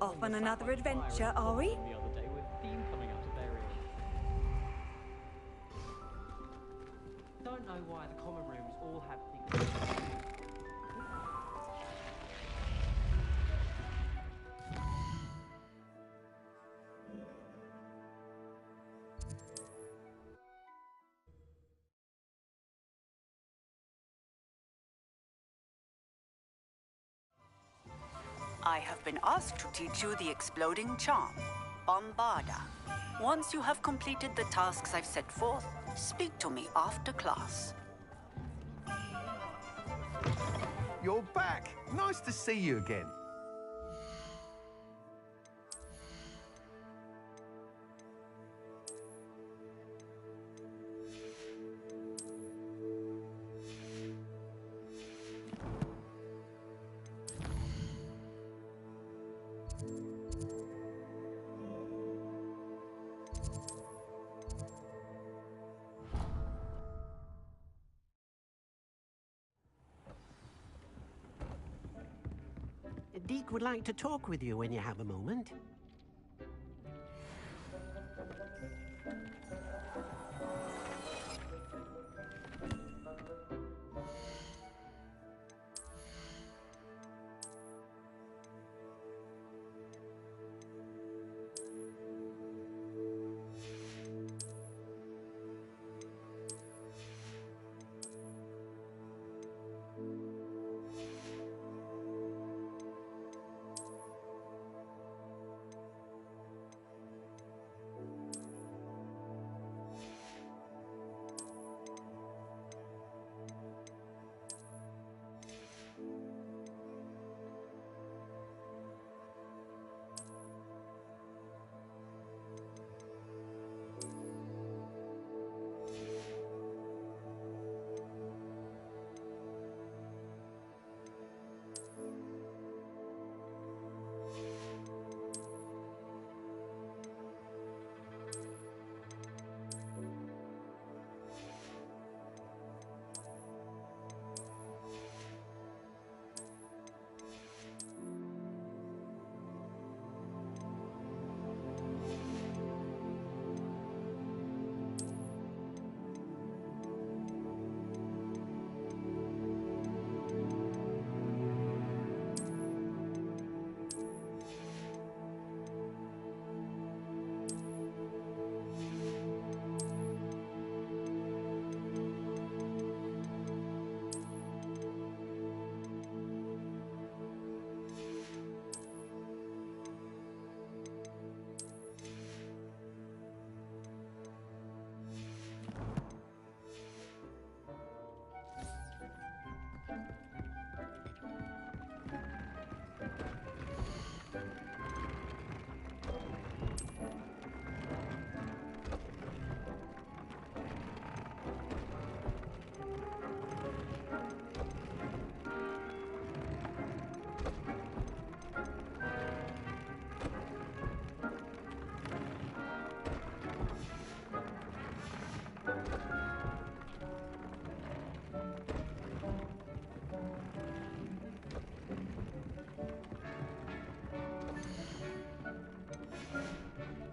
Off on another adventure, are we? The other day with a theme coming out of their ear. Don't know why the common rooms all have things. I have been asked to teach you the exploding charm, Bombarda. Once you have completed the tasks I've set forth, speak to me after class. You're back! Nice to see you again. Deke would like to talk with you when you have a moment.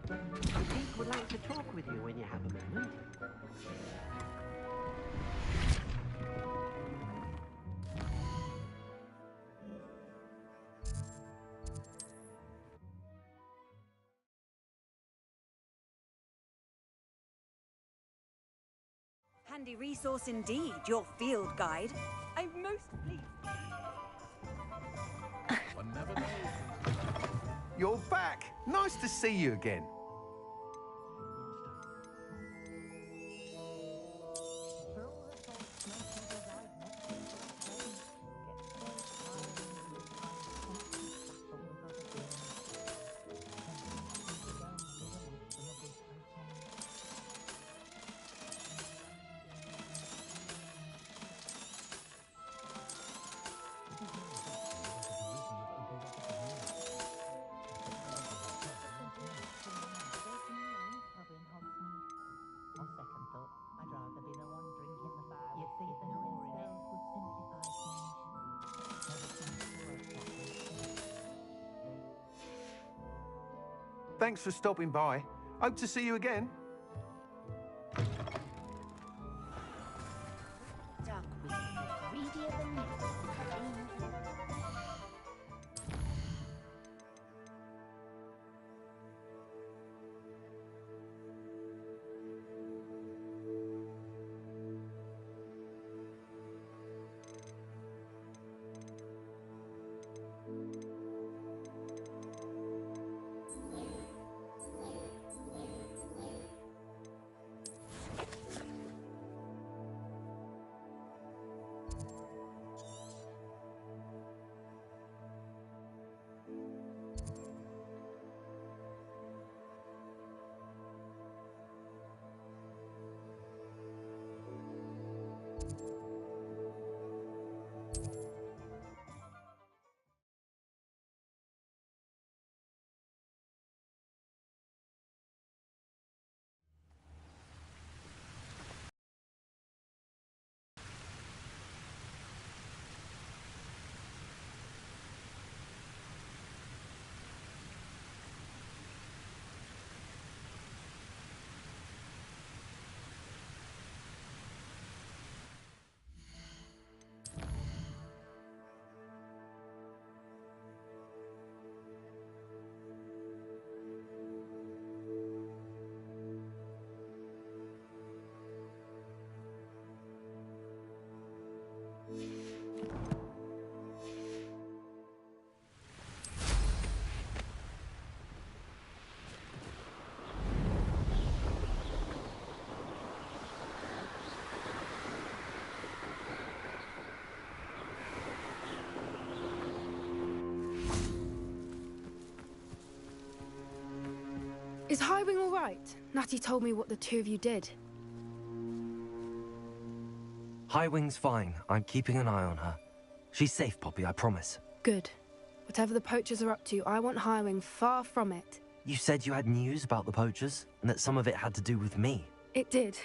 Deke would like to talk with you when you have a moment. Handy resource indeed, your field guide. I'm most pleased. One never knows. You're back! Nice to see you again. Thanks for stopping by. Hope to see you again. Dark wizard, greedier than you. Is Highwing all right? Natty told me what the two of you did. Highwing's fine. I'm keeping an eye on her. She's safe, Poppy, I promise. Good. Whatever the poachers are up to, I want Highwing far from it. You said you had news about the poachers, and that some of it had to do with me. It did.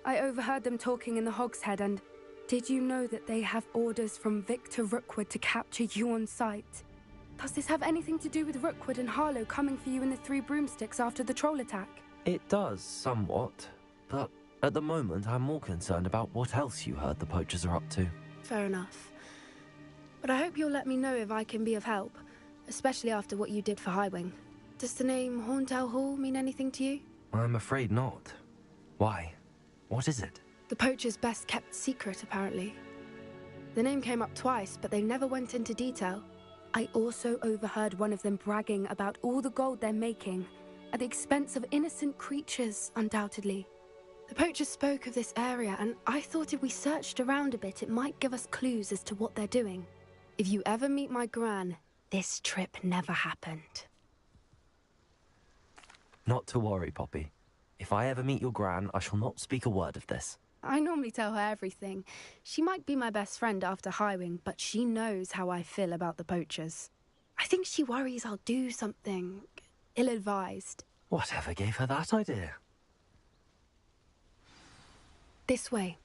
I overheard them talking in the Hogshead, and did you know that they have orders from Victor Rookwood to capture you on sight? Does this have anything to do with Rookwood and Harlow coming for you in the Three Broomsticks after the troll attack? It does, somewhat. But at the moment, I'm more concerned about what else you heard the poachers are up to. Fair enough. But I hope you'll let me know if I can be of help, especially after what you did for Highwing. Does the name Horntail Hall mean anything to you? I'm afraid not. Why? What is it? The poachers' best kept secret, apparently. The name came up twice, but they never went into detail. I also overheard one of them bragging about all the gold they're making, at the expense of innocent creatures, undoubtedly. The poachers spoke of this area, and I thought if we searched around a bit, it might give us clues as to what they're doing. If you ever meet my Gran, this trip never happened. Not to worry, Poppy. If I ever meet your Gran, I shall not speak a word of this. I normally tell her everything. She might be my best friend after Highwing, but she knows how I feel about the poachers. I think she worries I'll do something ill-advised. Whatever gave her that idea? This way.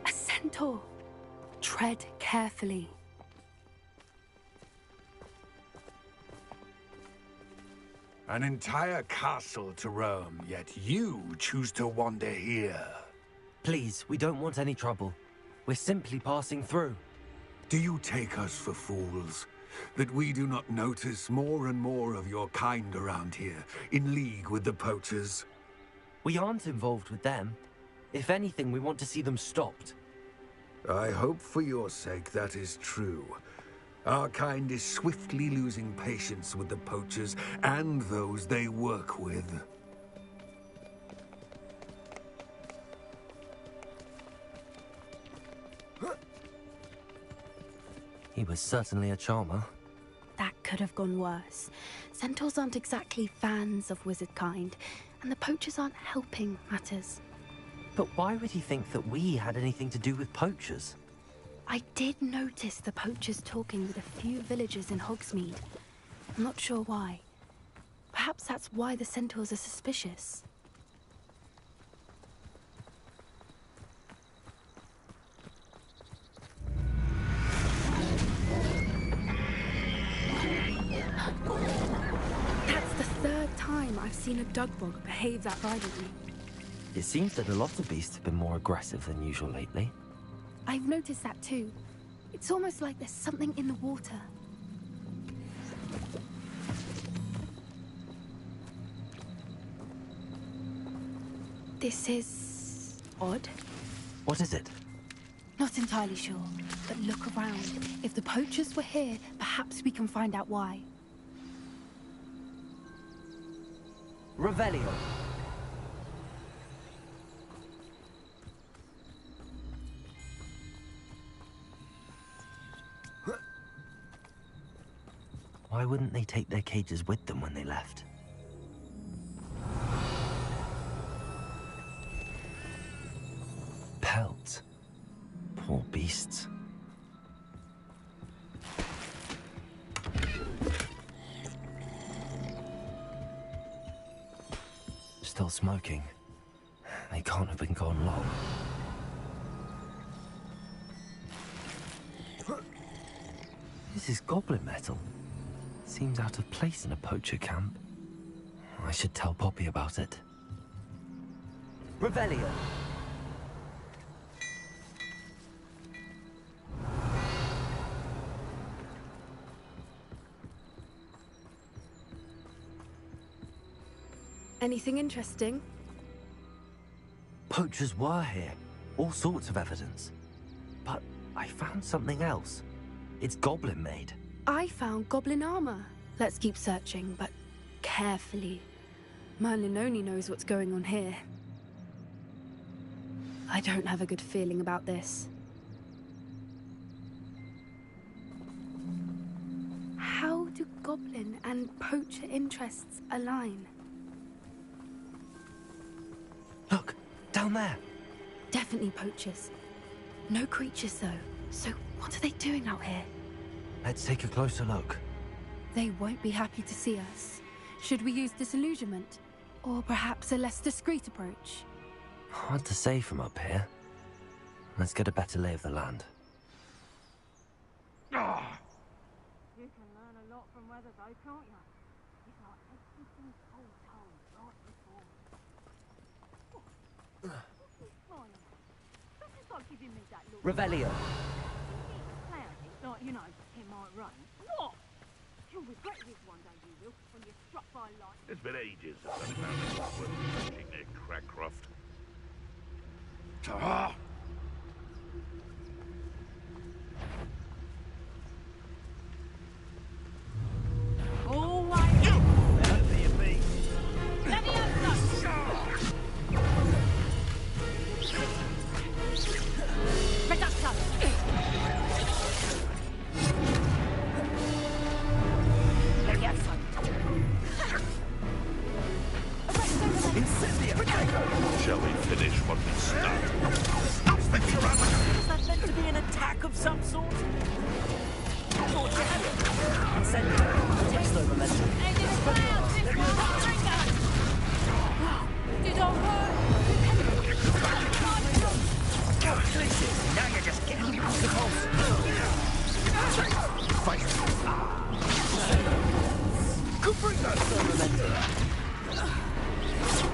A centaur. Tread carefully. An entire castle to roam, yet you choose to wander here. Please, we don't want any trouble. We're simply passing through. Do you take us for fools? That we do not notice more and more of your kind around here, in league with the poachers? We aren't involved with them. If anything, we want to see them stopped. I hope for your sake that is true. Our kind is swiftly losing patience with the poachers and those they work with. He was certainly a charmer. That could have gone worse. Centaurs aren't exactly fans of wizard kind, and the poachers aren't helping matters. But why would he think that we had anything to do with poachers? I did notice the poachers talking with a few villagers in Hogsmeade. I'm not sure why. Perhaps that's why the centaurs are suspicious. That's the third time I've seen a dugbog behave that violently. It seems that a lot of beasts have been more aggressive than usual lately. I've noticed that too. It's almost like there's something in the water. This is odd. What is it? Not entirely sure, but look around. If the poachers were here, perhaps we can find out why. Revelio. Why wouldn't they take their cages with them when they left? Pelts. Poor beasts. Still smoking. They can't have been gone long. This is goblin metal. Seems out of place in a poacher camp. I should tell Poppy about it. Revelio. Anything interesting? Poachers were here. All sorts of evidence. But I found something else. It's goblin made. I found goblin armor. Let's keep searching, but carefully. Merlin only knows what's going on here. I don't have a good feeling about this. How do goblin and poacher interests align? Look, down there. Definitely poachers. No creatures, though. So what are they doing out here? Let's take a closer look. They won't be happy to see us. Should we use disillusionment? Or perhaps a less discreet approach? Hard to say from up here. Let's get a better lay of the land. You can learn a lot from weather, though, can't you? It's like everything's all told right before. What's he smiling at? Don't just like giving me that look. Revelio. It's cloudy, like, you know, it might rain. What? You'll regret this one day, you will, when you're struck by lightning. It's been ages since I found it worth touching their Crackcroft. Ta! All right. That'll be a beat. Let me have some. Reducto. Let me have some. Shall we finish what we started? Is that meant to be an attack of some sort? Thought you had it. Send it. Takes no momentum. Did I hurt? Now you're just getting the pulse. Good bring that! No momentum.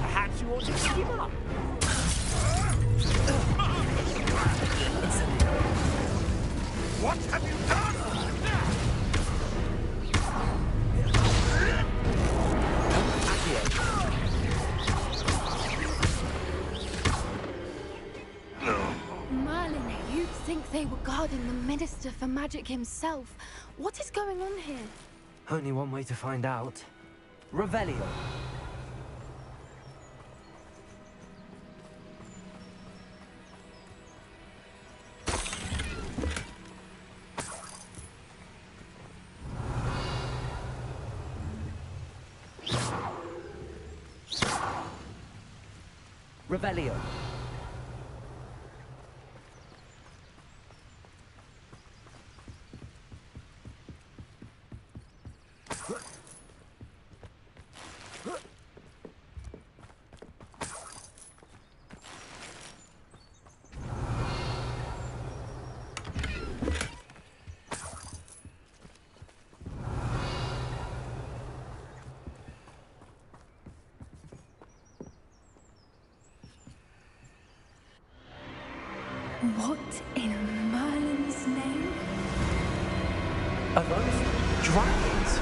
Perhaps you ought to give up. What have you done? Merlin, you'd think they were guarding the Minister for Magic himself. What is going on here? Only one way to find out. Revelio. Revelio. What in Merlin's name? Are those dragons?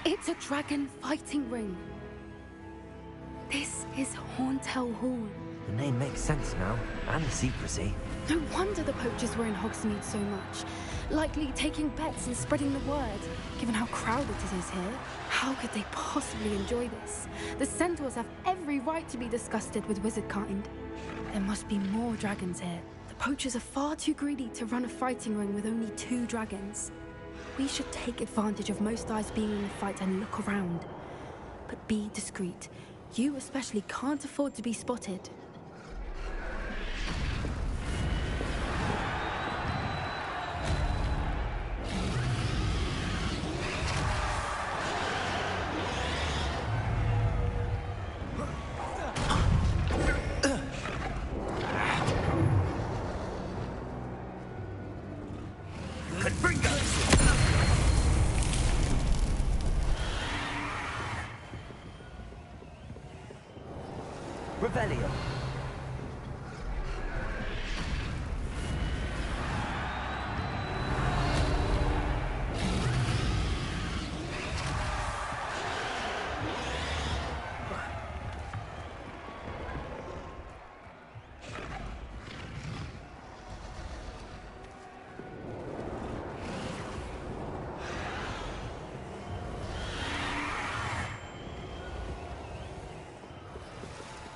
It's a dragon fighting ring. This is Horntail Hall. The name makes sense now, and the secrecy. No wonder the poachers were in Hogsmeade so much. Likely taking bets and spreading the word, given how crowded it is here. How could they possibly enjoy this? The centaurs have every right to be disgusted with wizard kind. There must be more dragons here. The poachers are far too greedy to run a fighting ring with only 2 dragons. We should take advantage of most eyes being in the fight and look around. But be discreet. You especially can't afford to be spotted. Revelio.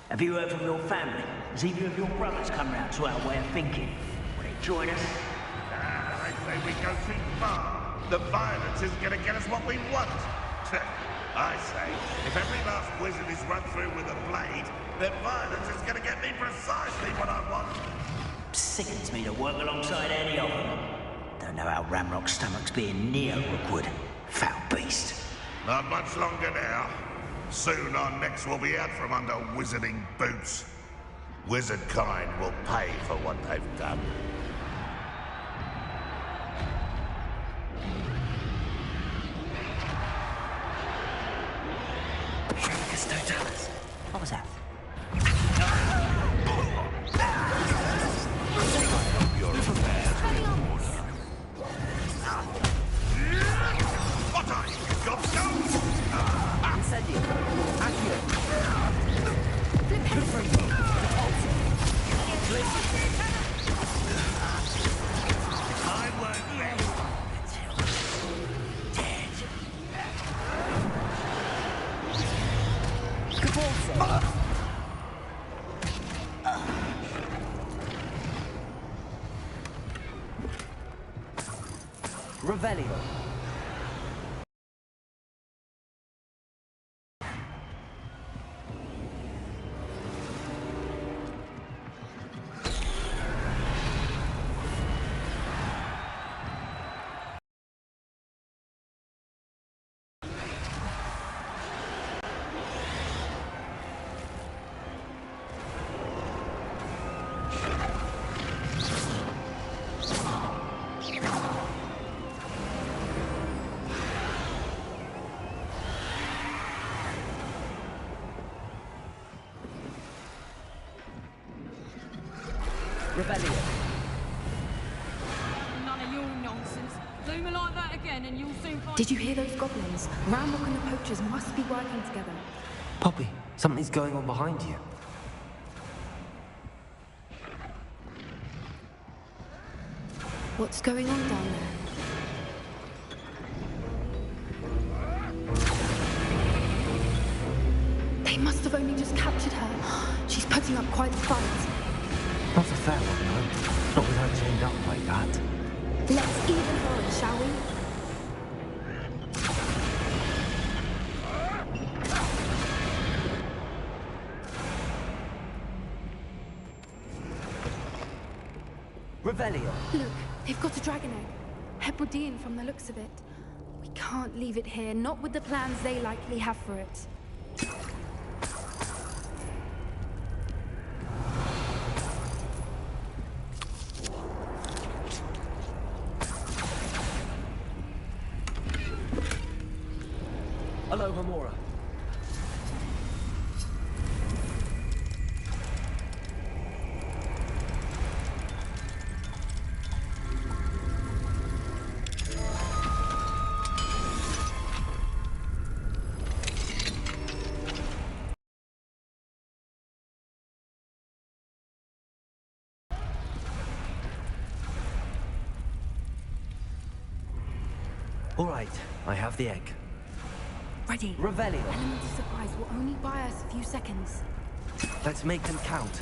Have you heard from your family? Has either of your brothers come round to our way of thinking? Will they join us? I say we go too far. The violence isn't going to get us what we want. I say, if every last wizard is run through with a blade, then violence is going to get me precisely what I want. Sickens me to work alongside any of them. Don't know how Ramrock's stomach's being near Rookwood. Foul beast. Not much longer now. Soon our necks will be out from under wizarding boots. Wizard kind will pay for what they've done. Cruciatus. What was that? Your affairs with what are you, gobstones? Incendio. Accio. I won't be. Revelio. Revelio. None of your nonsense. Do me like that again and you'll soon find... Did you hear those goblins? Ramrock and the poachers must be working together. Poppy, something's going on behind you. What's going on down there? They must have only just captured her. She's putting up quite a fight. Not a fair one, though. Not with her chained up like that. Let's even her in, shall we? Revelio. Look, they've got a dragon egg. Hebridean from the looks of it. We can't leave it here, not with the plans they likely have for it. Homora. All right, I have the egg. Ready. Revelio. Element of surprise will only buy us a few seconds. Let's make them count.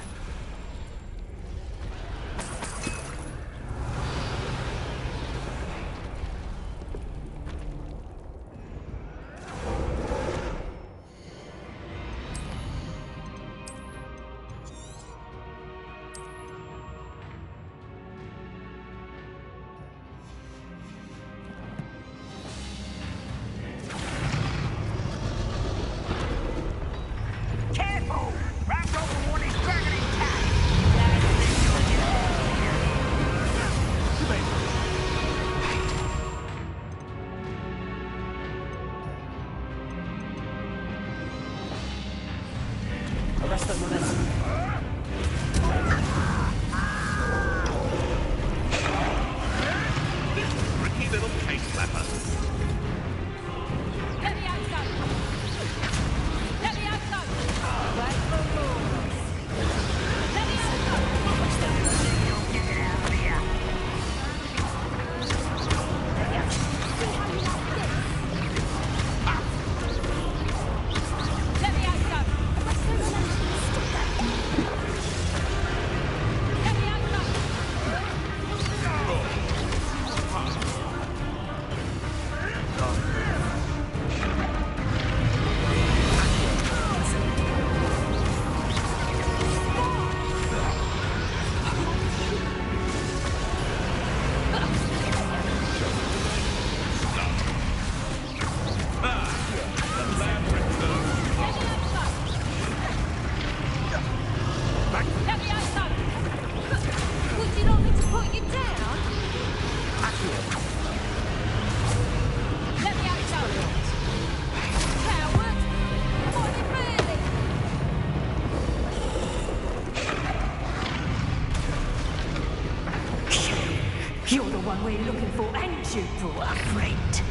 You're the one we're looking for, ain't you, poor friend?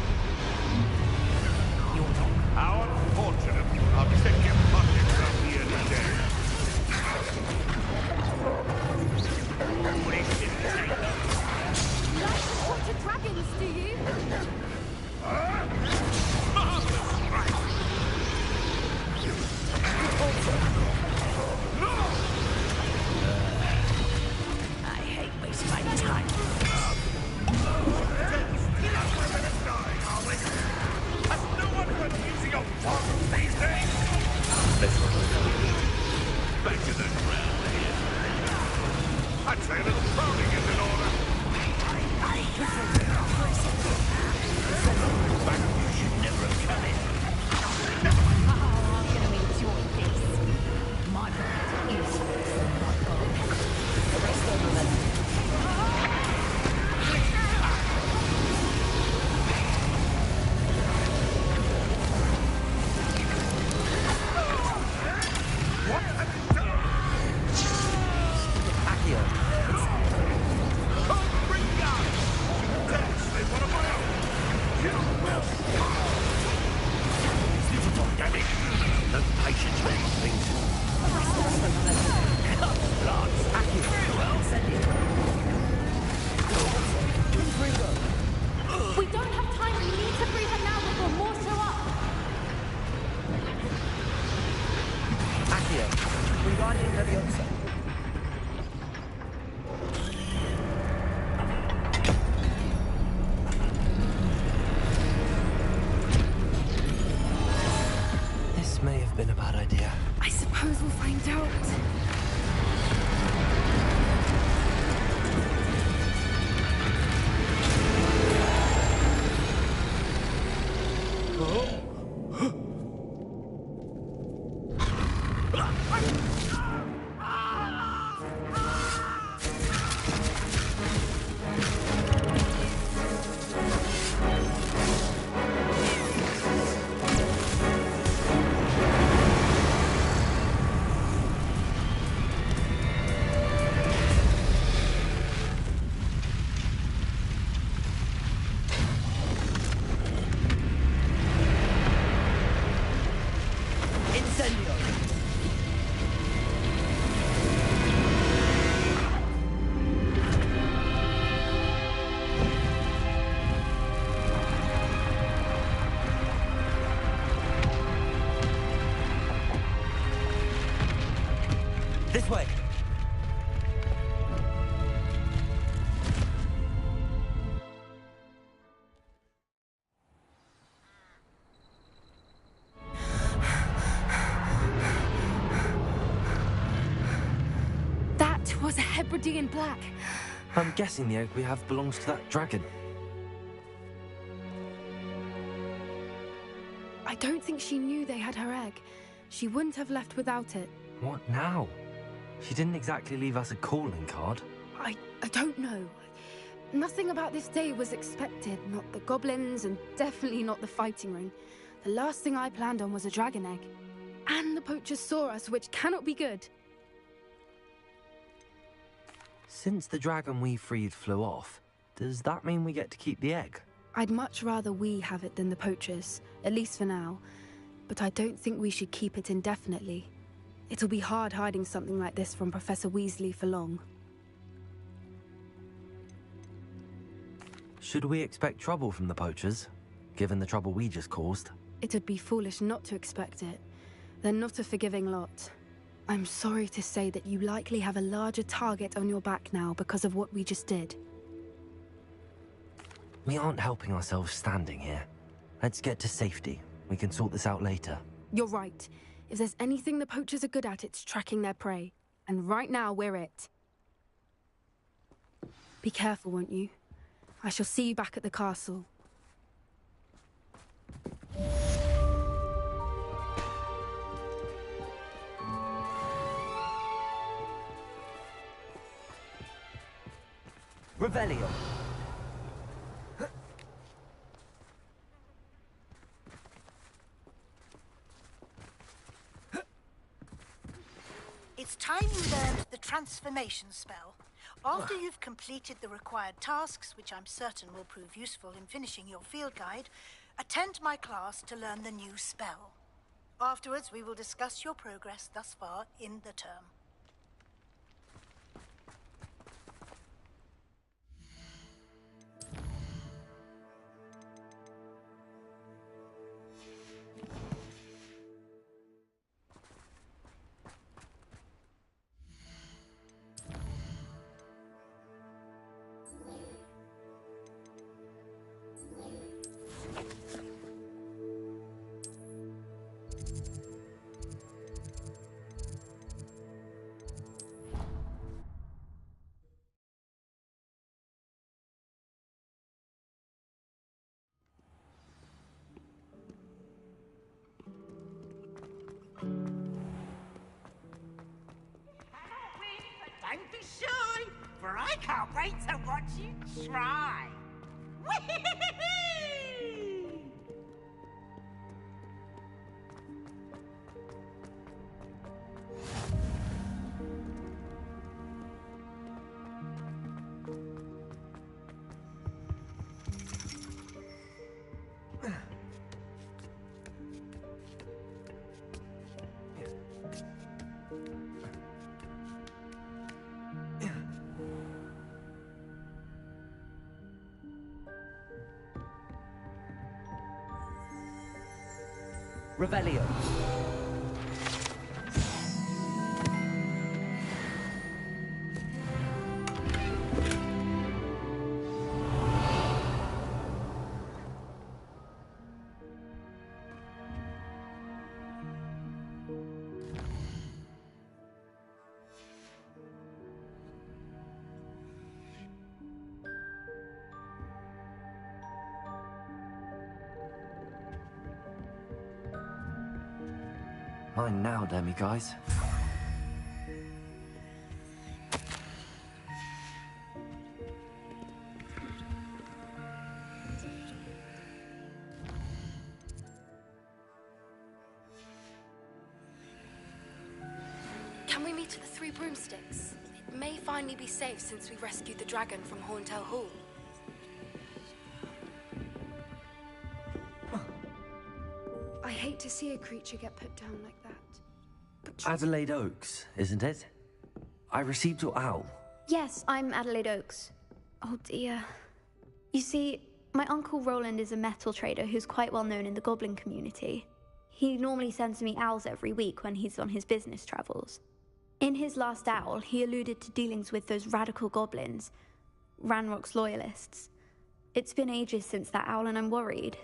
You're not. How unfortunate. I'll check your pockets up here today. You like to torture dragons, do you? I hate wasting my time. Back to the ground here. I'd say a little prodding is in order. Back, you should never have come in. Oh, I'm gonna enjoy this. My body is worse than my body. The rest of them. We don't have time. We need to free her now before more show up. Accio. Wingardium Leviosa. This may have been a bad idea. I suppose we'll find out. This way! That was a Hebridean black. I'm guessing the egg we have belongs to that dragon. I don't think she knew they had her egg. She wouldn't have left without it. What now? She didn't exactly leave us a calling card. I don't know. Nothing about this day was expected. Not the goblins, and definitely not the fighting ring. The last thing I planned on was a dragon egg. And the poachers saw us, which cannot be good. Since the dragon we freed flew off, does that mean we get to keep the egg? I'd much rather we have it than the poachers, at least for now. But I don't think we should keep it indefinitely. It'll be hard hiding something like this from Professor Weasley for long. Should we expect trouble from the poachers, given the trouble we just caused? It'd be foolish not to expect it. They're not a forgiving lot. I'm sorry to say that you likely have a larger target on your back now because of what we just did. We aren't helping ourselves standing here. Let's get to safety. We can sort this out later. You're right. If there's anything the poachers are good at, it's tracking their prey. And right now, we're it. Be careful, won't you? I shall see you back at the castle. Revelio! It's time you learned the transformation spell. After you've completed the required tasks, which I'm certain will prove useful in finishing your field guide, attend my class to learn the new spell. Afterwards, we will discuss your progress thus far in the term. Don't be shy, for I can't wait to watch you try. Revelio. Mine now, Demi, guys. Can we meet at the Three Broomsticks? It may finally be safe since we rescued the dragon from Horntail Hall. I hate to see a creature get put down like that. But Adelaide Oaks, isn't it? I received your owl. Yes, I'm Adelaide Oaks. Oh dear. You see, my uncle Roland is a metal trader who's quite well known in the goblin community. He normally sends me owls every week when he's on his business travels. In his last owl, he alluded to dealings with those radical goblins, Ranrock's loyalists. It's been ages since that owl and I'm worried.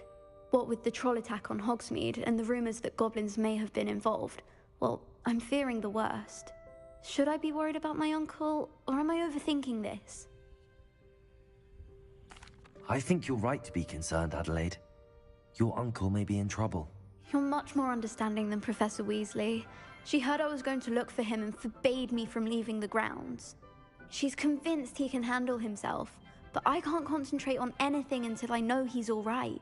What with the troll attack on Hogsmeade and the rumours that goblins may have been involved, well, I'm fearing the worst. Should I be worried about my uncle, or am I overthinking this? I think you're right to be concerned, Adelaide. Your uncle may be in trouble. You're much more understanding than Professor Weasley. She heard I was going to look for him and forbade me from leaving the grounds. She's convinced he can handle himself, but I can't concentrate on anything until I know he's all right.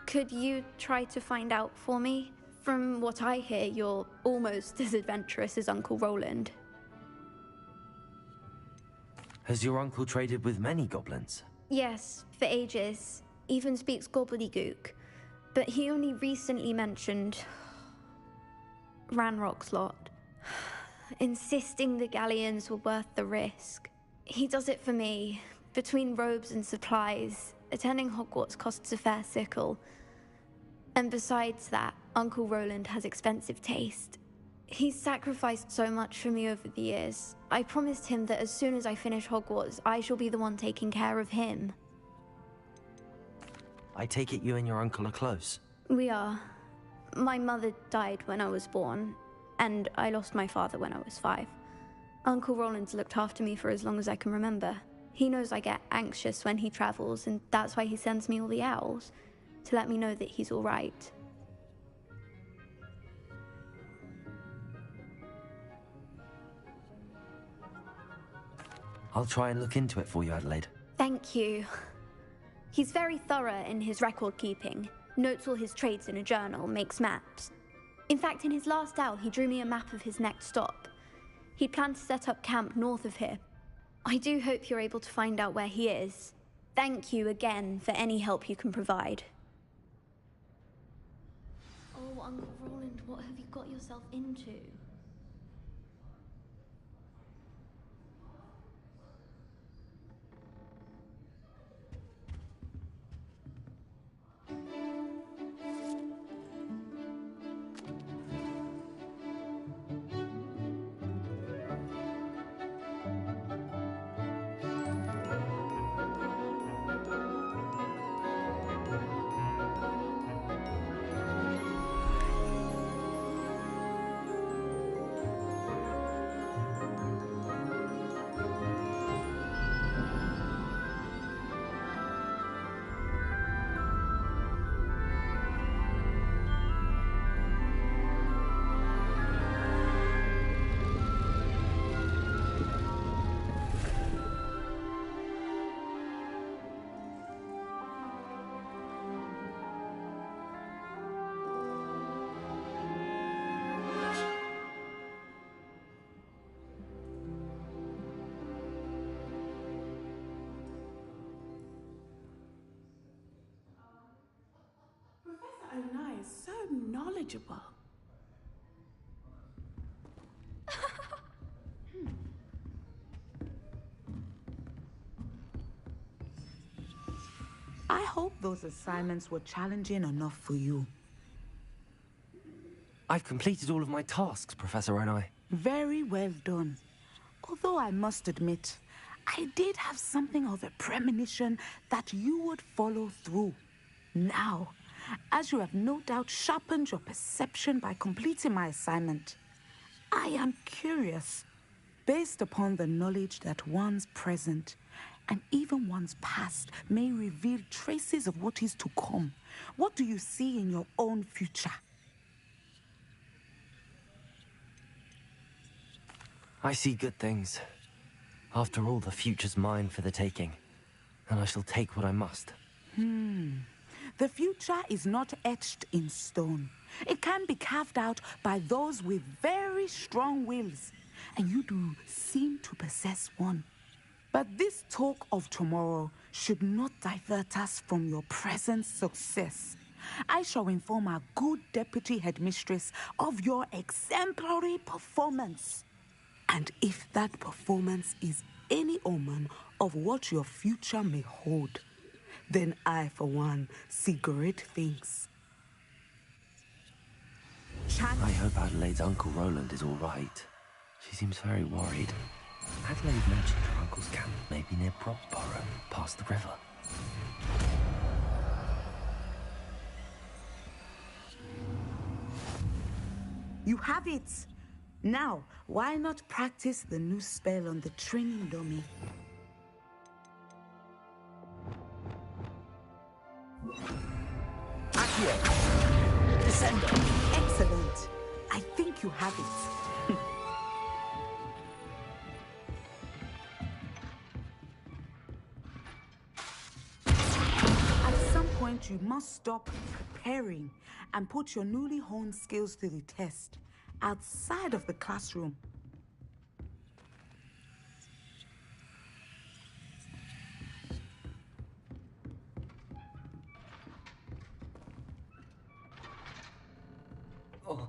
Could you try to find out for me? From what I hear, you're almost as adventurous as Uncle Roland. Has your uncle traded with many goblins? Yes, for ages. Even speaks gobbledygook. But he only recently mentioned Ranrock's lot, insisting the galleons were worth the risk. He does it for me. Between robes and supplies, attending Hogwarts costs a fair sickle. And besides that, Uncle Roland has expensive taste. He's sacrificed so much for me over the years. I promised him that as soon as I finish Hogwarts, I shall be the one taking care of him. I take it you and your uncle are close? We are. My mother died when I was born, and I lost my father when I was 5. Uncle Roland's looked after me for as long as I can remember. He knows I get anxious when he travels, and that's why he sends me all the owls, to let me know that he's all right. I'll try and look into it for you, Adelaide. Thank you. He's very thorough in his record keeping, notes all his trades in a journal, makes maps. In fact, in his last owl, he drew me a map of his next stop. He planned to set up camp north of here. I do hope you're able to find out where he is. Thank you again for any help you can provide. Oh, Uncle Roland, what have you got yourself into? Ona is so knowledgeable. I hope those assignments were challenging enough for you. I've completed all of my tasks, Professor Onai. Very well done. Although I must admit, I did have something of a premonition that you would follow through. Now, as you have no doubt sharpened your perception by completing my assignment, I am curious, based upon the knowledge that one's present and even one's past may reveal traces of what is to come. What do you see in your own future? I see good things. After all, the future's mine for the taking, and I shall take what I must. The future is not etched in stone. It can be carved out by those with very strong wills, and you do seem to possess one. But this talk of tomorrow should not divert us from your present success. I shall inform our good deputy headmistress of your exemplary performance. And if that performance is any omen of what your future may hold, then I, for one, see great things. chant. I hope Adelaide's Uncle Roland is all right. She seems very worried. Adelaide mentioned her uncle's camp may be near Proxborough, past the river. You have it! Now, why not practice the new spell on the training dummy? Accio! Descendo! Excellent! I think you have it. At some point, you must stop preparing and put your newly honed skills to the test outside of the classroom. Oh.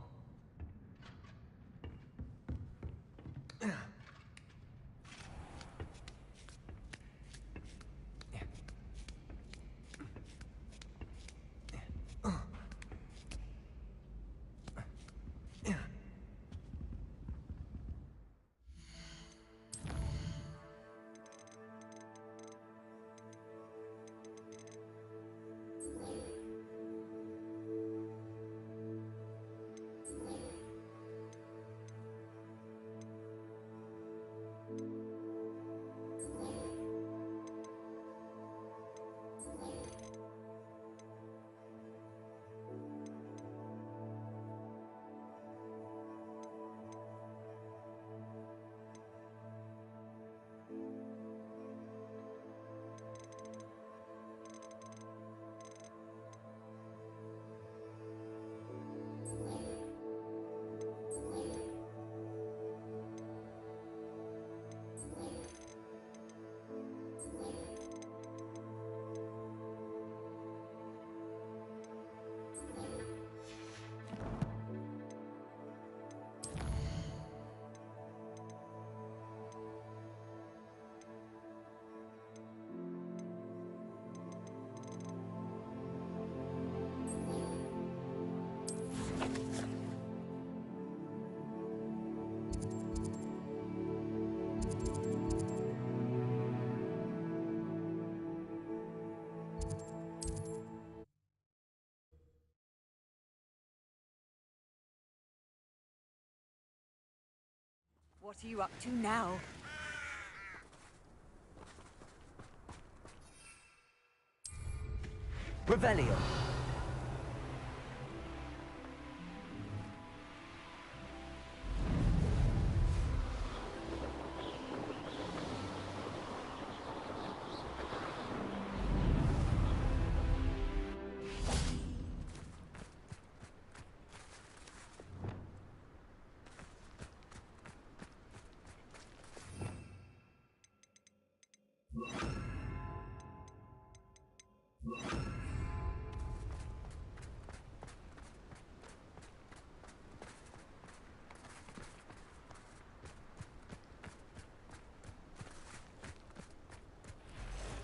What are you up to now? Revelio.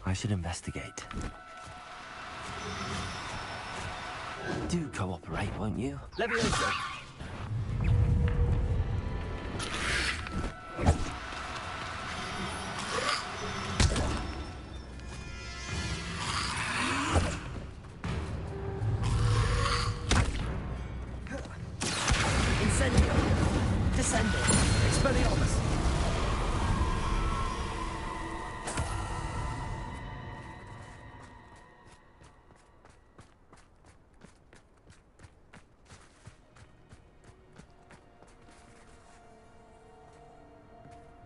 I should investigate. Do cooperate, won't you? Levioso. Incendio. Descendo. Expelliarmus.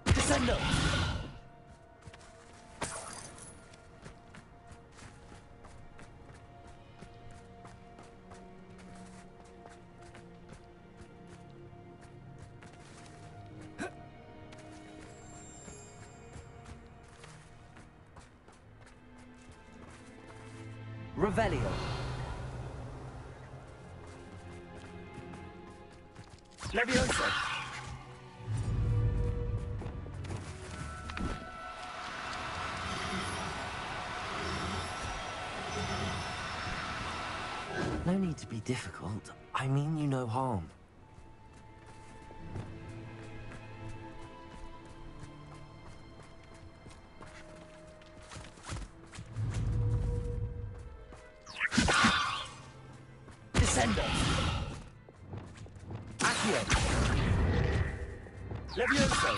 Descendo. Revelio. Levioso. No need to be difficult. I mean you no harm. Levioso!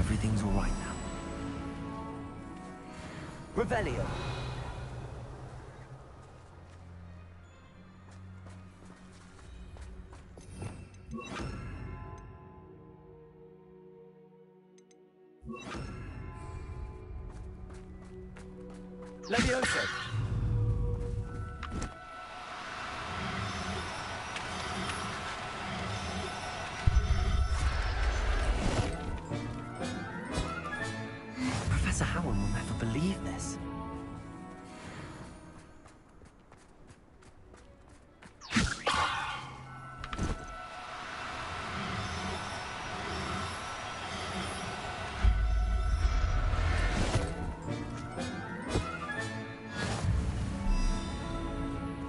Everything's all right now. Revelio! Levioso! Professor Howard will never believe this.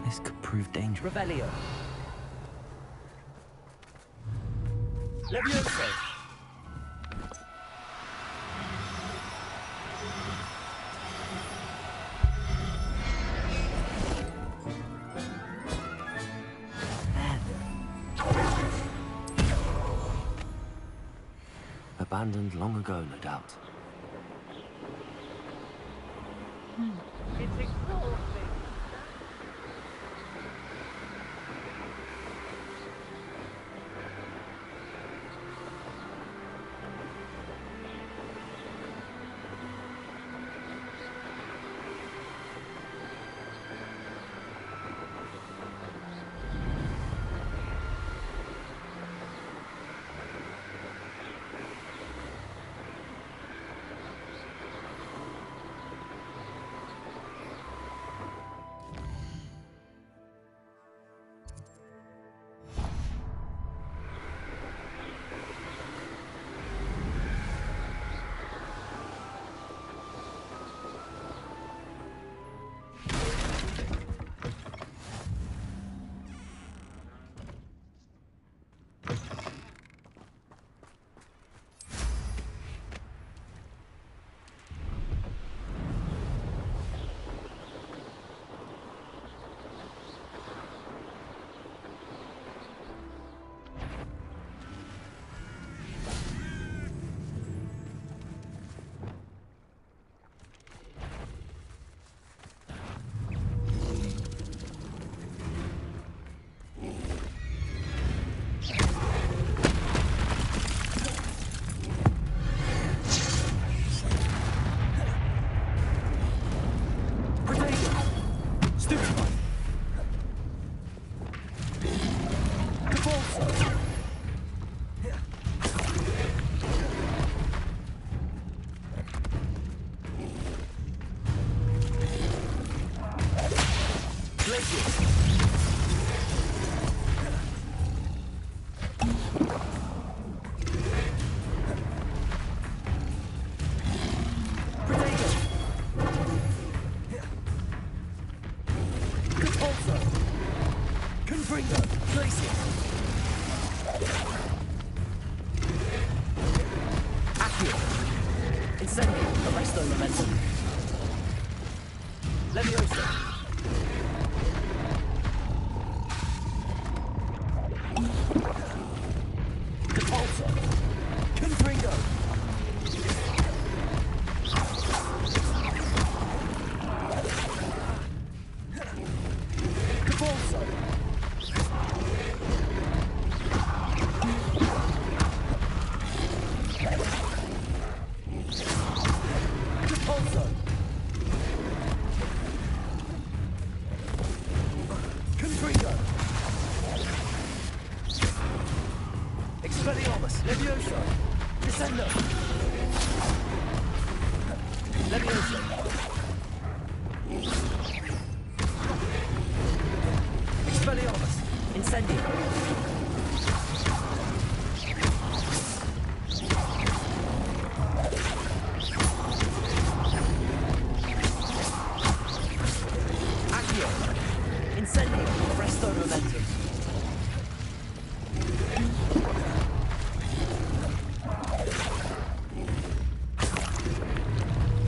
This could prove dangerous. Revelio! Levioso! Abandoned long ago, no doubt. It's exhausting.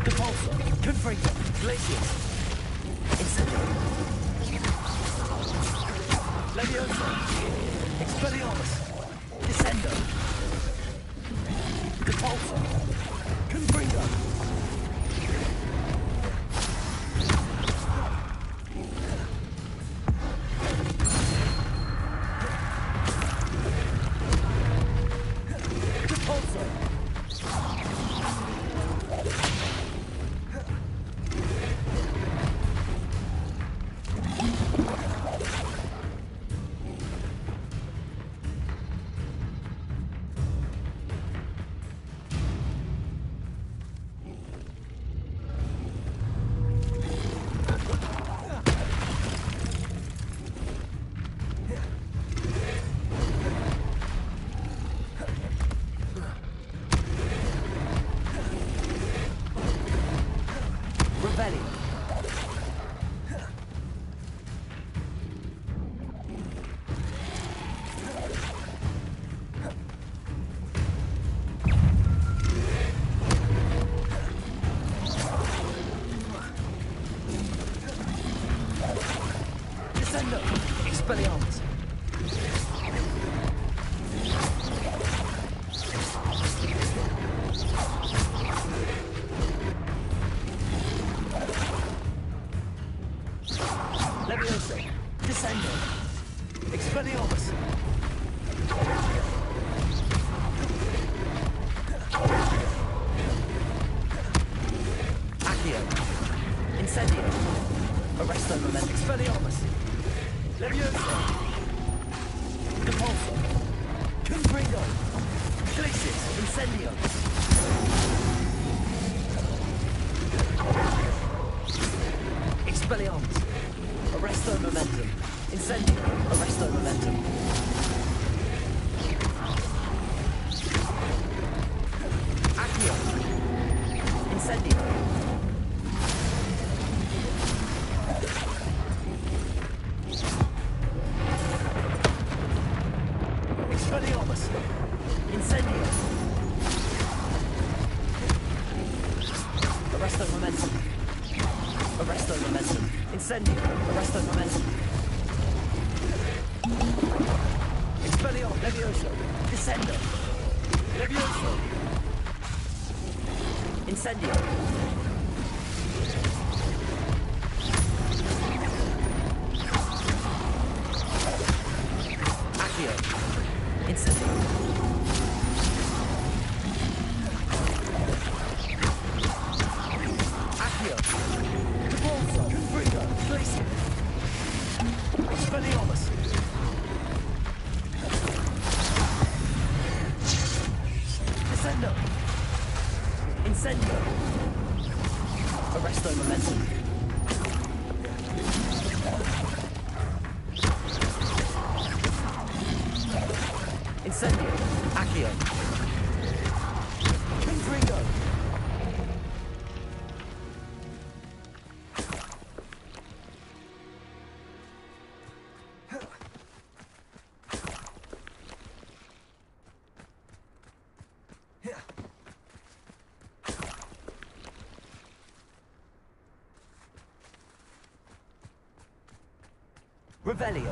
Depulso. Confringo. Glacius. Incendio. Levioso. Expelliarmus. Descendo. Depulso. Confringo. Expelliarmus. Levioso. Descendo. Expelliarmus. Accio. Incendio. Arresto Momentum. Expelliarmus. Levioso. Depulso. Confringo. Glacius. Incendio. Expelliarmus. Arresto Momentum. Incendio. Arresto Momentum. Accio. Incendio. Expelliarmus. Incendio. Arresto Momentum. Arresto Momentum. Incendio. Arresto Momentum. Expelliarmus. Levioso. Descendo. Levioso. Incendio. Accio. Incendio. Accio. Depulso. Confringo. Glacius. Expelliarmus. Descendo. Incendio. Arresto Momentum. Incendio. Accio. Confringo. Revelio.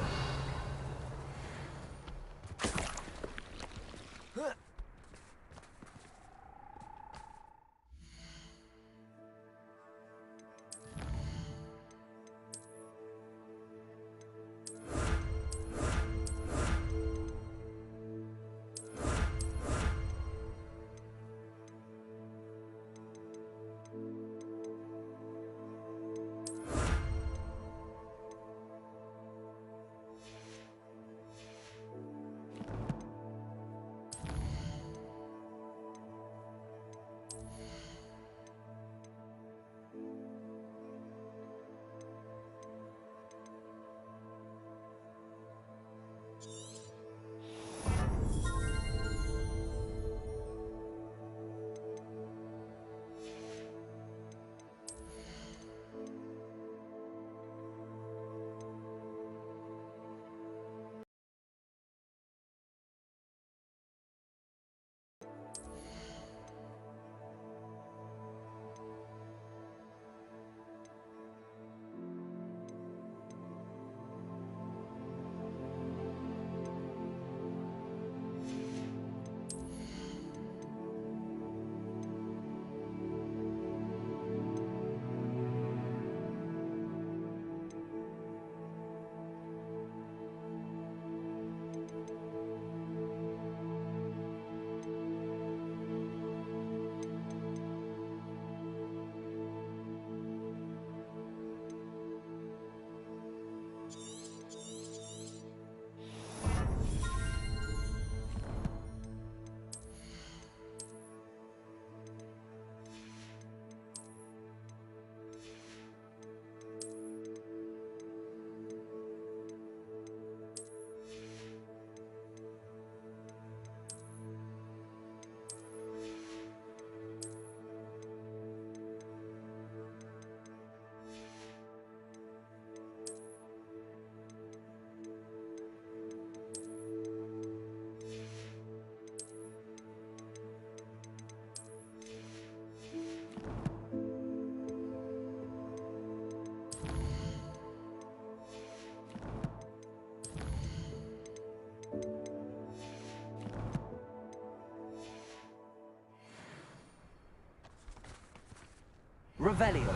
Revelio.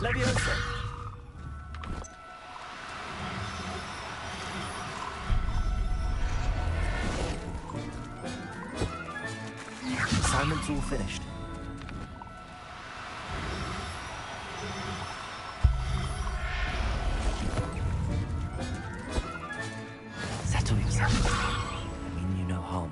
Levioso. Assignment's all finished. Settle yourself. I mean you no harm.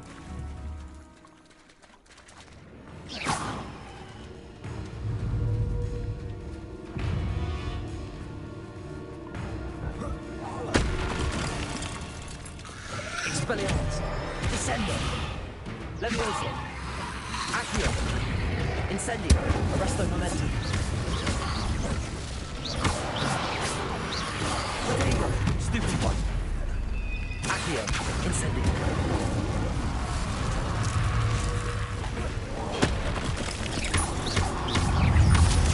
Expelliarmus. Descendo. Levioso. Accio. Incendio. Arresto momentum. Rodrigo. Stupefy. Accio. Incendio.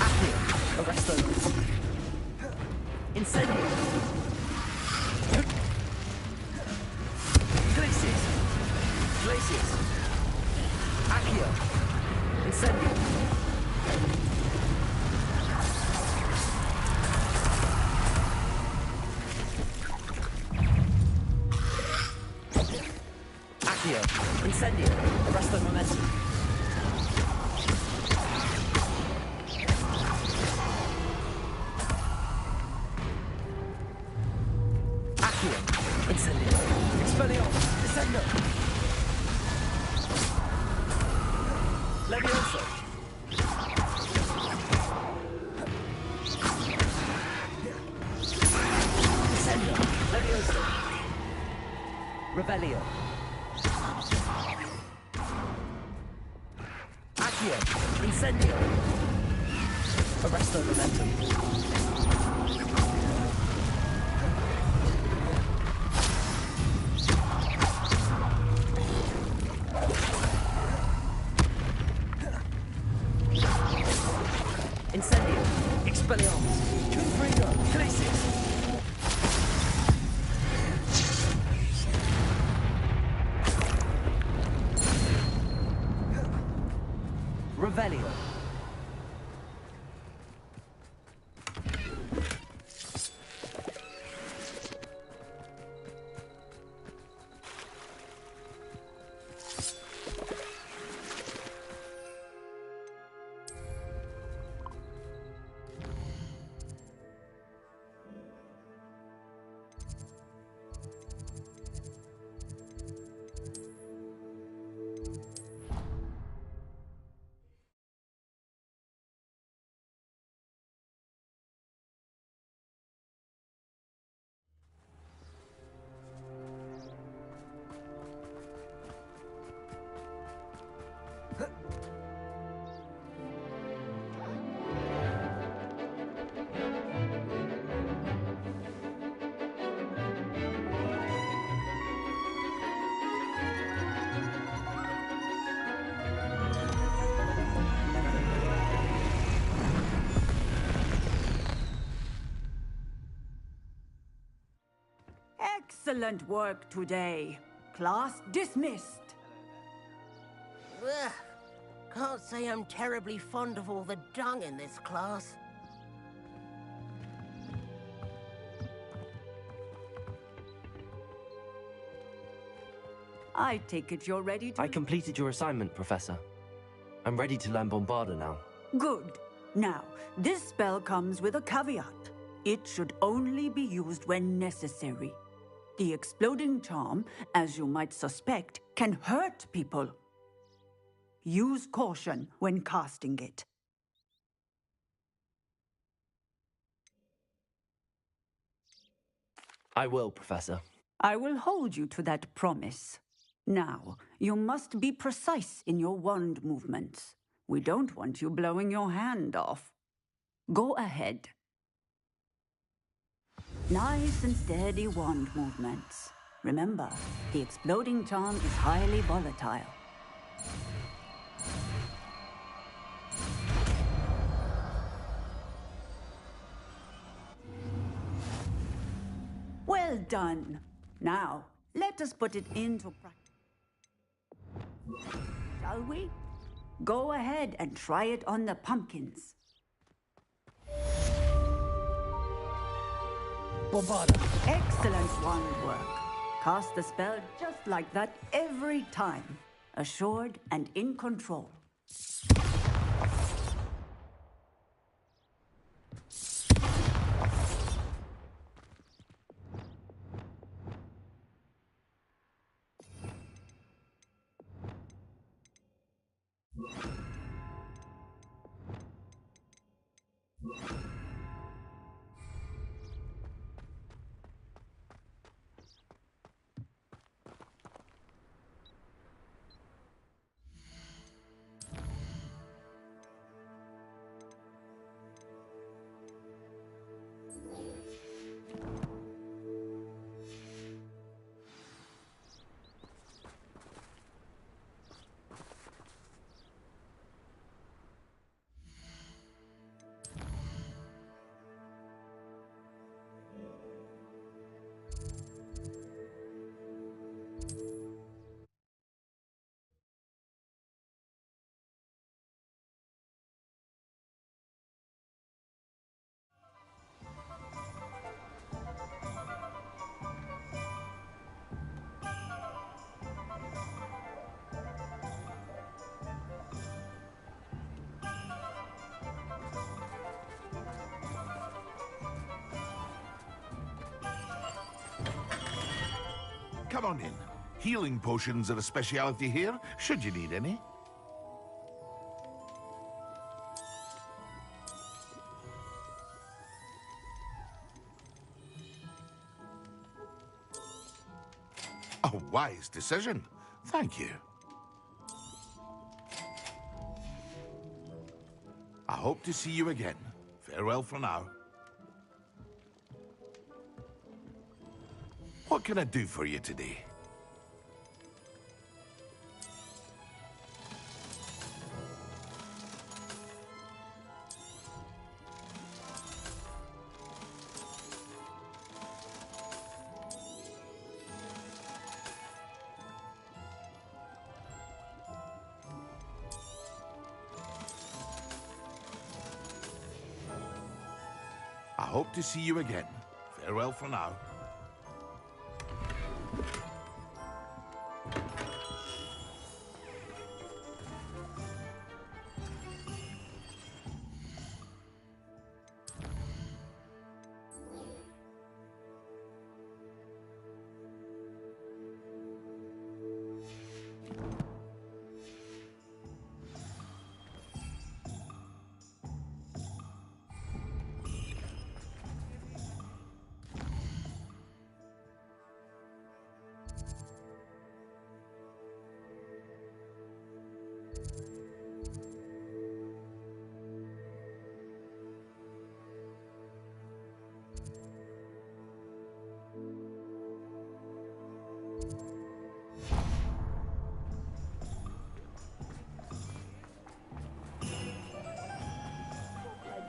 Accio. Arresto. Incendio. Glacius. Glacius. Accio. Incendio. Accio. Incendio. Arresto momentum. Accio. Incendio. Expelliarmus. Descendo. Levioso. Descendo. Levioso. Revelio. Accio. Incendio. Arresto momentum. Incendio. Expelliarmus. Confrigo. Glacius. Revelio. Excellent work today. Class dismissed. Ugh. Can't say I'm terribly fond of all the dung in this class. I take it you're ready to... I completed your assignment, Professor. I'm ready to learn Bombarda now. Good. Now, this spell comes with a caveat. It should only be used when necessary. The exploding charm, as you might suspect, can hurt people. Use caution when casting it. I will, Professor. I will hold you to that promise. Now, you must be precise in your wand movements. We don't want you blowing your hand off. Go ahead. Nice and steady wand movements. Remember, the exploding charm is highly volatile. Well done. Now, let us put it into practice. Shall we? Go ahead and try it on the pumpkins. Bombarda. Excellent wand work. Cast the spell just like that every time. Assured and in control. Come on in. Healing potions are a speciality here, should you need any. A wise decision. Thank you. I hope to see you again. Farewell for now. What can I do for you today? I hope to see you again. Farewell for now.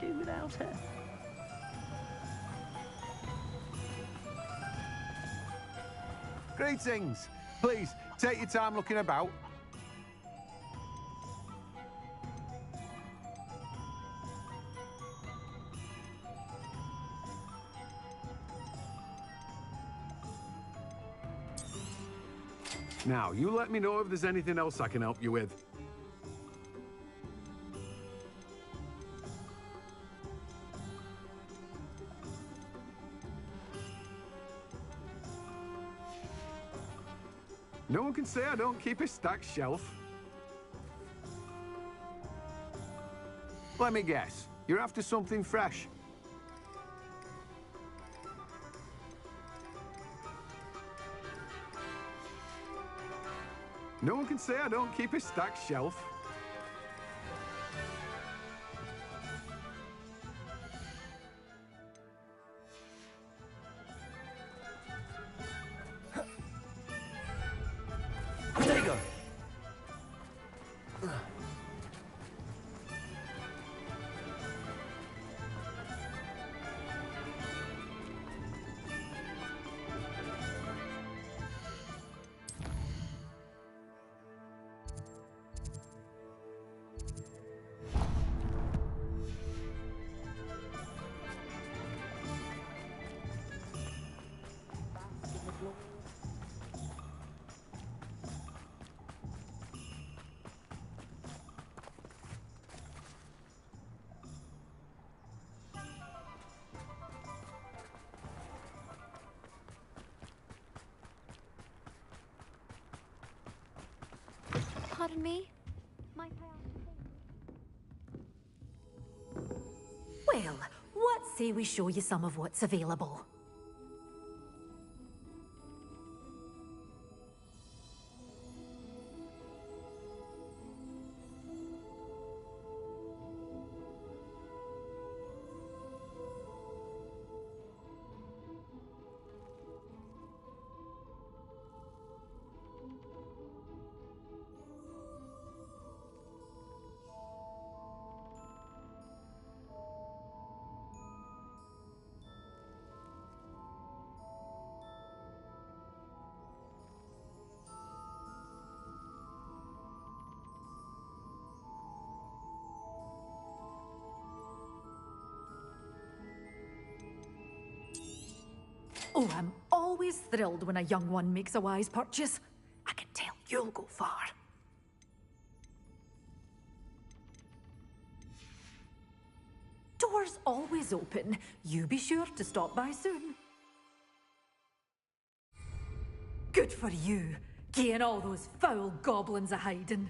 Do without her. Greetings. Please, take your time looking about. Now, you let me know if there's anything else I can help you with. No one can say I don't keep a stacked shelf. Let me guess, you're after something fresh. No one can say I don't keep a stacked shelf. There you go. Pardon me? Might I ask? Well, what say we show you some of what's available? Oh, I'm always thrilled when a young one makes a wise purchase. I can tell you'll go far. Doors always open. You be sure to stop by soon. Good for you, getting all those foul goblins a hiding.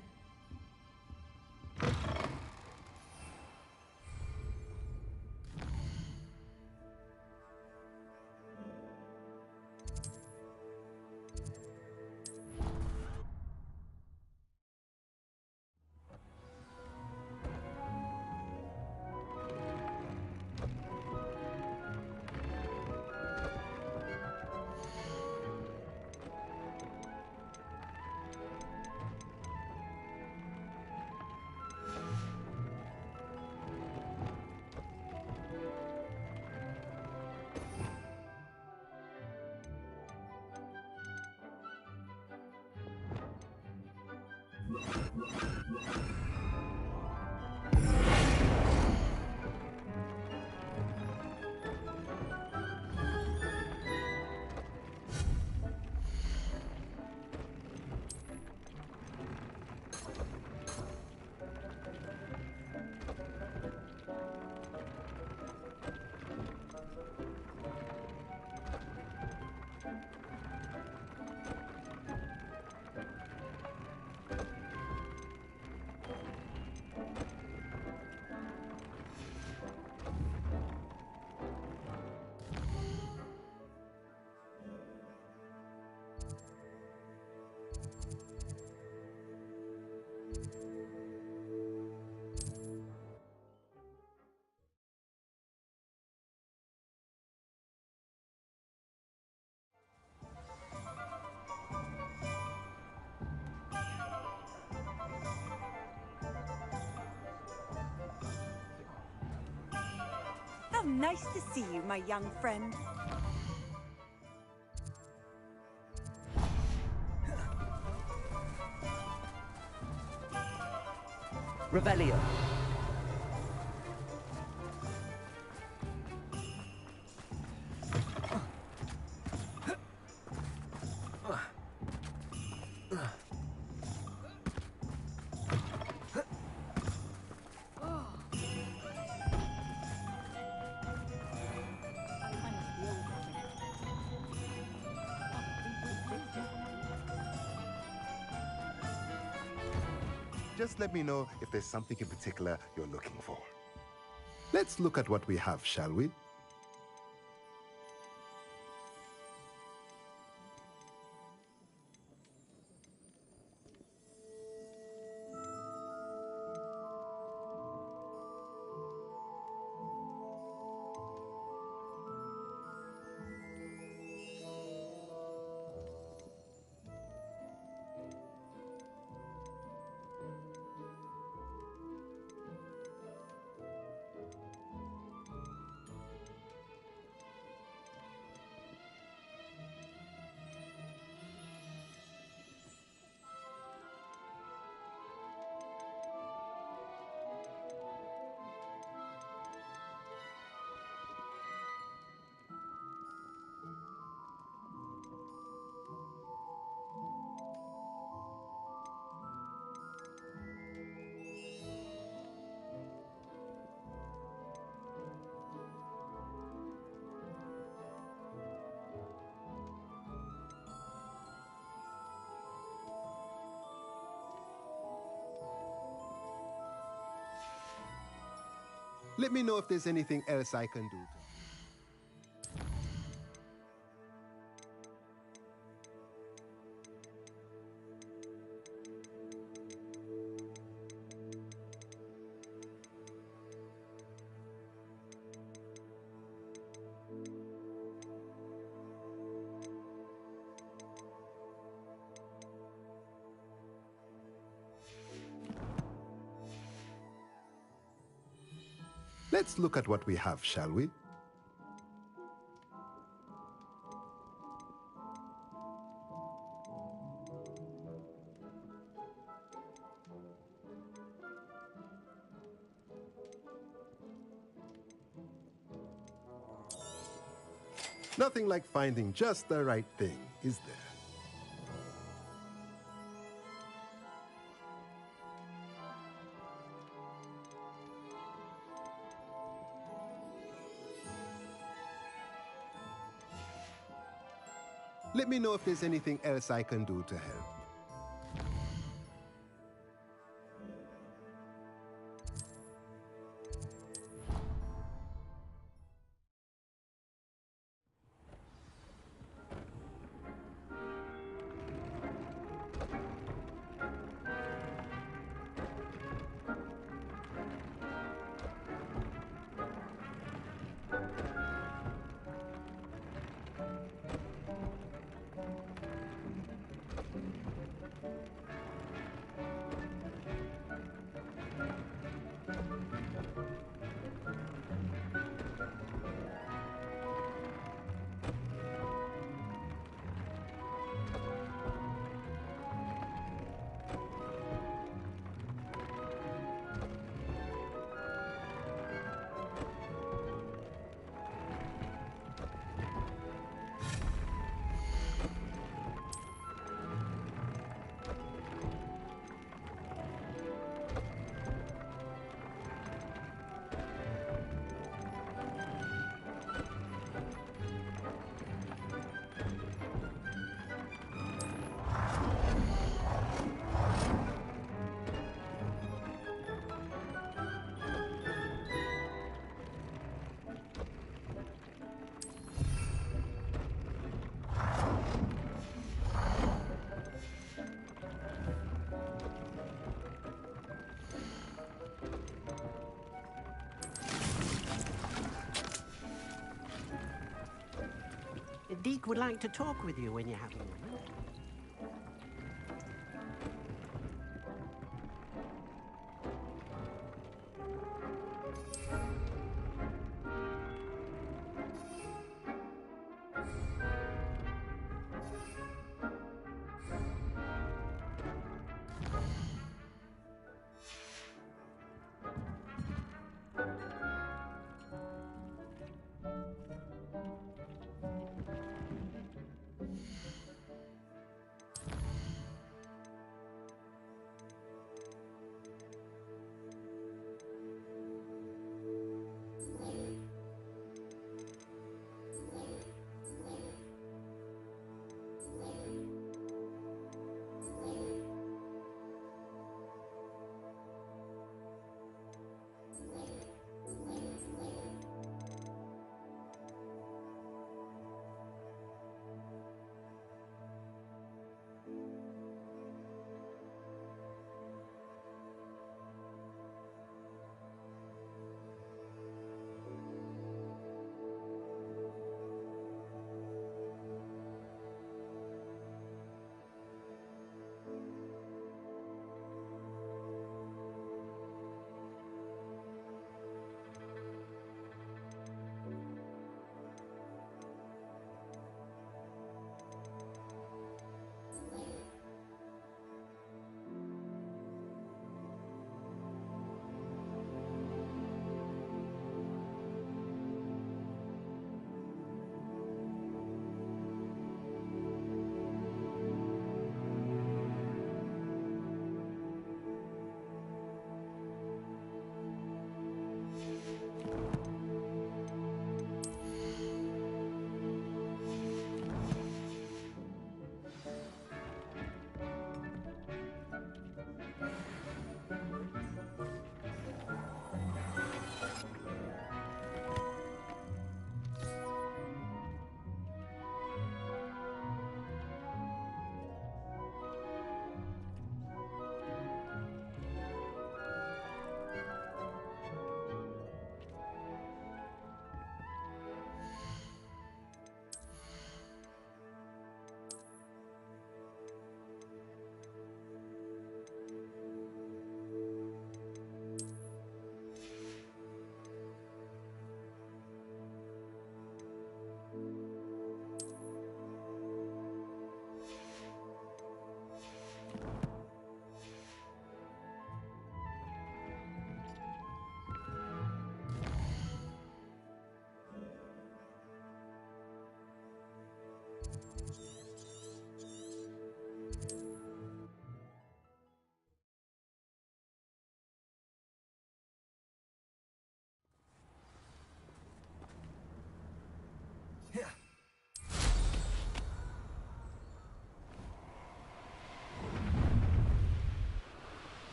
How nice to see you, my young friend. Revelio. Just let me know if there's something in particular you're looking for. Let's look at what we have, shall we? Let me know if there's anything else I can do to... Let's look at what we have, shall we? Nothing like finding just the right thing, is there? Let me know if there's anything else I can do to help. Deke would like to talk with you when you have a moment.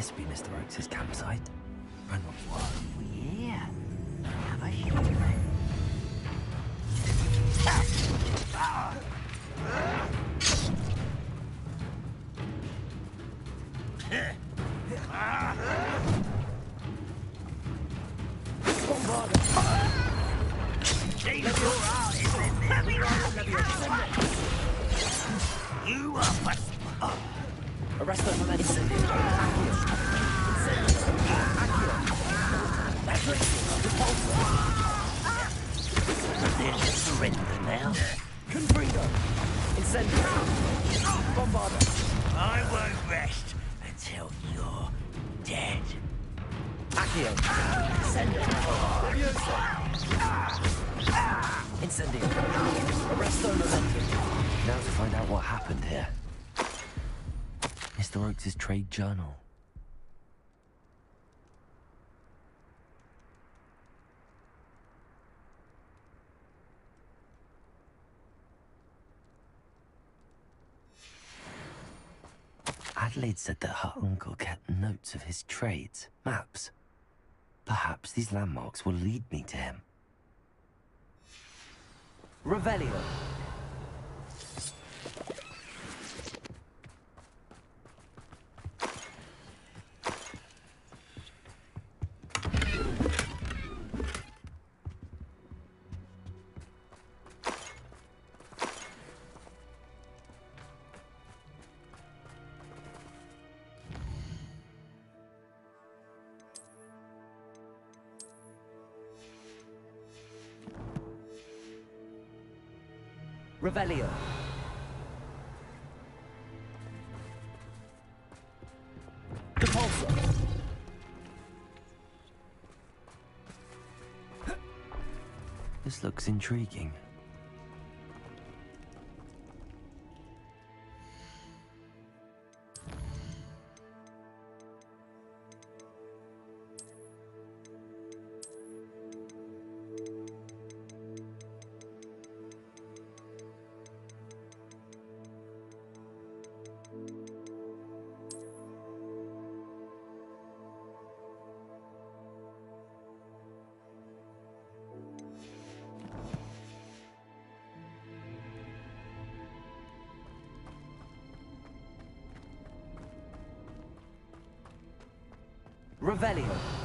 this be Mr. Oakes' campsite? Reynolds, what have we here? Have a shot. You are first. Arresto momentum. There's a surrender now. Confringo. Incendio. Bombarda. I won't rest until you're dead. Accio. Incendio. Incendio. Arresto momentum. Now to find out what happened here. Mr. Oakes' trade journal. Adelaide said that her uncle kept notes of his trades, maps. Perhaps these landmarks will lead me to him. Revelio. Revelio. Depulso. This looks intriguing. Revelio.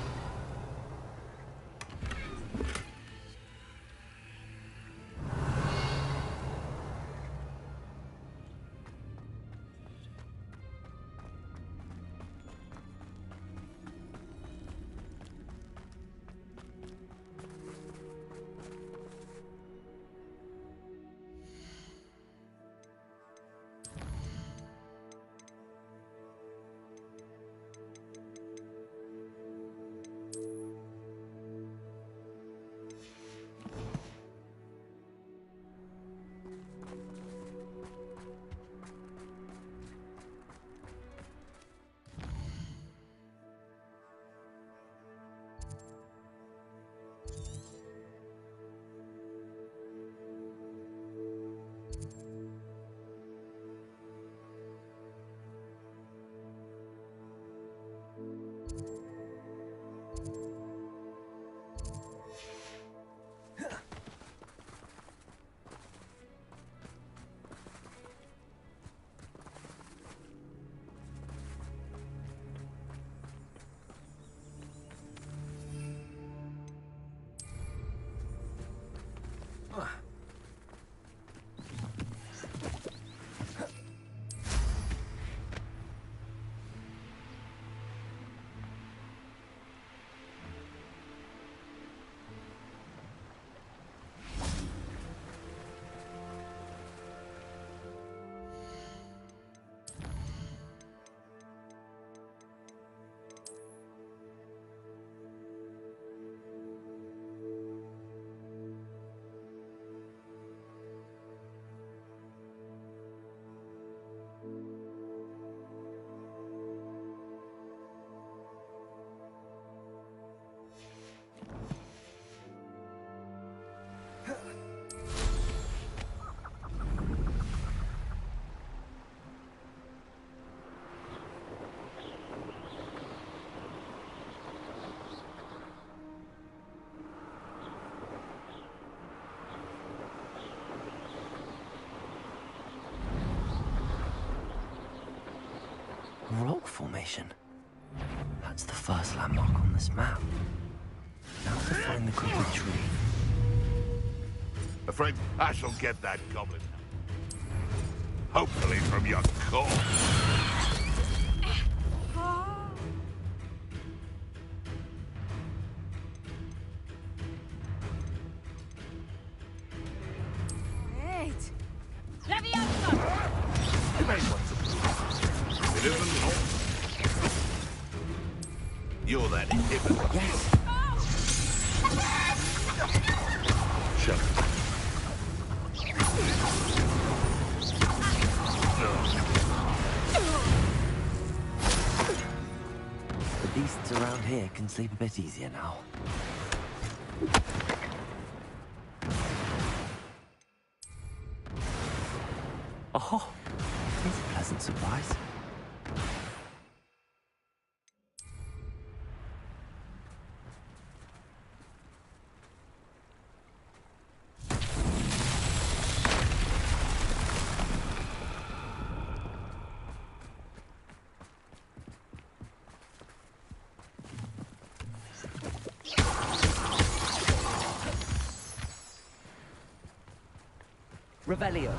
transformation. That's the first landmark on this map. Now to find the crooked tree. Afraid I shall get that goblin. Hopefully from your corpse. Wait! You may want to. It isn't all. You're that inhibitor. Yes. Shut up. The beasts around here can sleep a bit easier now. Oh, here's a pleasant surprise. Revelio.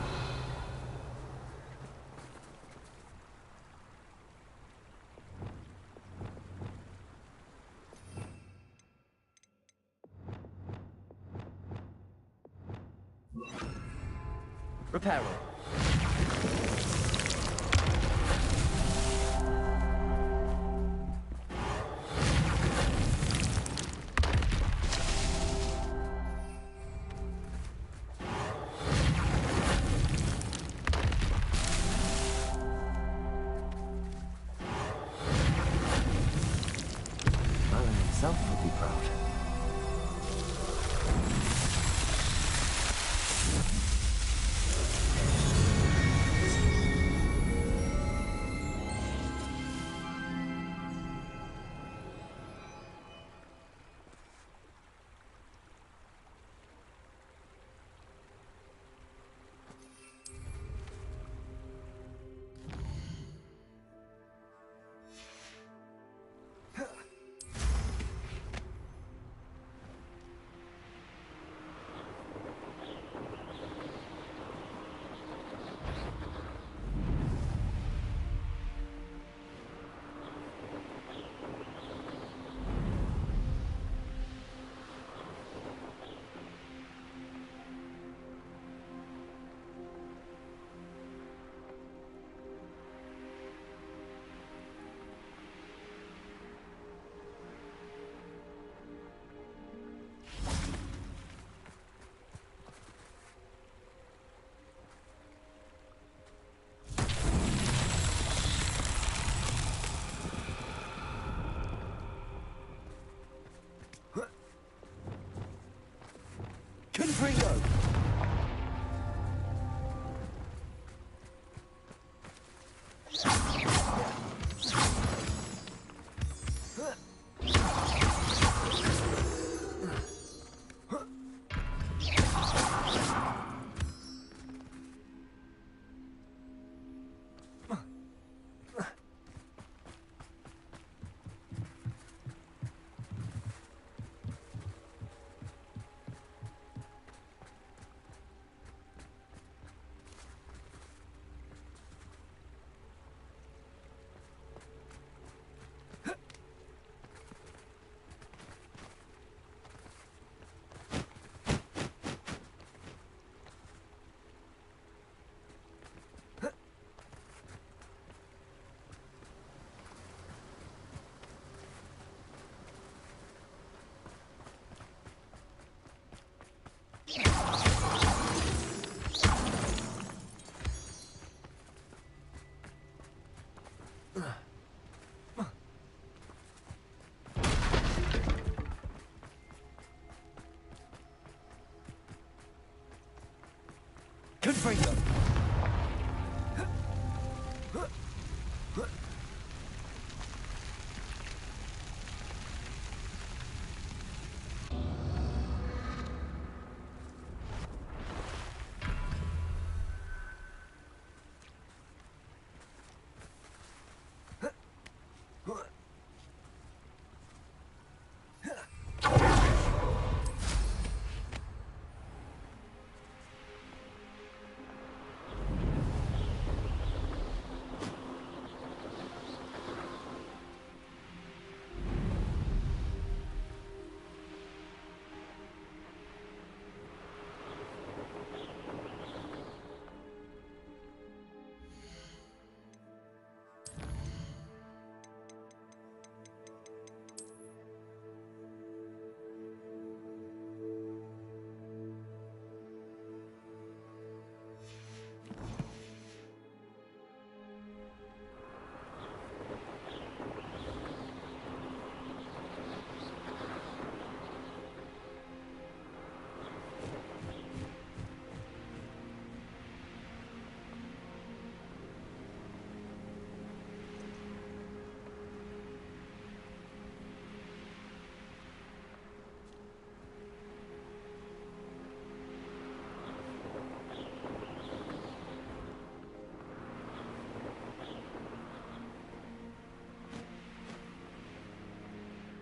Reparo. Merlin himself would be proud. Confringo! Confringo!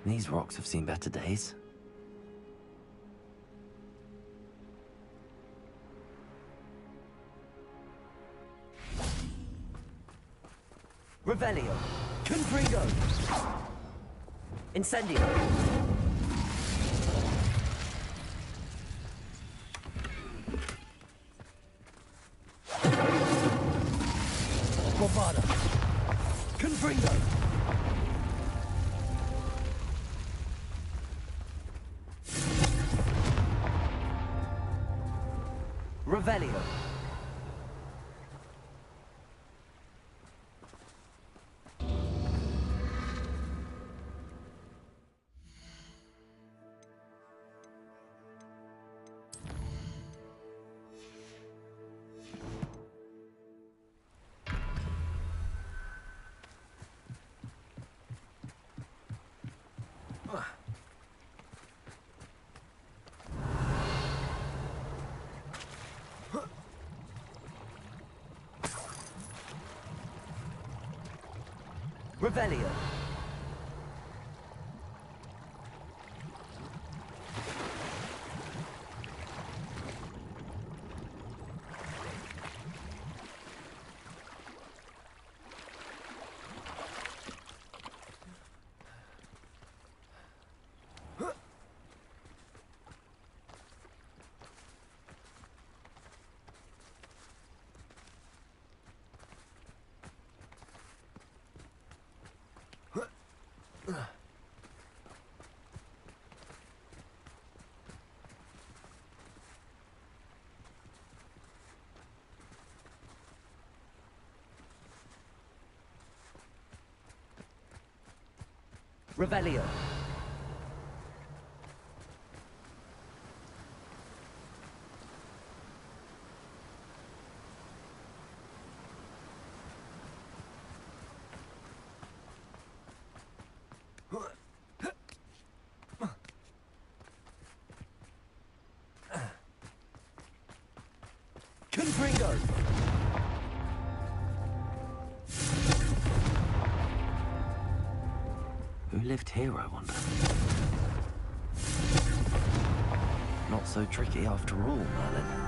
These rocks have seen better days. Revelio. Confringo. Incendio. Bombada. Confringo. Revelio. Revelio. Revelio. Confringo. Who lived here, I wonder? Not so tricky after all, Merlin.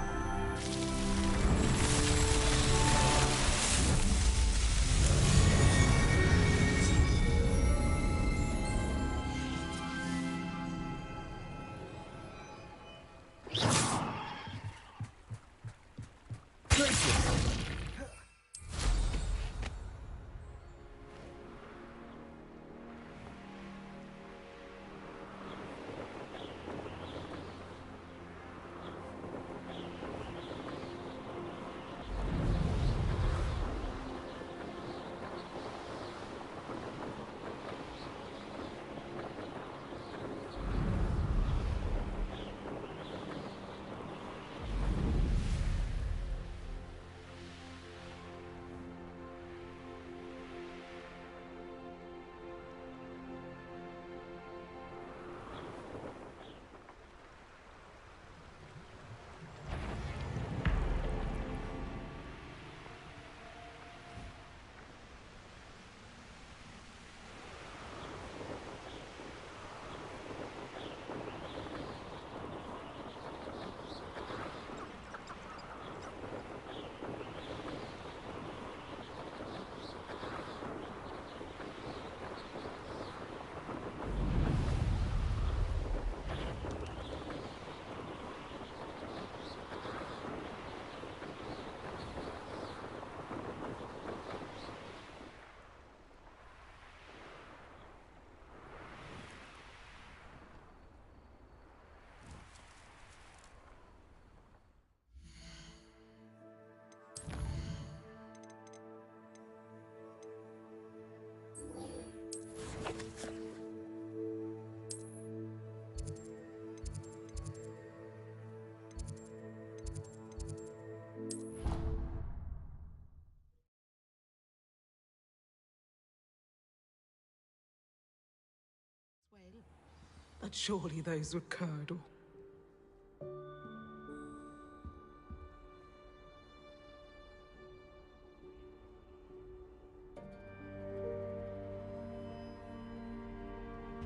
But surely those would curdle.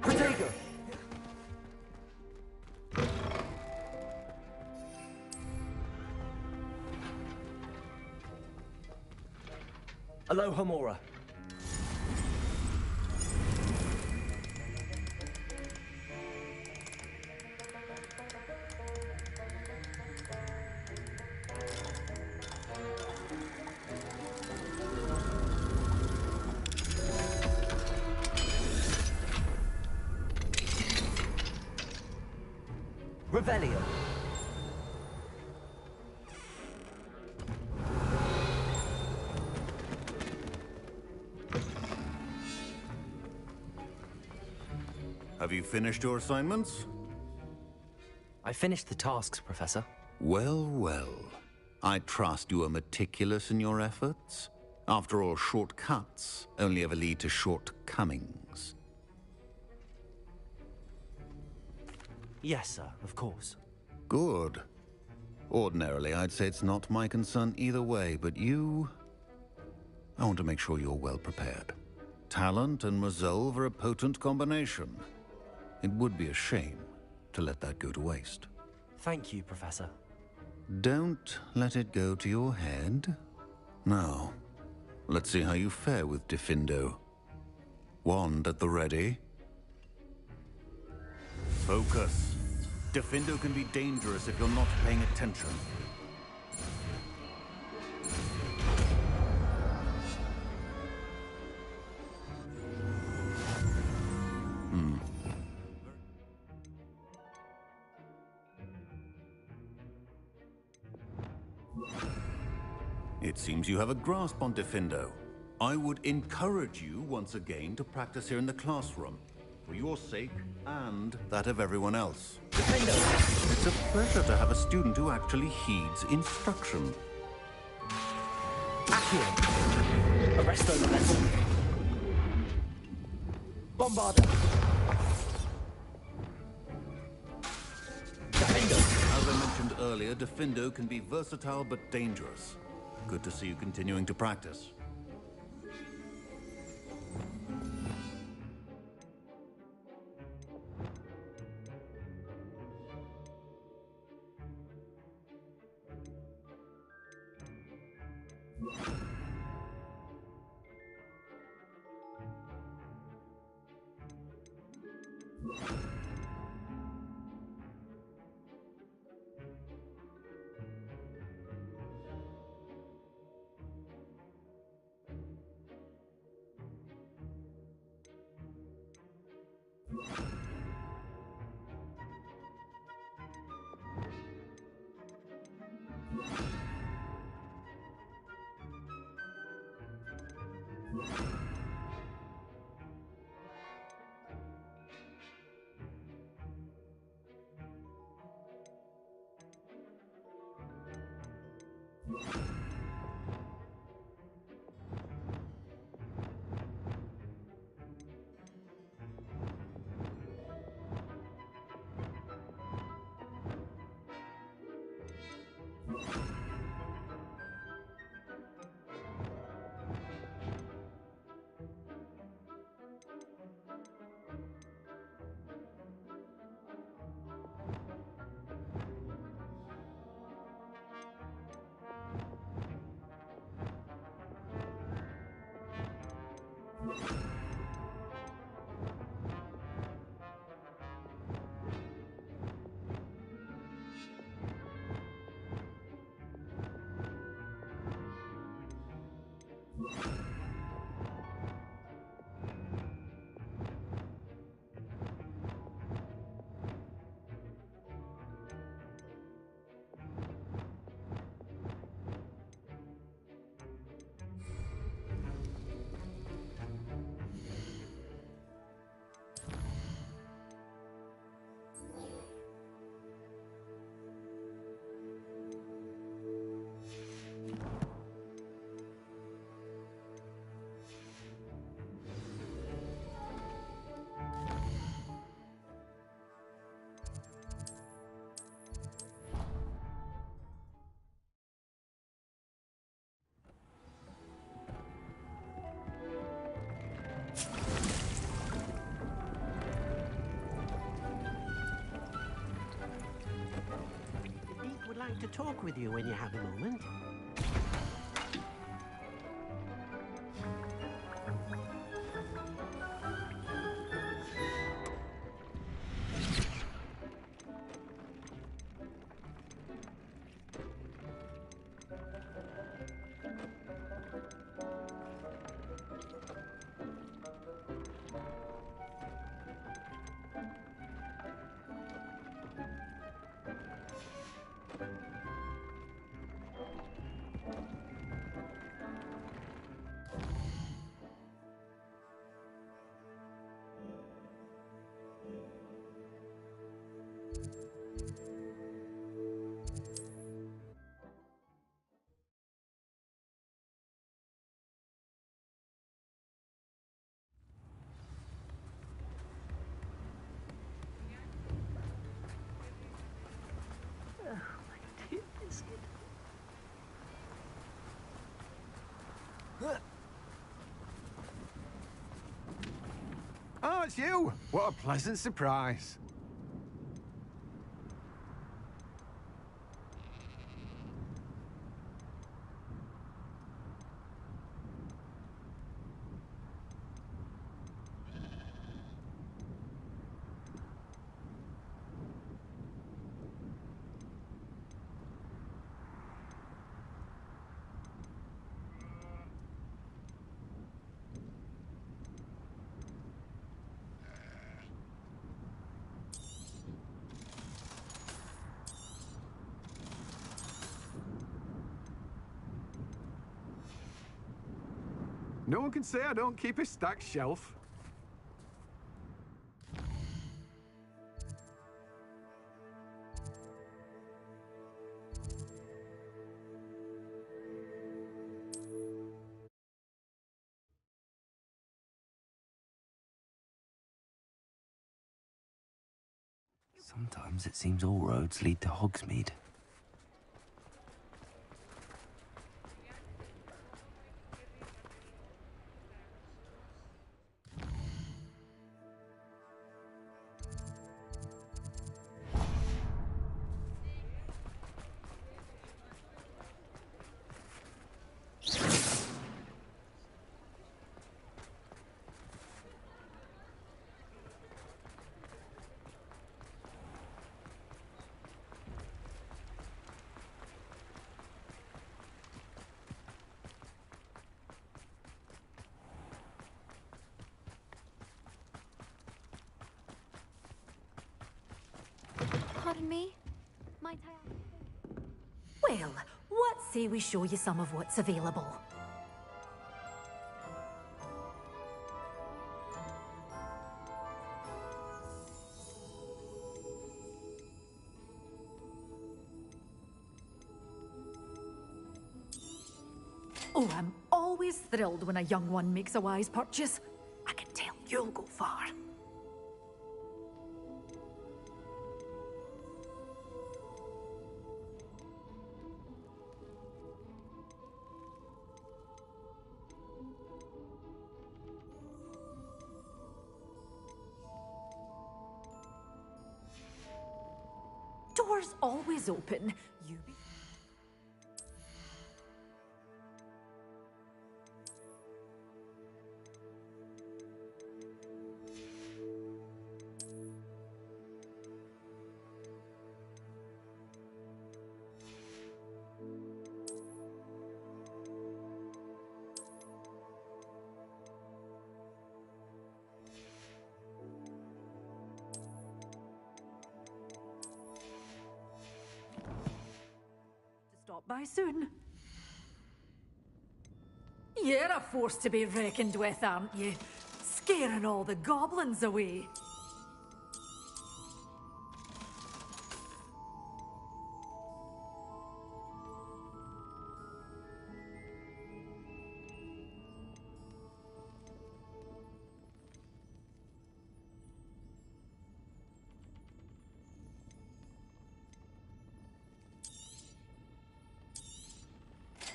Protego. Aloha Mora. Revelio. Have you finished your assignments? I finished the tasks, Professor. Well, well. I trust you are meticulous in your efforts. After all, shortcuts only ever lead to shortcomings. Yes, sir, of course. Good. Ordinarily, I'd say it's not my concern either way, but you... I want to make sure you're well prepared. Talent and resolve are a potent combination. It would be a shame to let that go to waste. Thank you, Professor. Don't let it go to your head. Now, let's see how you fare with Diffindo. Wand at the ready. Focus. Diffindo can be dangerous if you're not paying attention. It seems you have a grasp on Diffindo. I would encourage you once again to practice here in the classroom, for your sake and that of everyone else. Diffindo! It's a pleasure to have a student who actually heeds instruction. Accio. Arresto Elemental. Bombarda. Diffindo. As I mentioned earlier, Diffindo can be versatile but dangerous. Good to see you continuing to practice. Would like to talk with you when you have a moment. that's you! What a pleasant surprise. No one can say I don't keep a stacked shelf. Sometimes it seems all roads lead to Hogsmeade. Pardon me? Might I ask? Well, what say we show you some of what's available? Oh, I'm always thrilled when a young one makes a wise purchase. I can tell you'll go far. Doors always open. You be stop by soon. You're a force to be reckoned with, aren't you? Scaring all the goblins away.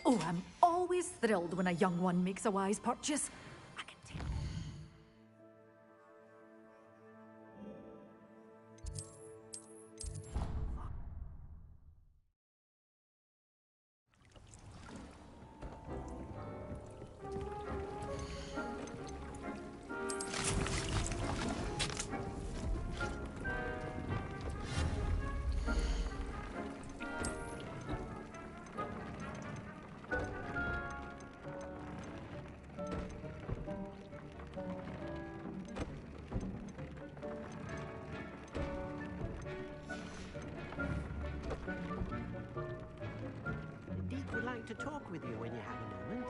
Oh, I'm always thrilled when a young one makes a wise purchase. I can tell. Deke would like to talk with you when you have a moment.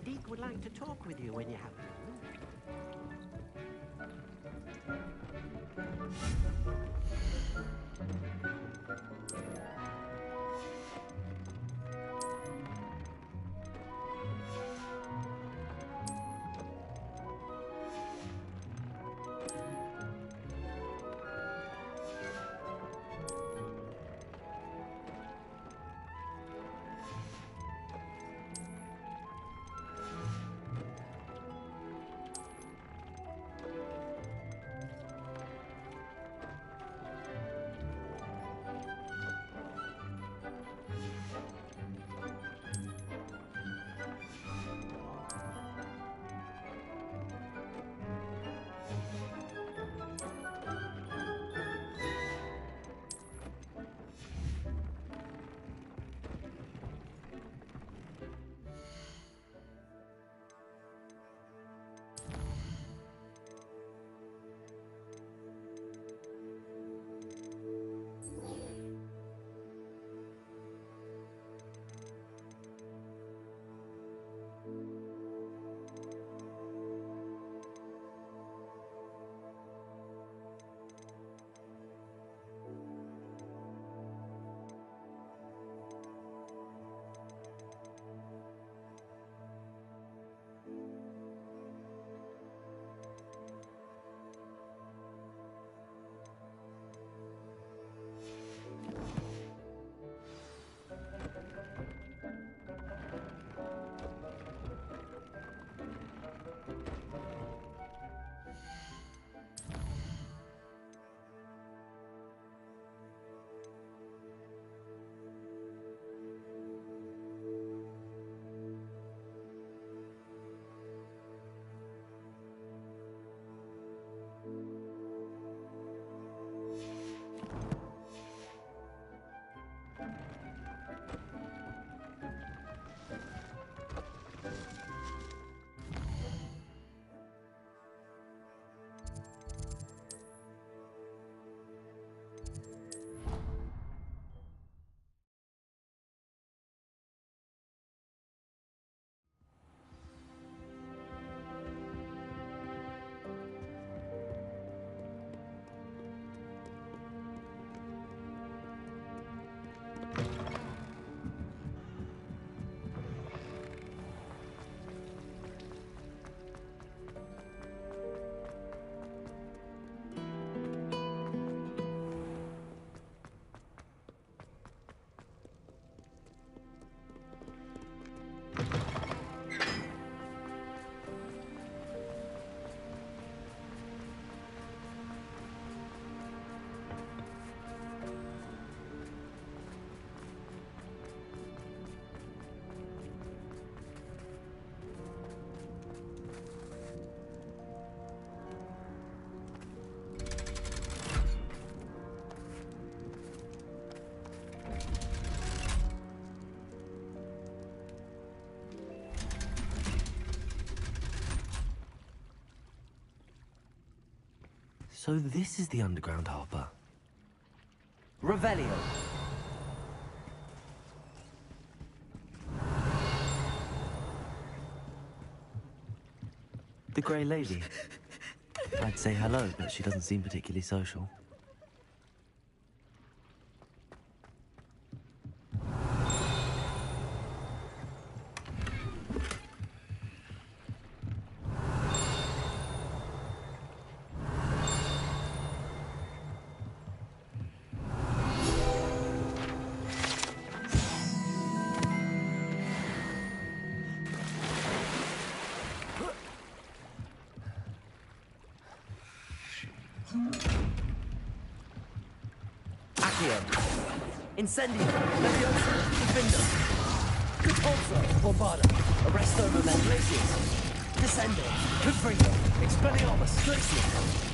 Deke would like to talk with you when you have a moment. So this is the underground harbour. Revelio. The Grey Lady. I'd say hello, but she doesn't seem particularly social. Incendio, Leviosa, Defender, Repulsor, Bombarda, Arresto Momentum, Glacius, Descendo. Confringo. Expelliarmus. Glacier.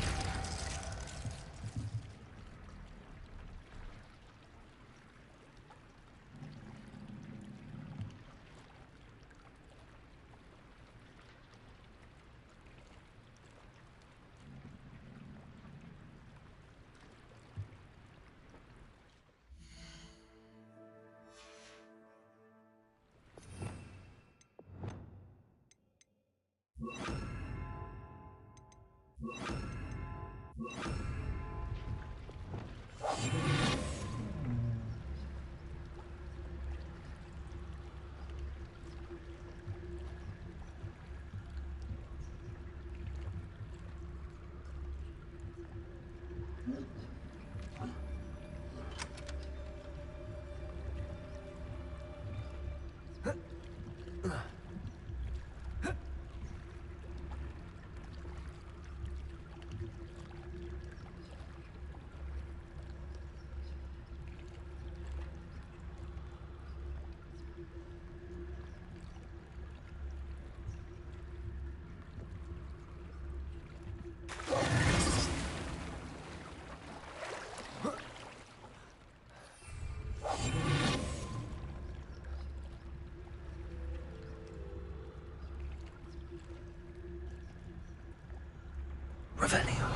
Revelio.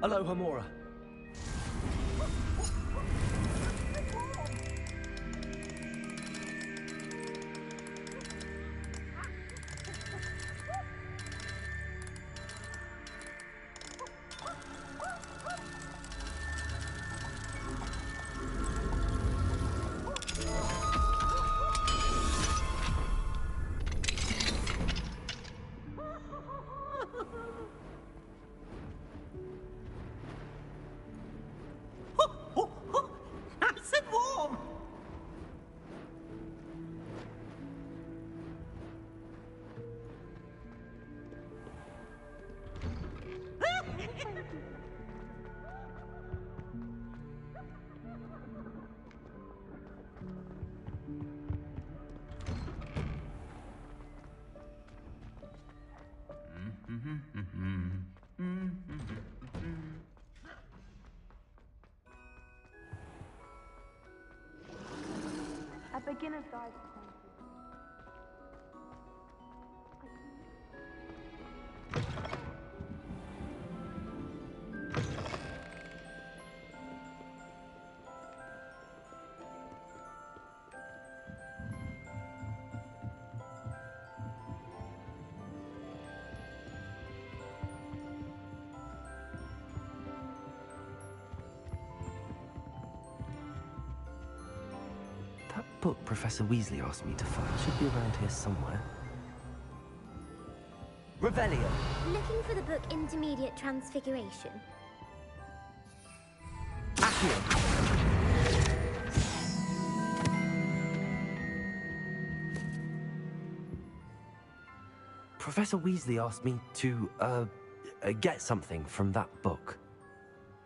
Aloha Mora. Nice and warm! A beginner's guide to That book Professor Weasley asked me to find should be around here somewhere. Revelio. Looking for the book Intermediate Transfiguration. Accio. Professor Weasley asked me to, get something from that book.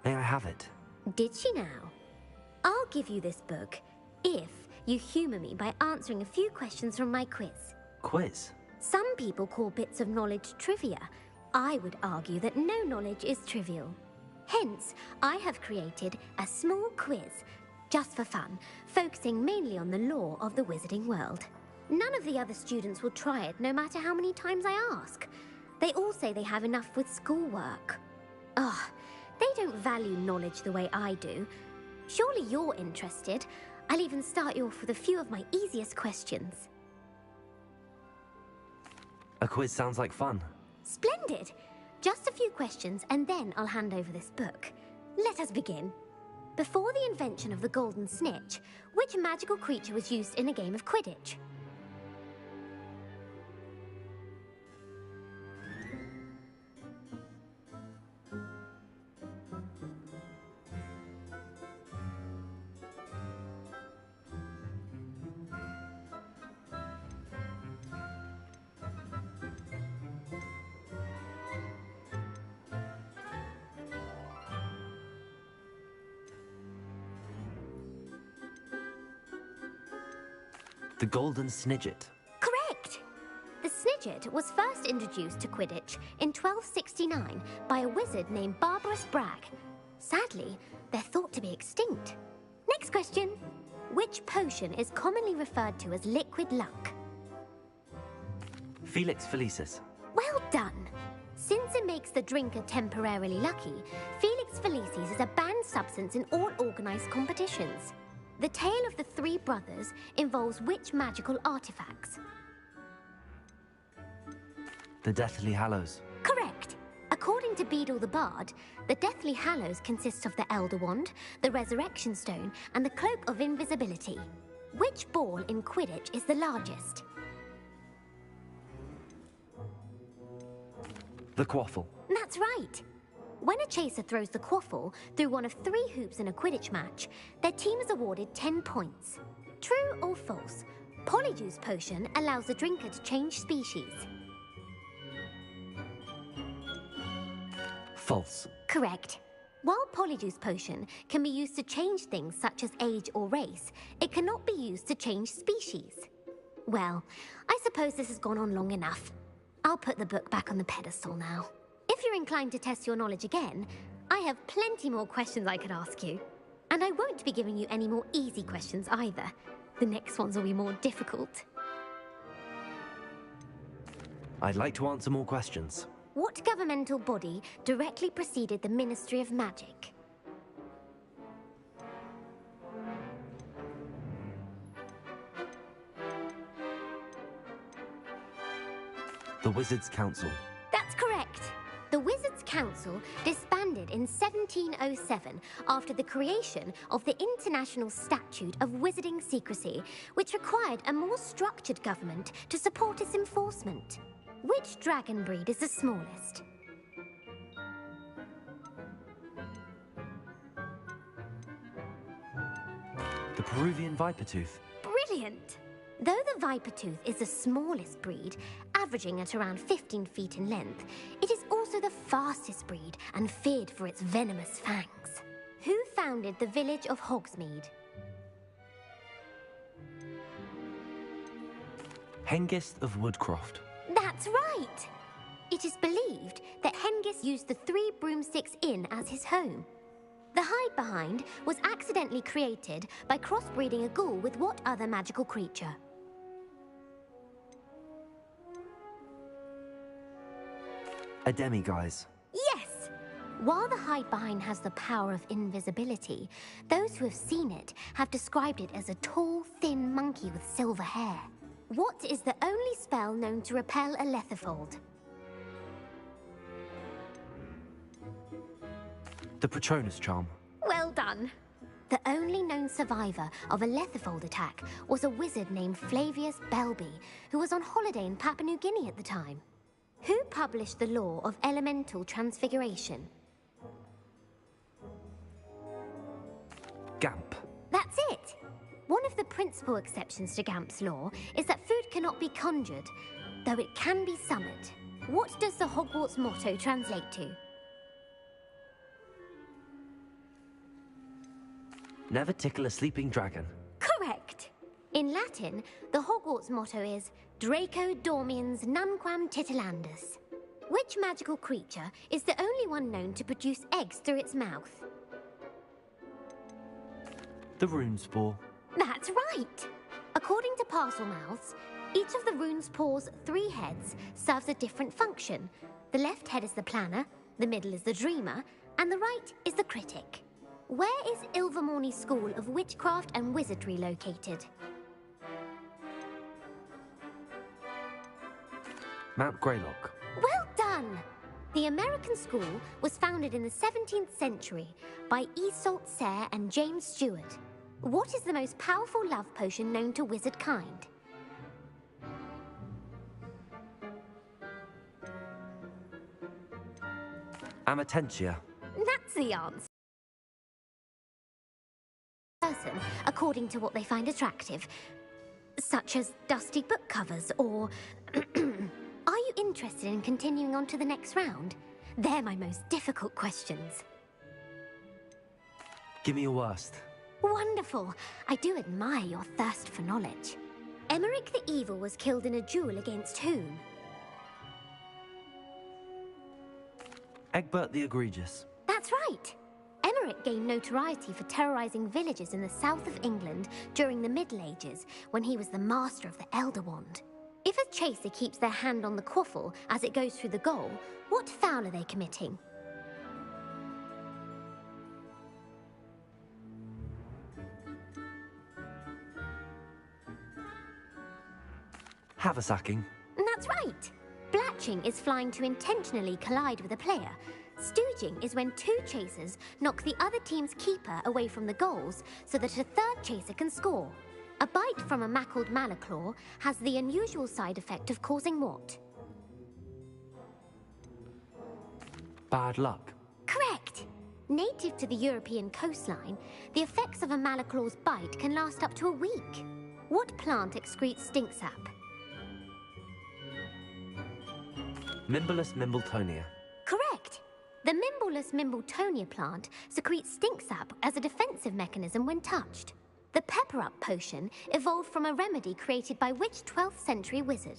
May I have it? Did she now? I'll give you this book, If you humour me by answering a few questions from my quiz. Quiz? Some people call bits of knowledge trivia. I would argue that no knowledge is trivial. Hence, I have created a small quiz, just for fun, focusing mainly on the lore of the wizarding world. None of the other students will try it, no matter how many times I ask. They all say they have enough with schoolwork. Ugh, they don't value knowledge the way I do. Surely you're interested. I'll even start you off with a few of my easiest questions. A quiz sounds like fun. Splendid! Just a few questions and then I'll hand over this book. Let us begin. Before the invention of the golden snitch, which magical creature was used in a game of Quidditch? The golden snidget. Correct! The snidget was first introduced to Quidditch in 1269 by a wizard named Barbarous Bragg. Sadly, they're thought to be extinct. Next question. Which potion is commonly referred to as liquid luck? Felix Felicis. Well done! Since it makes the drinker temporarily lucky, Felix Felicis is a banned substance in all organised competitions. The tale of the three brothers involves which magical artifacts? The Deathly Hallows. Correct! According to Beadle the Bard, the Deathly Hallows consists of the Elder Wand, the Resurrection Stone, and the Cloak of Invisibility. Which ball in Quidditch is the largest? The Quaffle. That's right! When a chaser throws the quaffle through one of 3 hoops in a Quidditch match, their team is awarded 10 points. True or false? Polyjuice Potion allows the drinker to change species. False. Correct. While Polyjuice Potion can be used to change things such as age or race, it cannot be used to change species. Well, I suppose this has gone on long enough. I'll put the book back on the pedestal now. If you're inclined to test your knowledge again, I have plenty more questions I could ask you. And I won't be giving you any more easy questions either. The next ones will be more difficult. I'd like to answer more questions. What governmental body directly preceded the Ministry of Magic? The Wizards' Council. That's correct. The Wizards' Council disbanded in 1707 after the creation of the International Statute of Wizarding Secrecy, which required a more structured government to support its enforcement. Which dragon breed is the smallest? The Peruvian Vipertooth. Brilliant! Though the Vipertooth is the smallest breed, averaging at around 15 feet in length, it is also the fastest breed and feared for its venomous fangs. Who founded the village of Hogsmeade? Hengist of Woodcroft. That's right! It is believed that Hengist used the 3 Broomsticks Inn as his home. The hide-behind was accidentally created by crossbreeding a ghoul with what other magical creature? A demiguise. Yes! While the hide-behind has the power of invisibility, those who have seen it have described it as a tall, thin monkey with silver hair. What is the only spell known to repel a lethifold? The Patronus Charm. Well done! The only known survivor of a lethifold attack was a wizard named Flavius Belby, who was on holiday in Papua New Guinea at the time. Who published the law of elemental transfiguration? Gamp. That's it! One of the principal exceptions to Gamp's law is that food cannot be conjured, though it can be summoned. What does the Hogwarts motto translate to? Never tickle a sleeping dragon. Correct! In Latin, the Hogwarts motto is Draco Dormiens Nunquam Titilandus. Which magical creature is the only one known to produce eggs through its mouth? The rune spore. That's right! According to Parselmouths, each of the rune's paws' 3 heads serves a different function. The left head is the planner, the middle is the dreamer, and the right is the critic. Where is Ilvermorny School of Witchcraft and Wizardry located? Mount Greylock. Well done! The American school was founded in the 17th century by Isolde Sayre and James Stewart. What is the most powerful love potion known to wizard kind? Amatentia. That's the answer. Person, according to what they find attractive, such as dusty book covers or... Are you interested in continuing on to the next round? They're my most difficult questions. Give me your worst. Wonderful. I do admire your thirst for knowledge. Emmerich the Evil was killed in a duel against whom? Egbert the Egregious. That's right. Emmerich gained notoriety for terrorizing villages in the south of England during the Middle Ages when he was the master of the Elder Wand. If a chaser keeps their hand on the quaffle as it goes through the goal, what foul are they committing? Haversacking. That's right. Blatching is flying to intentionally collide with a player. Stooging is when 2 chasers knock the other team's keeper away from the goals so that a 3rd chaser can score. A bite from a mackled malaclaw has the unusual side effect of causing what? Bad luck. Correct! Native to the European coastline, the effects of a malaclaw's bite can last up to a week. What plant excretes stink sap? Mimbolus Mimbletonia. Correct! The Mimbolus Mimbletonia plant secretes stink sap as a defensive mechanism when touched. The Pepper-Up potion evolved from a remedy created by which 12th century wizard?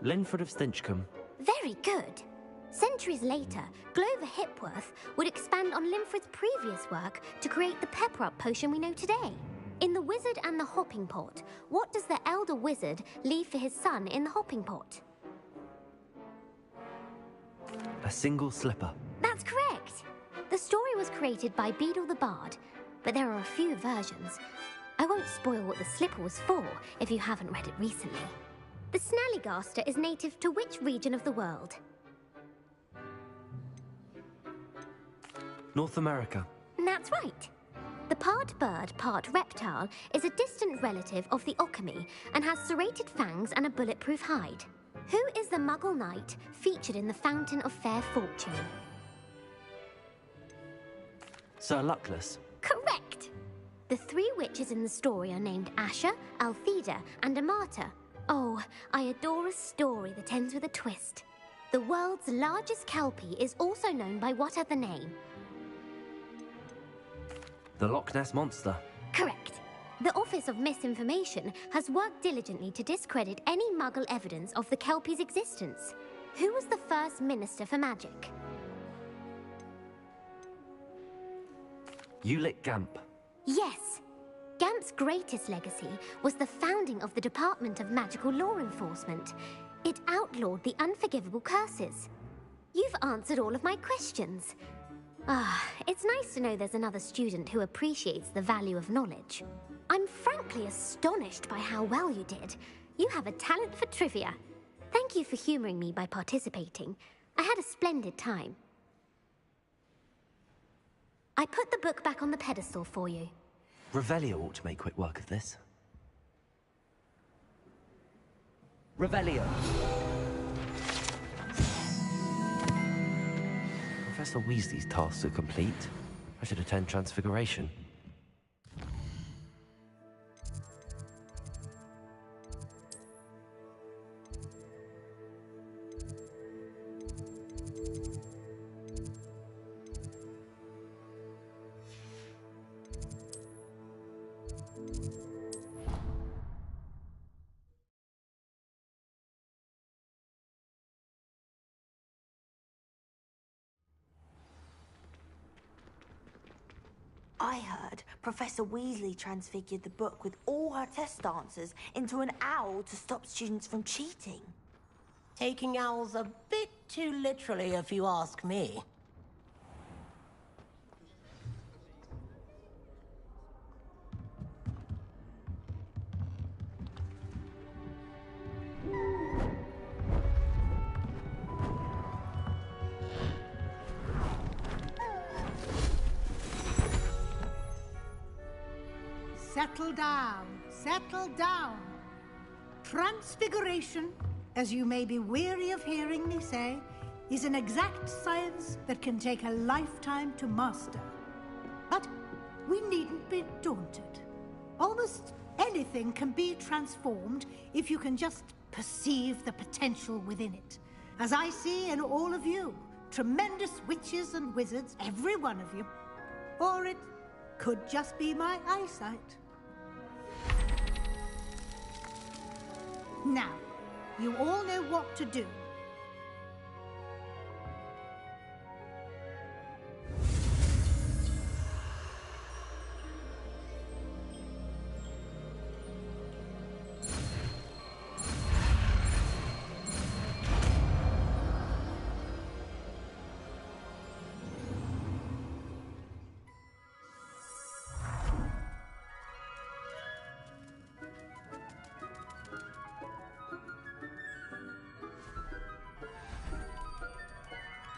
Linford of Stinchcombe. Very good. Centuries later, Glover Hipworth would expand on Linford's previous work to create the Pepper-Up potion we know today. In The Wizard and the Hopping Pot, what does the elder wizard leave for his son in the hopping pot? A single slipper. That's correct! The story was created by Beadle the Bard, but there are a few versions. I won't spoil what the slipper was for if you haven't read it recently. The Snallygaster is native to which region of the world? North America. That's right. The part bird, part reptile is a distant relative of the Occamy and has serrated fangs and a bulletproof hide. Who is the Muggle knight featured in the Fountain of Fair Fortune? Sir Luckless. Correct! The 3 witches in the story are named Asher, Altheda, and Amata. Oh, I adore a story that ends with a twist. The world's largest kelpie is also known by what other name? The Loch Ness Monster. Correct. The Office of Misinformation has worked diligently to discredit any Muggle evidence of the kelpie's existence. Who was the first Minister for Magic? Ulick Gamp. Yes. Gamp's greatest legacy was the founding of the Department of Magical Law Enforcement. It outlawed the unforgivable curses. You've answered all of my questions. It's nice to know there's another student who appreciates the value of knowledge. I'm frankly astonished by how well you did. You have a talent for trivia. Thank you for humoring me by participating. I had a splendid time. I put the book back on the pedestal for you. Revelio ought to make quick work of this. Revelio. Professor Weasley's tasks are complete. I should attend Transfiguration. I heard Professor Weasley transfigured the book with all her test answers into an owl to stop students from cheating. Taking owls a bit too literally, if you ask me. Settle down, settle down. Transfiguration, as you may be weary of hearing me say, is an exact science that can take a lifetime to master. But we needn't be daunted. Almost anything can be transformed if you can just perceive the potential within it. As I see in all of you, tremendous witches and wizards, every one of you. Or it could just be my eyesight. Now, you all know what to do.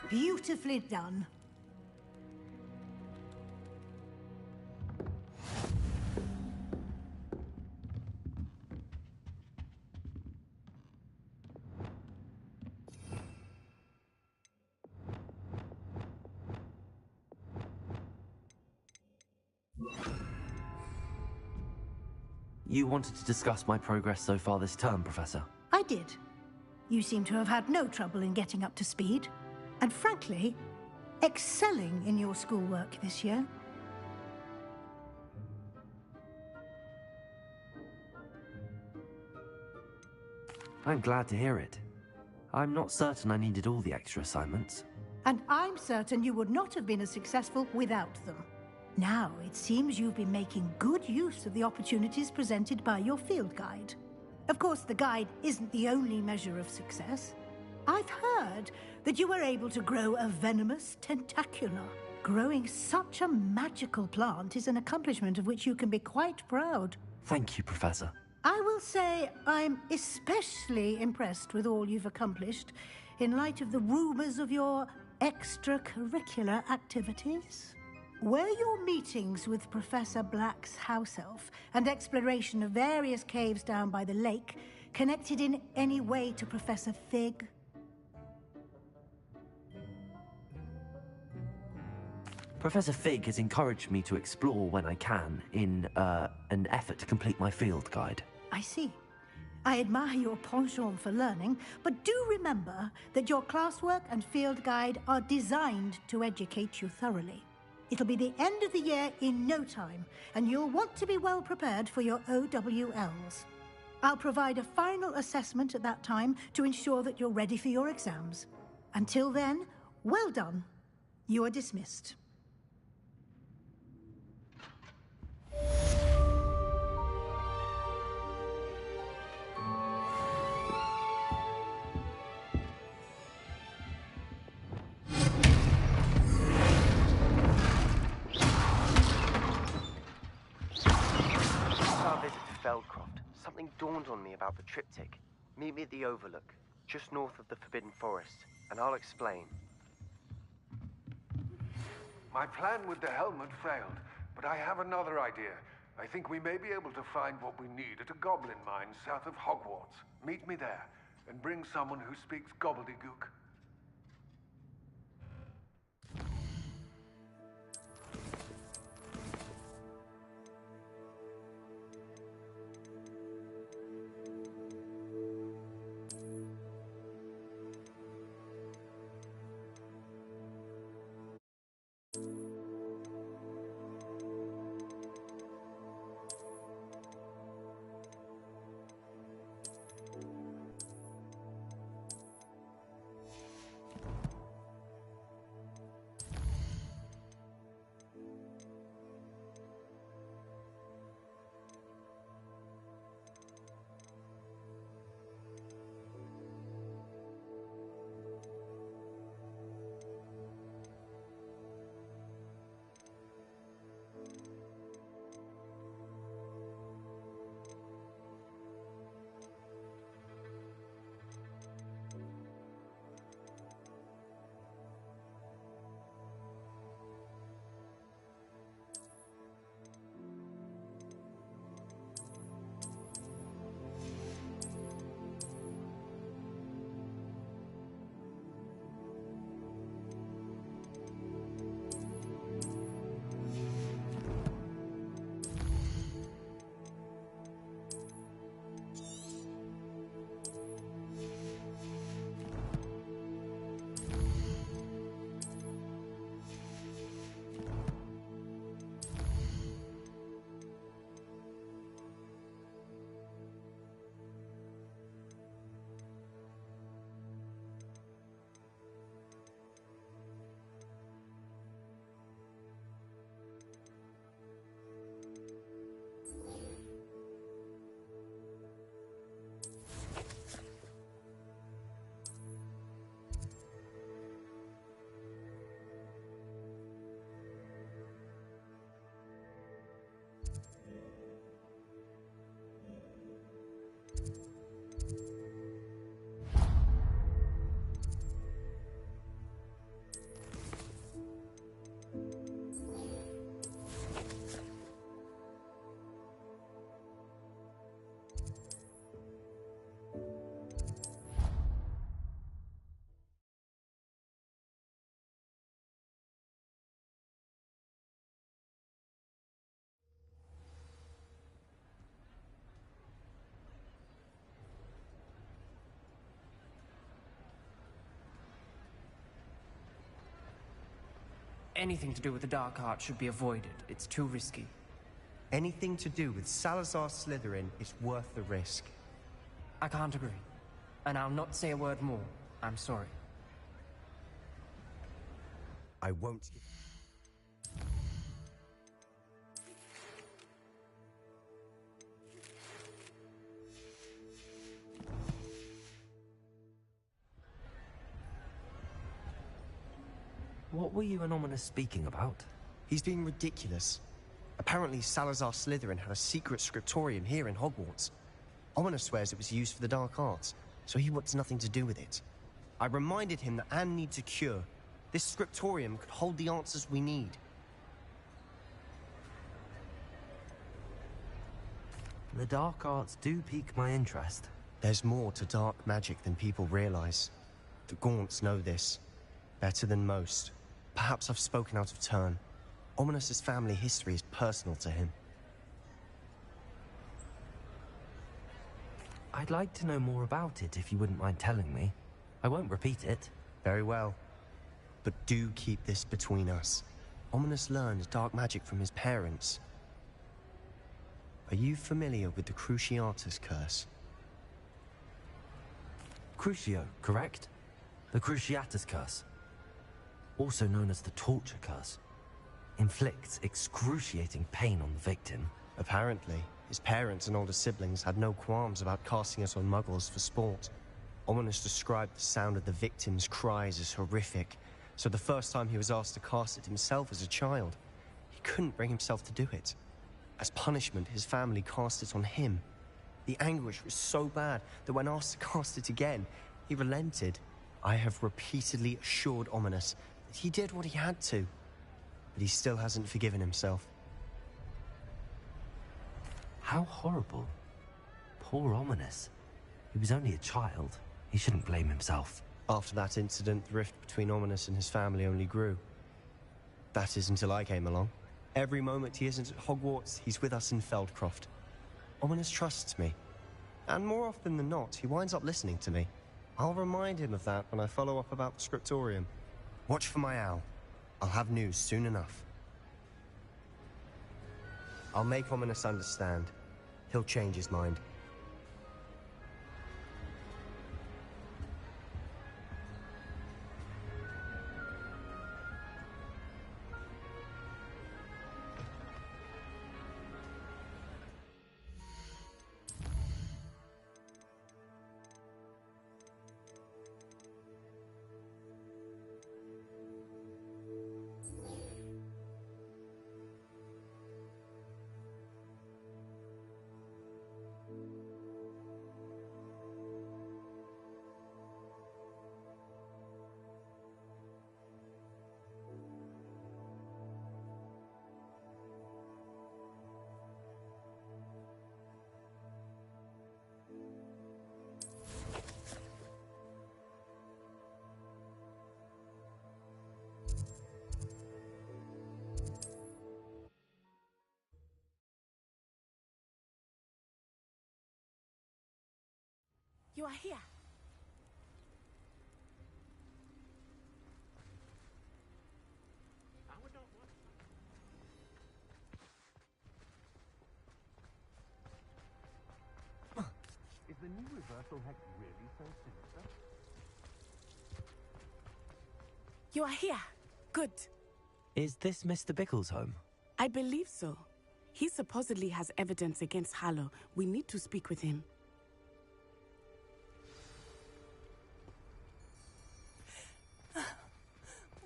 Beautifully done. You wanted to discuss my progress so far this term, Professor? I did. You seem to have had no trouble in getting up to speed. And frankly, excelling in your schoolwork this year. I'm glad to hear it. I'm not certain I needed all the extra assignments. And I'm certain you would not have been as successful without them. Now, it seems you've been making good use of the opportunities presented by your field guide. Of course, the guide isn't the only measure of success. I've heard that you were able to grow a venomous tentacula. Growing such a magical plant is an accomplishment of which you can be quite proud. Thank you, Professor. I will say I'm especially impressed with all you've accomplished in light of the rumors of your extracurricular activities. Were your meetings with Professor Black's house elf and exploration of various caves down by the lake connected in any way to Professor Fig? Professor Fig has encouraged me to explore when I can in an effort to complete my field guide. I see. I admire your penchant for learning, but do remember that your classwork and field guide are designed to educate you thoroughly. It'll be the end of the year in no time, and you'll want to be well prepared for your OWLs. I'll provide a final assessment at that time to ensure that you're ready for your exams. Until then, well done. You are dismissed. Something dawned on me about the triptych. Meet me at the Overlook, just north of the Forbidden Forest, and I'll explain. My plan with the helmet failed, but I have another idea. I think we may be able to find what we need at a goblin mine south of Hogwarts. Meet me there, and bring someone who speaks gobbledygook. anything to do with the dark art should be avoided. It's too risky. Anything to do with Salazar Slytherin is worth the risk. I can't agree. And I'll not say a word more. I'm sorry. I won't. What were you and Ominous speaking about? He's being ridiculous. Apparently, Salazar Slytherin had a secret scriptorium here in Hogwarts. Ominous swears it was used for the dark arts, so he wants nothing to do with it. I reminded him that Anne needs a cure. This scriptorium could hold the answers we need. The dark arts do pique my interest. There's more to dark magic than people realize. The Gaunts know this better than most. Perhaps I've spoken out of turn. Ominous's family history is personal to him. I'd like to know more about it if you wouldn't mind telling me. I won't repeat it. Very well. But do keep this between us. Ominous learned dark magic from his parents. Are you familiar with the Cruciatus curse? Crucio, correct? The Cruciatus curse. Also known as the torture curse. Inflicts excruciating pain on the victim. Apparently, his parents and older siblings had no qualms about casting it on muggles for sport. Ominous described the sound of the victim's cries as horrific, so the first time he was asked to cast it himself as a child, he couldn't bring himself to do it. As punishment, his family cast it on him. The anguish was so bad that when asked to cast it again, he relented. I have repeatedly assured Ominous that he did what he had to, but he still hasn't forgiven himself. How horrible. Poor Ominous. He was only a child. He shouldn't blame himself. After that incident, the rift between Ominous and his family only grew. That is until I came along. Every moment he isn't at Hogwarts, he's with us in Feldcroft. Ominous trusts me. And more often than not, he winds up listening to me. I'll remind him of that when I follow up about the scriptorium. Watch for my owl. I'll have news soon enough. I'll make Ominous understand. He'll change his mind. You are here. Is the new reversal hex really so sinister? You are here. Good. Is this Mr. Bickle's home? I believe so. He supposedly has evidence against Harlow. We need to speak with him.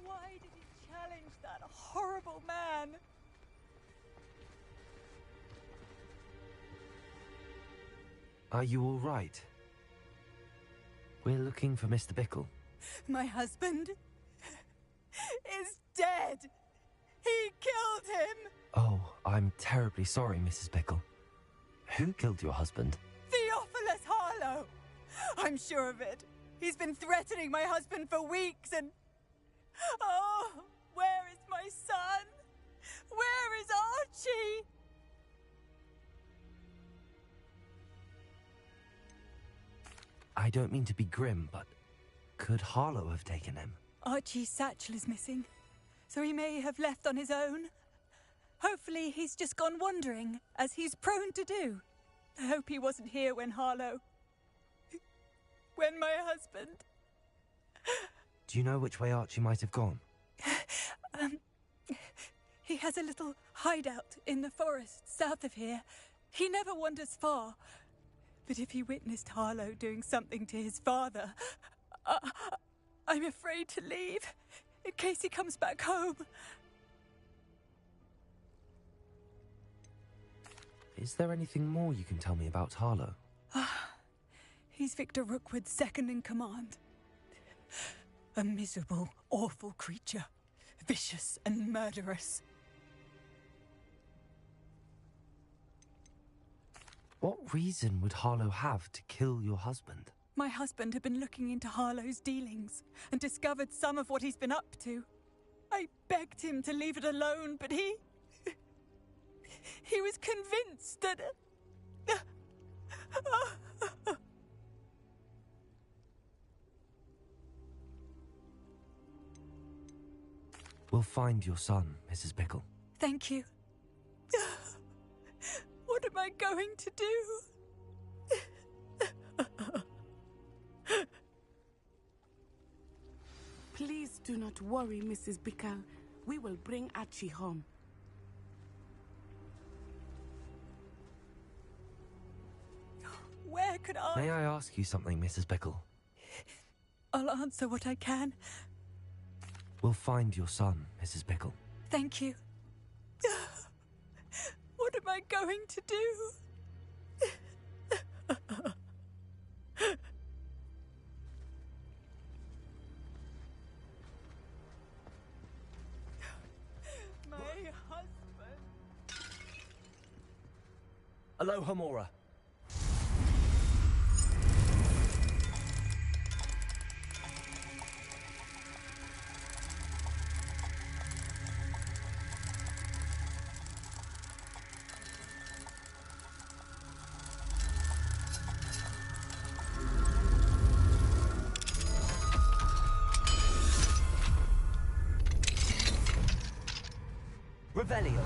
Why did he challenge that horrible man? Are you all right? We're looking for Mr. Bickle. My husband is dead. He killed him. Oh, I'm terribly sorry, Mrs. Bickle. Who killed your husband? Theophilus Harlow. I'm sure of it. He's been threatening my husband for weeks and... Oh, where is my son? Where is Archie? I don't mean to be grim, but could Harlow have taken him? Archie's satchel is missing. so he may have left on his own. Hopefully he's just gone wandering, as he's prone to do. I hope he wasn't here when Harlow... when my husband... Do you know which way Archie might have gone? He has a little hideout in the forest south of here. He never wanders far. But if he witnessed Harlow doing something to his father, I'm afraid to leave, in case he comes back home. Is there anything more you can tell me about Harlow? He's Victor Rookwood's second in command. A miserable, awful creature. Vicious and murderous. What reason would Harlow have to kill your husband? My husband had been looking into Harlow's dealings and discovered some of what he's been up to. I begged him to leave it alone, but he was convinced that... We'll find your son, Mrs. Pickle. Thank you. What am I going to do? Please do not worry, Mrs. Pickle. We will bring Archie home. Where could I... May I ask you something, Mrs. Pickle? I'll answer what I can. We'll find your son, Mrs. Pickle. Thank you. What am I going to do? My husband. Aloha Mora. Revelio.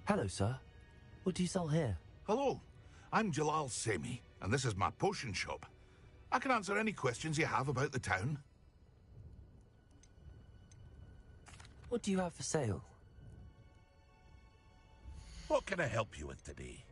Hello, sir. What do you sell here? Hello, I'm Jalal Semi, and this is my potion shop. I can answer any questions you have about the town. What do you have for sale? What can I help you with today?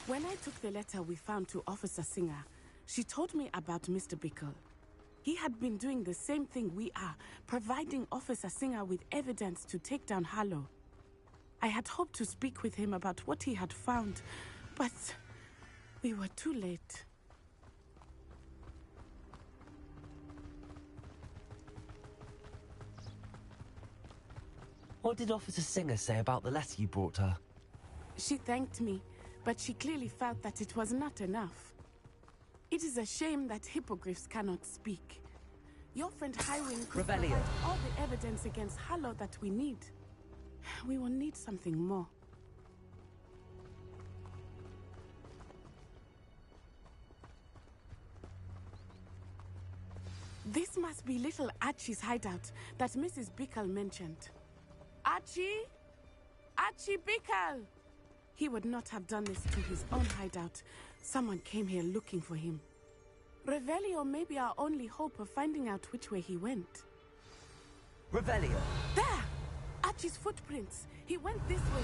When I took the letter we found to Officer Singer, she told me about Mr. Pickle. He had been doing the same thing we are, providing Officer Singer with evidence to take down Harlow. I had hoped to speak with him about what he had found, but we were too late. What did Officer Singer say about the letter you brought her? She thanked me, but she clearly felt that it was not enough. It is a shame that hippogriffs cannot speak. Your friend Highwing could provide all the evidence against Harlow that we need. We will need something more. This must be little Archie's hideout that Mrs. Bickle mentioned. Archie? Archie Bickle! He would not have done this to his own hideout. Someone came here looking for him. Revelio may be our only hope of finding out which way he went. Revelio! There! Archie's footprints. He went this way.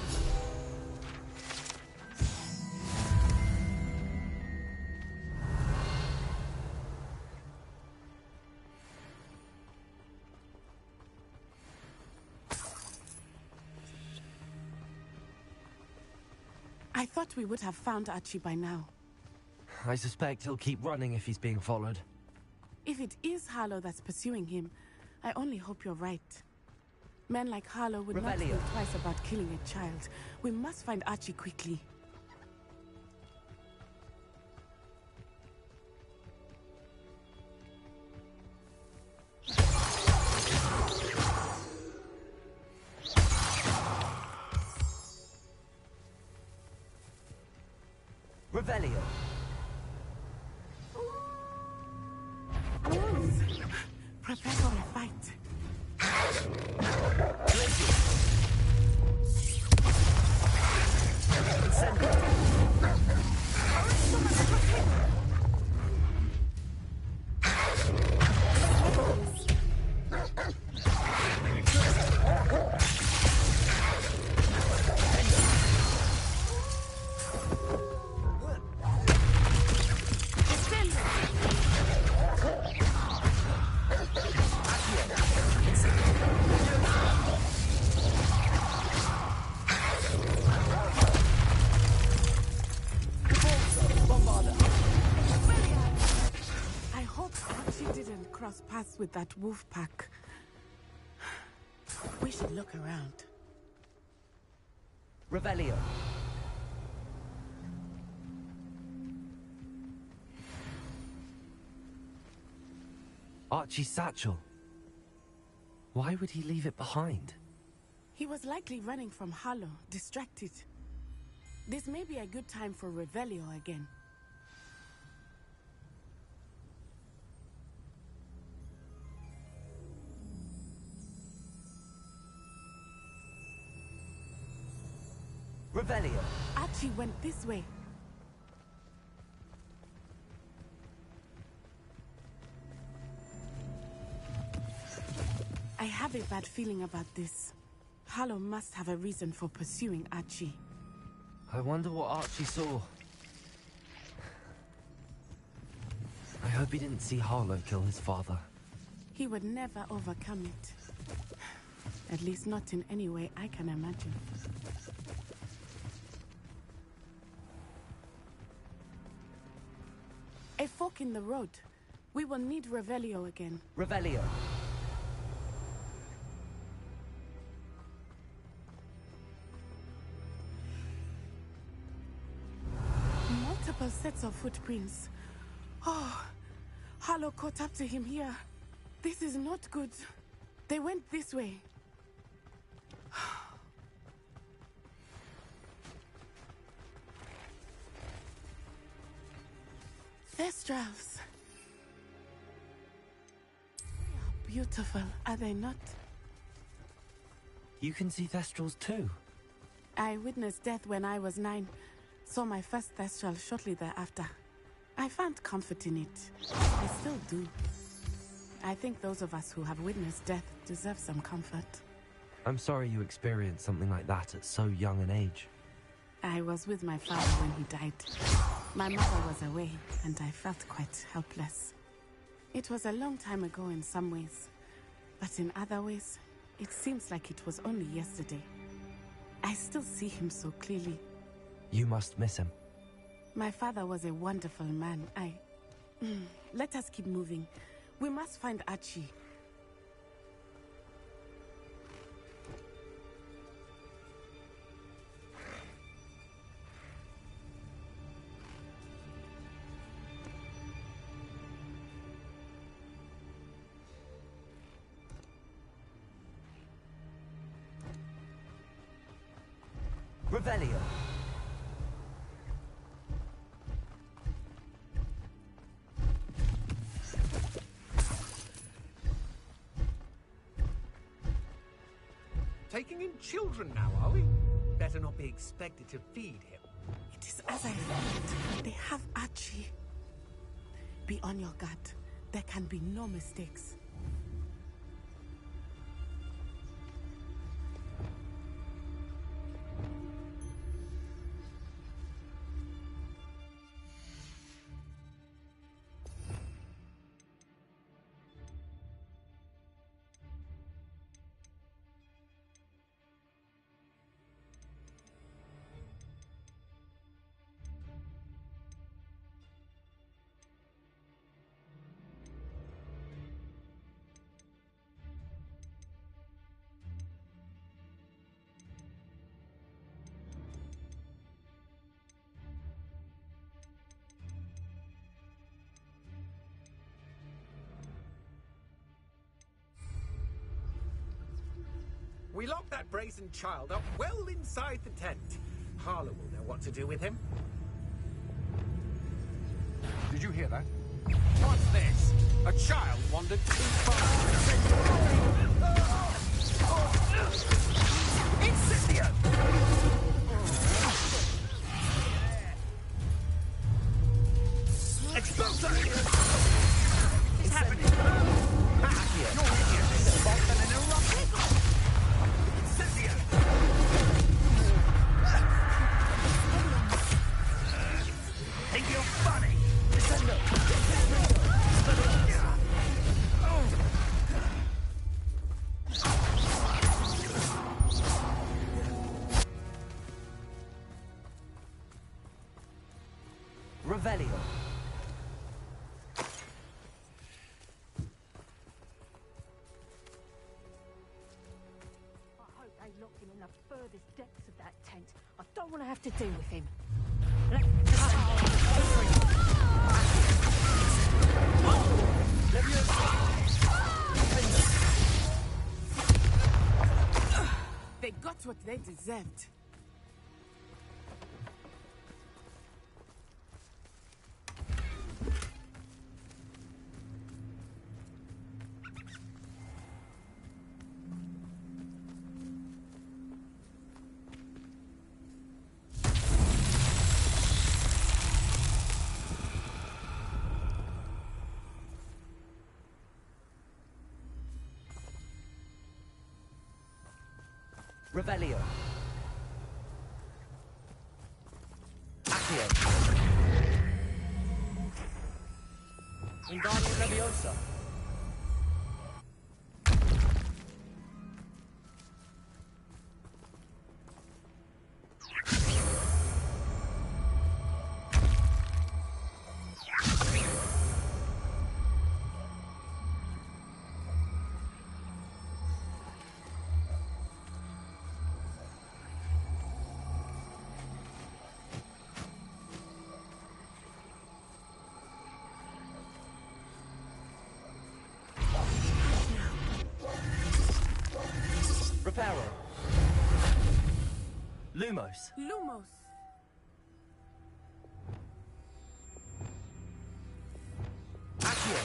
I thought we would have found Archie by now. I suspect he'll keep running if he's being followed. If it is Harlow that's pursuing him, I only hope you're right. Men like Harlow would not think twice about killing a child. We must find Archie quickly. Revelio! Wolves! Prepare for a fight. With that wolf pack. We should look around. Revelio. Archie's satchel. Why would he leave it behind? He was likely running from Harlow, distracted. This may be a good time for Revelio again. Revelio. Archie went this way. I have a bad feeling about this. Harlow must have a reason for pursuing Archie. I wonder what Archie saw. I hope he didn't see Harlow kill his father. He would never overcome it. At least not in any way I can imagine. A fork in the road. We will need Revelio again. Revelio. Multiple sets of footprints. Oh, Harlow caught up to him here. This is not good. They went this way. Thestrals. They are beautiful, are they not? You can see Thestrals too. I witnessed death when I was 9. Saw my first Thestral shortly thereafter. I found comfort in it. I still do. I think those of us who have witnessed death deserve some comfort. I'm sorry you experienced something like that at so young an age. I was with my father when he died. My mother was away, and I felt quite helpless. It was a long time ago in some ways, but in other ways, it seems like it was only yesterday. I still see him so clearly. You must miss him. My father was a wonderful man. Let us keep moving. We must find Archie. Revelio. taking in children now, are we? Better not be expected to feed him. It is as I thought. They have Archie. Be on your guard. There can be no mistakes. We locked that brazen child up well inside the tent. Harlow will know what to do with him. Did you hear that? What's this? A child wandered too far. Incendio! Expulso! It's happening! You're idiots! Both an eruption! Incendio! Think you're funny? Revelio. I hope they locked him in the furthest depths of that tent. I don't want to have to deal with him. They got what they deserved. Revelio. Accio. Wingardium Leviosa. Reparo. Lumos. Lumos. Accio.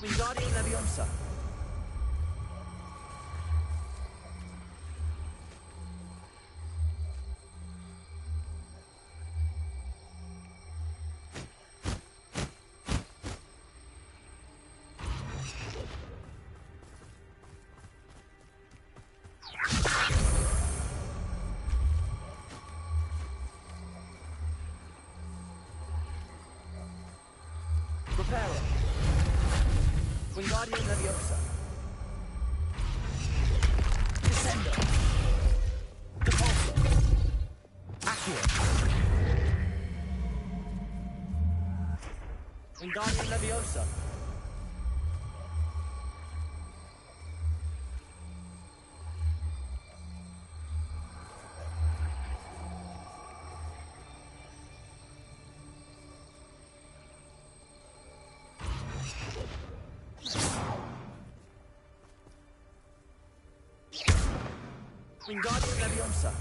Wingardium Leviosa. Reparo. Wingardium Leviosa. Descendo. Depulso. Accio. Wingardium Leviosa. Wingardium Leviosa.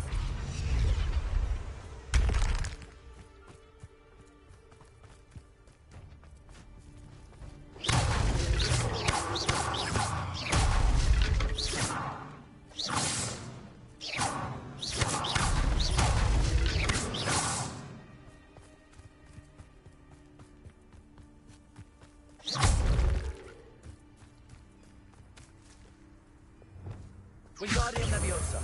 Wingardium Leviosa.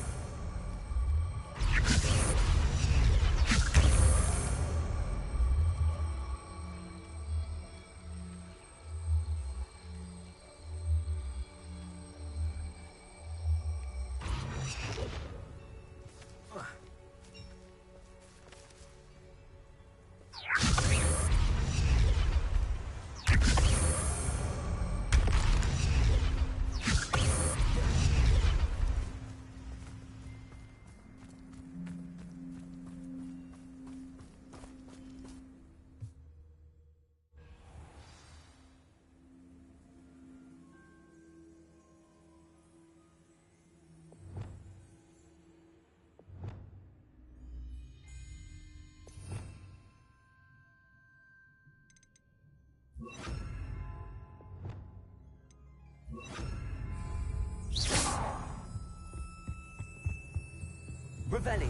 Revelio.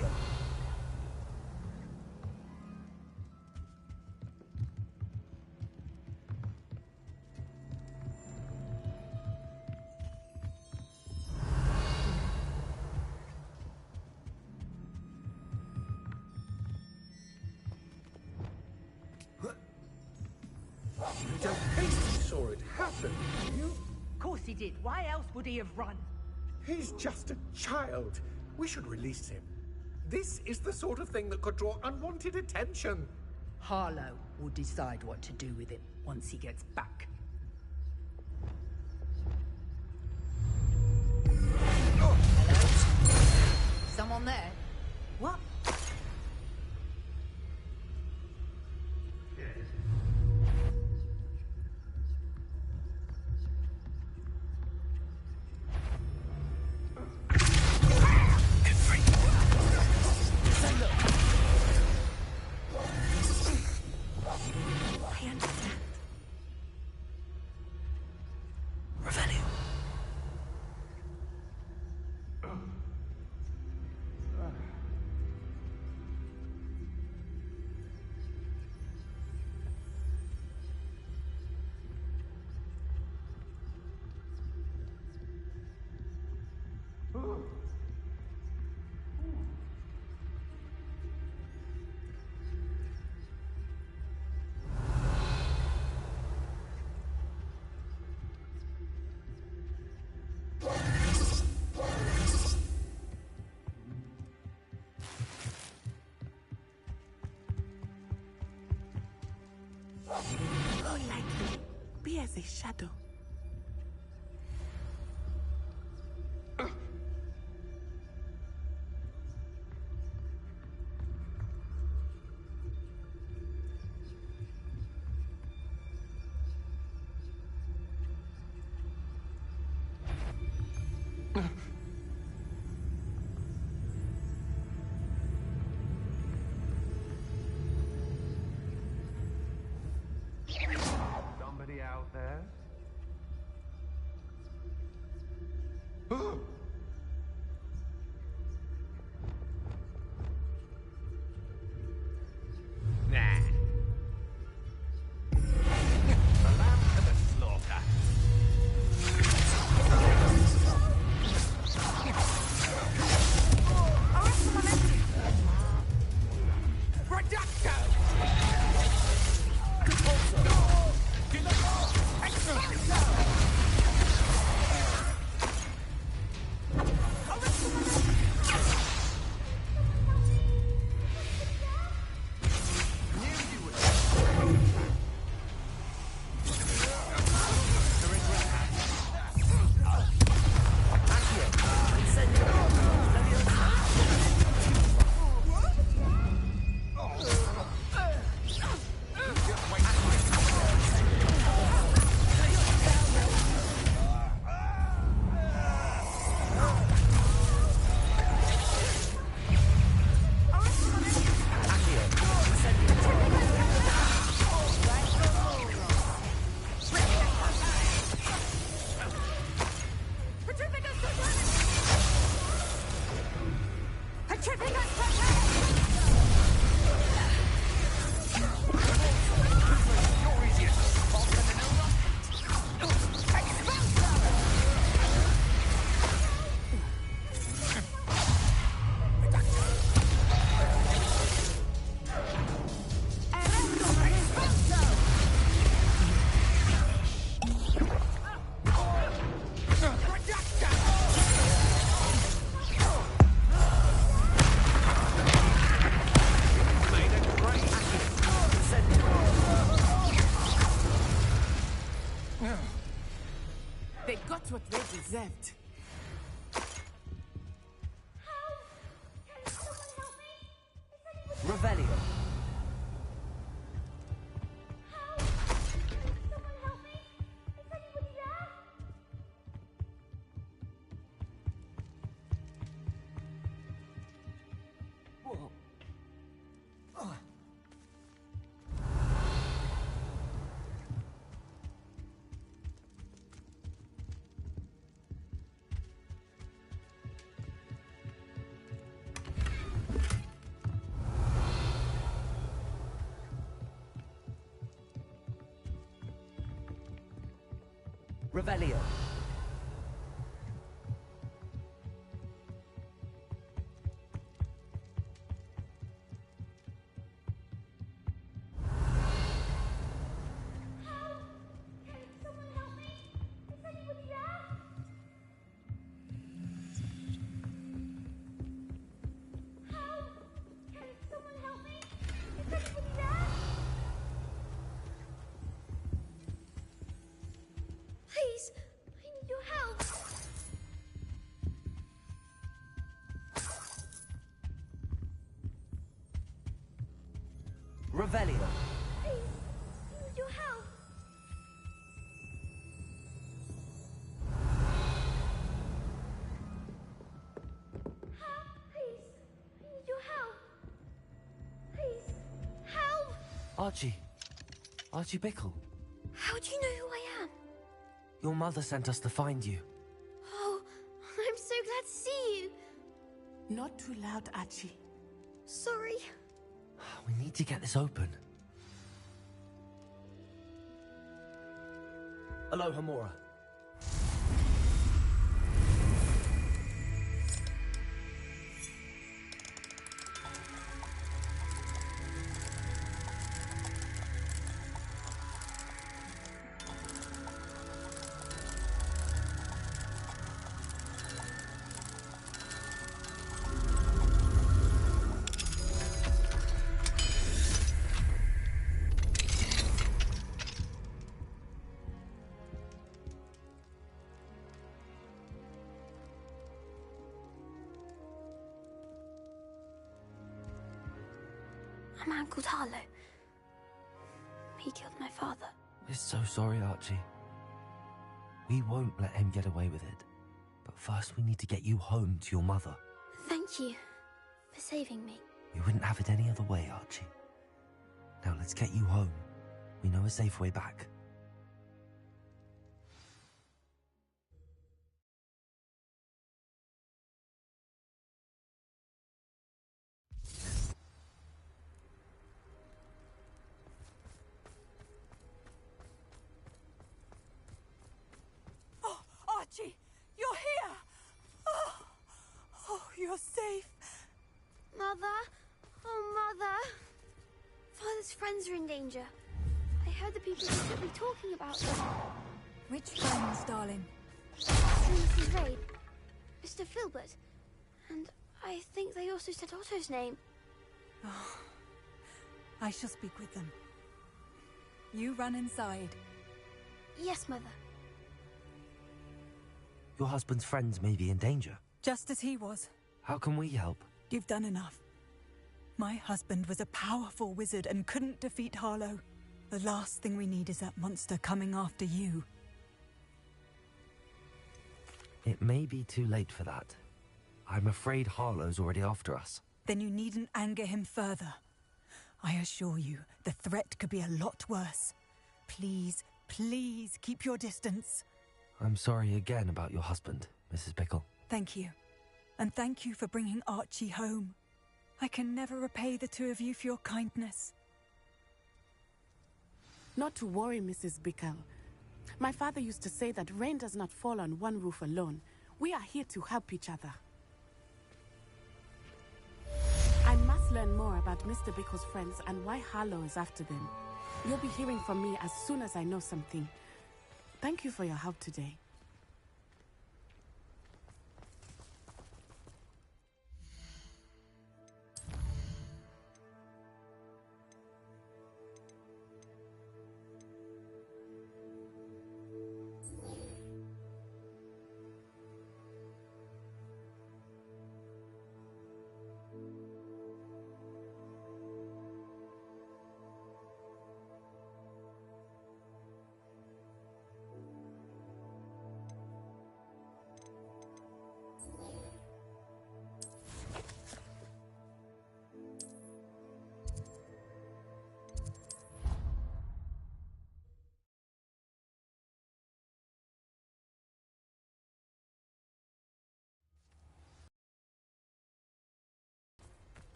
You don't think he saw it happen, do you? Of course he did. Why else would he have run? He's just a child. We should release him. This is the sort of thing that could draw unwanted attention. Harlow will decide what to do with him once he gets back. Oh, hello? Someone there? What? Go lightly. Be as a shadow. Somebody out there? got what they deserved. Revelio. Whoa. Revelio. Please, I need your help. Revelio. Please, I need your help. Please, I need your help. Please, help. Archie. Archie Bickle. How do you know who I am? Your mother sent us to find you. Oh, I'm so glad to see you. Not too loud, Archie. Sorry. We need to get this open. Aloha Mora. A man called Harlow. He killed my father. We're so sorry, Archie. We won't let him get away with it. But first we need to get you home to your mother. Thank you for saving me. We wouldn't have it any other way, Archie. Now let's get you home. We know a safe way back. Oh, Archie, you're here! Oh, you're safe. Mother? Oh, Mother. Father's friends are in danger. I heard the people secretly talking about them. Which friends, darling? Mrs. Rabe, Mr. Filbert, and I think they also said Otto's name. Oh, I shall speak with them. You run inside. Yes, Mother. Your husband's friends may be in danger. Just as he was. How can we help? You've done enough. My husband was a powerful wizard and couldn't defeat Harlow. The last thing we need is that monster coming after you. It may be too late for that. I'm afraid Harlow's already after us. Then you needn't anger him further. I assure you, the threat could be a lot worse. Please, please keep your distance. I'm sorry again about your husband, Mrs. Bickle. Thank you. And thank you for bringing Archie home. I can never repay the two of you for your kindness. Not to worry, Mrs. Bickle. My father used to say that rain does not fall on one roof alone. We are here to help each other. I must learn more about Mr. Bickle's friends and why Harlow is after them. You'll be hearing from me as soon as I know something. Thank you for your help today.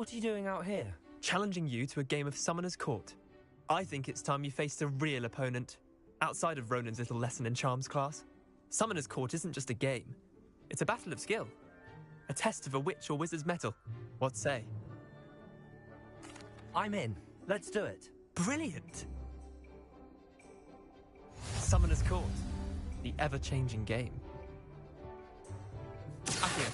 What are you doing out here? Challenging you to a game of Summoner's Court. I think it's time you faced a real opponent, outside of Ronan's little lesson in charms class. Summoner's Court isn't just a game. It's a battle of skill. A test of a witch or wizard's mettle. What say? I'm in. Let's do it. Brilliant! Summoner's Court. The ever-changing game. Accio.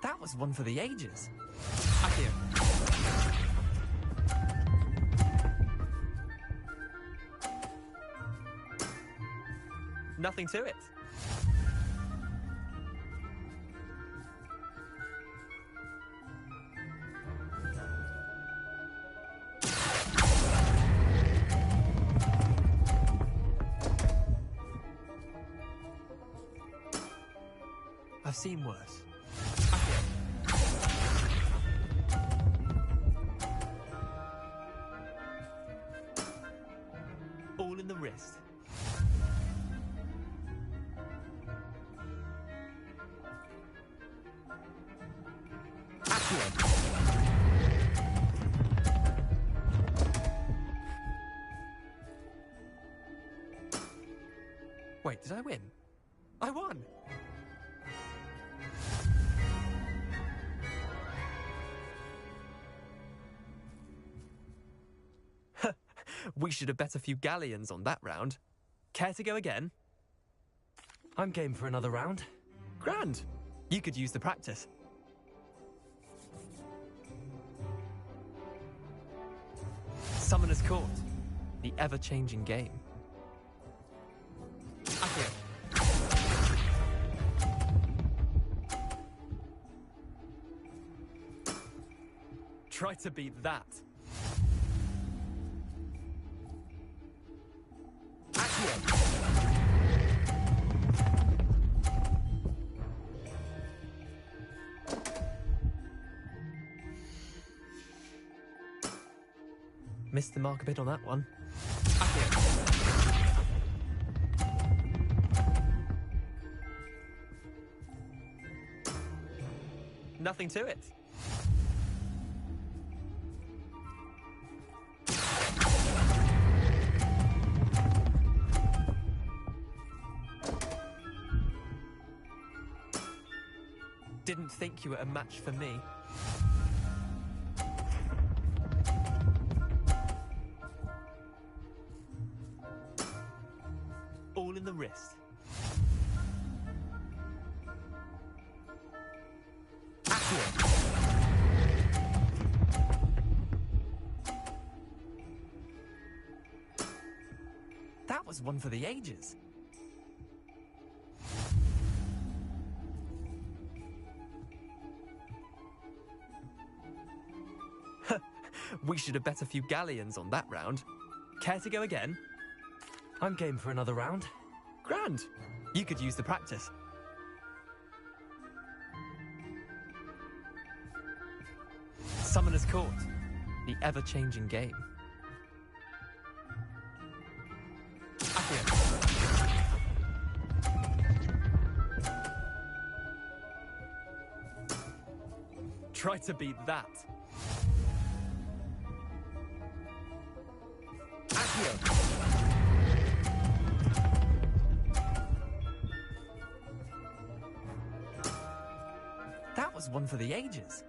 That was one for the ages. Accio. Nothing to it. I've seen worse. All in the wrist. Wait, did I win? I won! We should have bet a few galleons on that round. Care to go again? I'm game for another round. Grand! You could use the practice. Summoner's Court. The ever-changing game. Accio. Try to beat that. Missed the mark a bit on that one. Nothing to it. Didn't think you were a match for me. All in the wrist. That was one for the ages. We should have bet a few galleons on that round. Care to go again? I'm game for another round. Grand! You could use the practice. Summoner's Court. The ever-changing game. Accio. Try to beat that. That was one for the ages.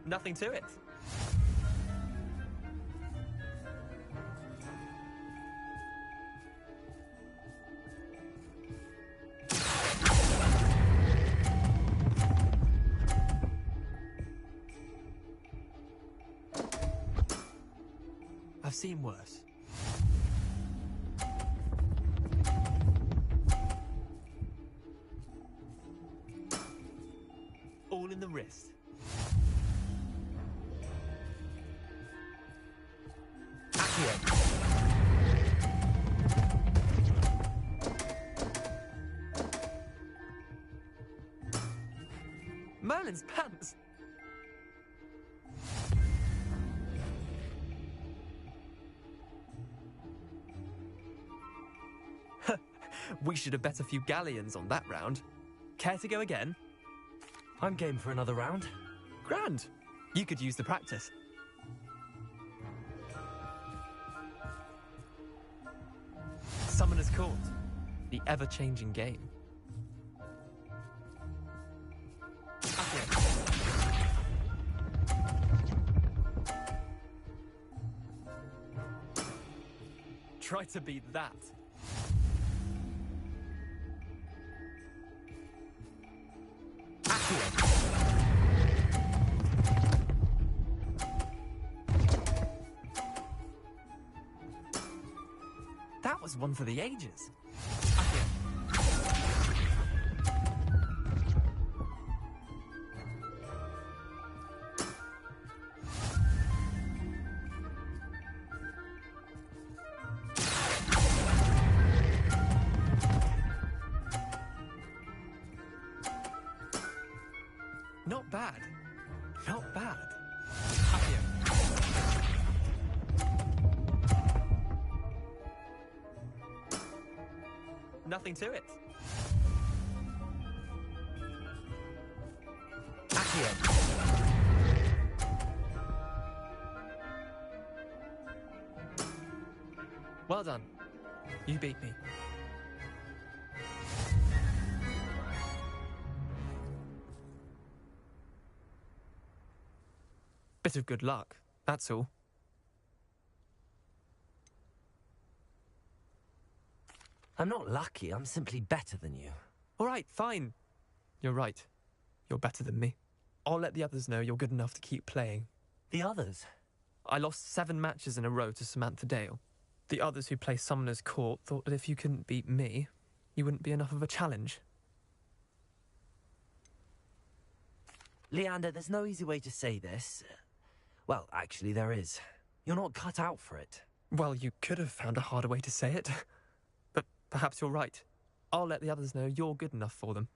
Nothing to it. I've seen worse. All in the wrist. Merlin's pants! We should have bet a few galleons on that round. Care to go again? I'm game for another round. Grand. You could use the practice. Summoner's Court. The ever-changing game. Try to beat that. That was one for the ages. Not bad. Not bad. Nothing to it. Well done. You beat me. Bit of good luck, that's all. I'm not lucky, I'm simply better than you. All right, fine. You're right. You're better than me. I'll let the others know you're good enough to keep playing. The others? I lost 7 matches in a row to Samantha Dale. The others who play Summoner's Court thought that if you couldn't beat me, you wouldn't be enough of a challenge. Leander, there's no easy way to say this. Well, actually, there is. You're not cut out for it. Well, you could have found a harder way to say it. But perhaps you're right. I'll let the others know you're good enough for them.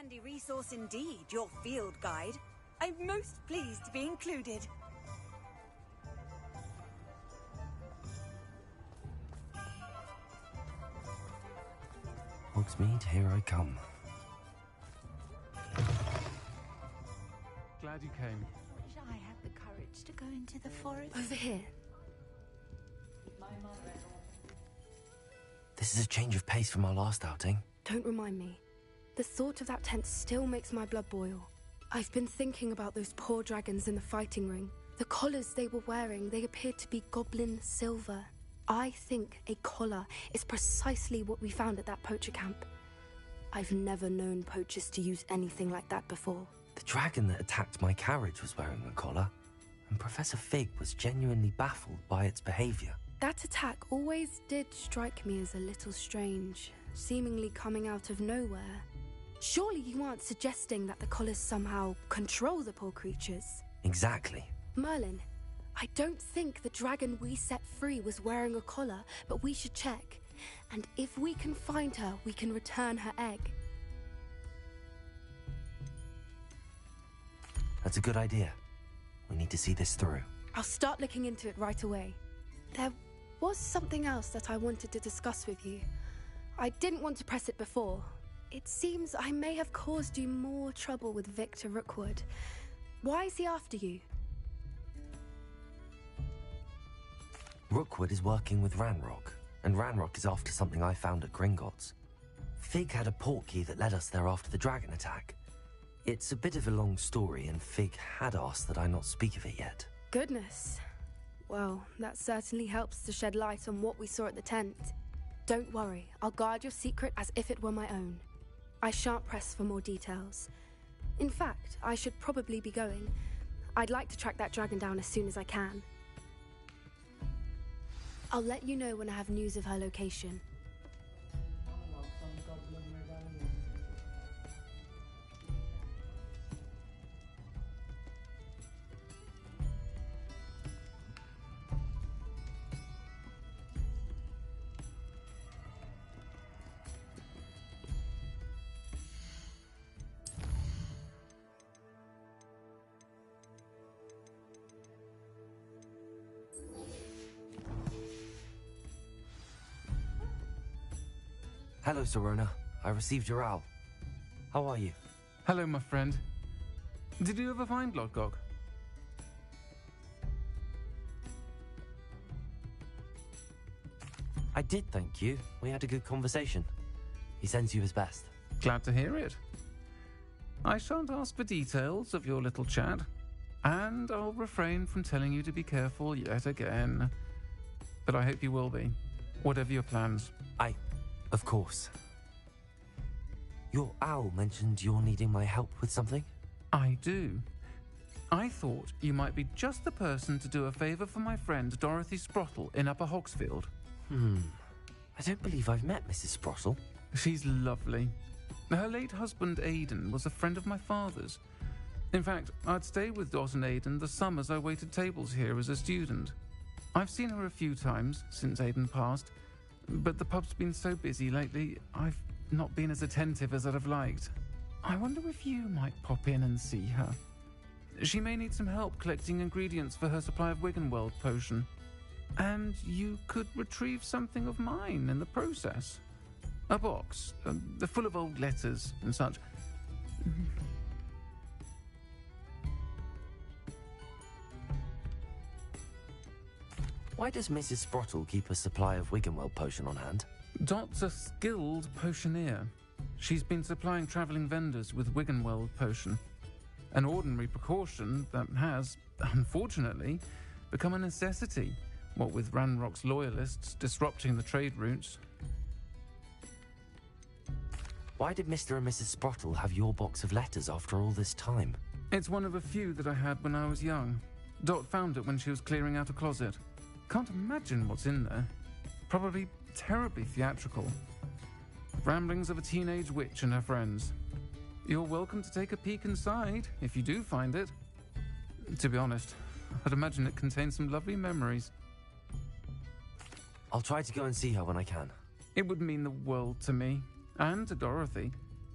handy resource indeed, your field guide. I'm most pleased to be included. Hogsmeade, here I come. Glad you came. Wish I had the courage to go into the forest. Over here. This is a change of pace from our last outing. Don't remind me. The thought of that tent still makes my blood boil. I've been thinking about those poor dragons in the fighting ring. The collars they were wearing, they appeared to be goblin silver. I think a collar is precisely what we found at that poacher camp. I've never known poachers to use anything like that before. The dragon that attacked my carriage was wearing a collar, and Professor Fig was genuinely baffled by its behavior. That attack always did strike me as a little strange, seemingly coming out of nowhere. Surely you aren't suggesting that the collars somehow control the poor creatures? Exactly. Merlin, I don't think the dragon we set free was wearing a collar, but we should check. And if we can find her, we can return her egg. That's a good idea. We need to see this through. I'll start looking into it right away. There was something else that I wanted to discuss with you. I didn't want to press it before. It seems I may have caused you more trouble with Victor Rookwood. Why is he after you? Rookwood is working with Ranrock, and Ranrock is after something I found at Gringotts. Fig had a portkey that led us there after the dragon attack. It's a bit of a long story, and Fig had asked that I not speak of it yet. Goodness. Well, that certainly helps to shed light on what we saw at the tent. Don't worry, I'll guard your secret as if it were my own. I shan't press for more details. In fact, I should probably be going. I'd like to track that dragon down as soon as I can. I'll let you know when I have news of her location. Hello, Sorona. I received your owl. How are you? Hello, my friend. Did you ever find Lodgok? I did, thank you. We had a good conversation. He sends you his best. Glad to hear it. I shan't ask for details of your little chat, and I'll refrain from telling you to be careful yet again. But I hope you will be, whatever your plans. Of course. Your owl mentioned you're needing my help with something? I do. I thought you might be just the person to do a favour for my friend Dorothy Sprottle in Upper Hogsfield. I don't believe I've met Mrs. Sprottle. She's lovely. Her late husband Aidan was a friend of my father's. In fact, I'd stay with Dot and Aidan the summers I waited tables here as a student. I've seen her a few times since Aidan passed, but the pub's been so busy lately, I've not been as attentive as I'd have liked. I wonder if you might pop in and see her. She may need some help collecting ingredients for her supply of Wiggenweld potion. And you could retrieve something of mine in the process. A box, full of old letters and such. Why does Mrs. Sprottle keep a supply of Wiggenweld potion on hand? Dot's a skilled potioneer. She's been supplying travelling vendors with Wiggenweld potion. An ordinary precaution that has, unfortunately, become a necessity, what with Ranrock's loyalists disrupting the trade routes. Why did Mr. and Mrs. Sprottle have your box of letters after all this time? It's one of a few that I had when I was young. Dot found it when she was clearing out a closet. Can't imagine what's in there. Probably terribly theatrical. Ramblings of a teenage witch and her friends. You're welcome to take a peek inside, if you do find it. To be honest, I'd imagine it contains some lovely memories. I'll try to go and see her when I can. It would mean the world to me, and to Dorothy.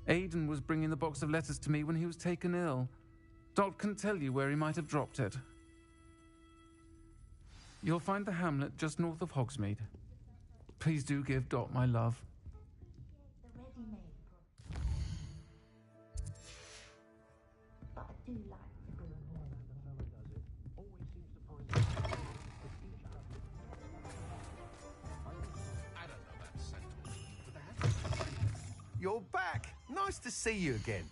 Aidan was bringing the box of letters to me when he was taken ill. Dot can tell you where he might have dropped it. You'll find the hamlet just north of Hogsmeade. Please do give Dot my love. You're back. Nice to see you again.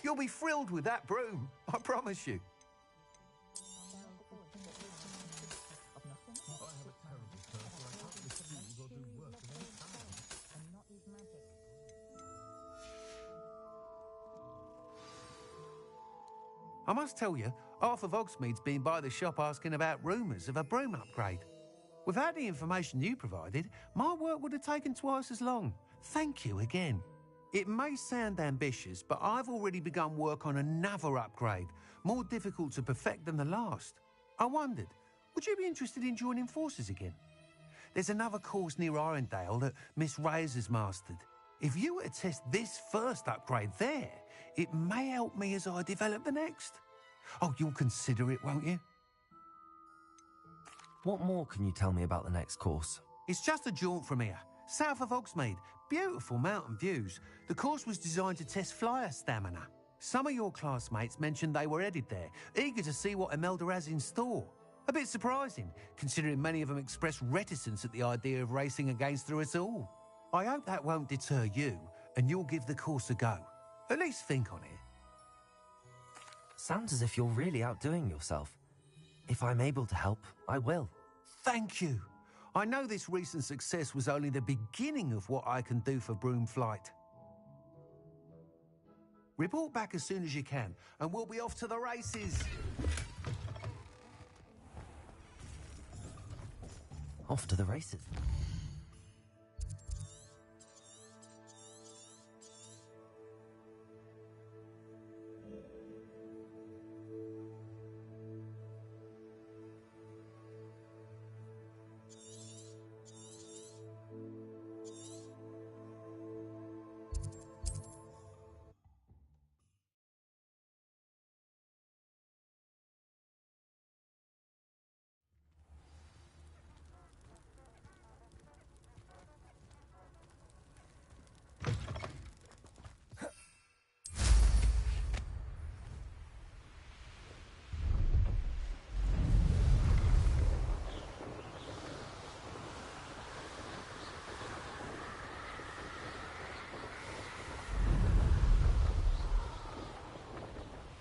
You'll be thrilled with that broom, I promise you. I must tell you, half of Hogsmeade's been by the shop asking about rumours of a broom upgrade. Without the information you provided, my work would have taken twice as long. Thank you again. It may sound ambitious, but I've already begun work on another upgrade, more difficult to perfect than the last. I wondered, would you be interested in joining forces again? There's another course near Irondale that Miss Reyes has mastered. If you were to test this first upgrade there, it may help me as I develop the next. Oh, you'll consider it, won't you? What more can you tell me about the next course? It's just a jaunt from here, south of Hogsmeade. Beautiful mountain views. The course was designed to test flyer stamina. Some of your classmates mentioned they were headed there, eager to see what Imelda has in store. A bit surprising, considering many of them expressed reticence at the idea of racing against her at all. I hope that won't deter you, and you'll give the course a go. At least think on it. Sounds as if you're really outdoing yourself. If I'm able to help, I will. Thank you. I know this recent success was only the beginning of what I can do for Broomflight. Report back as soon as you can, and we'll be off to the races. Off to the races?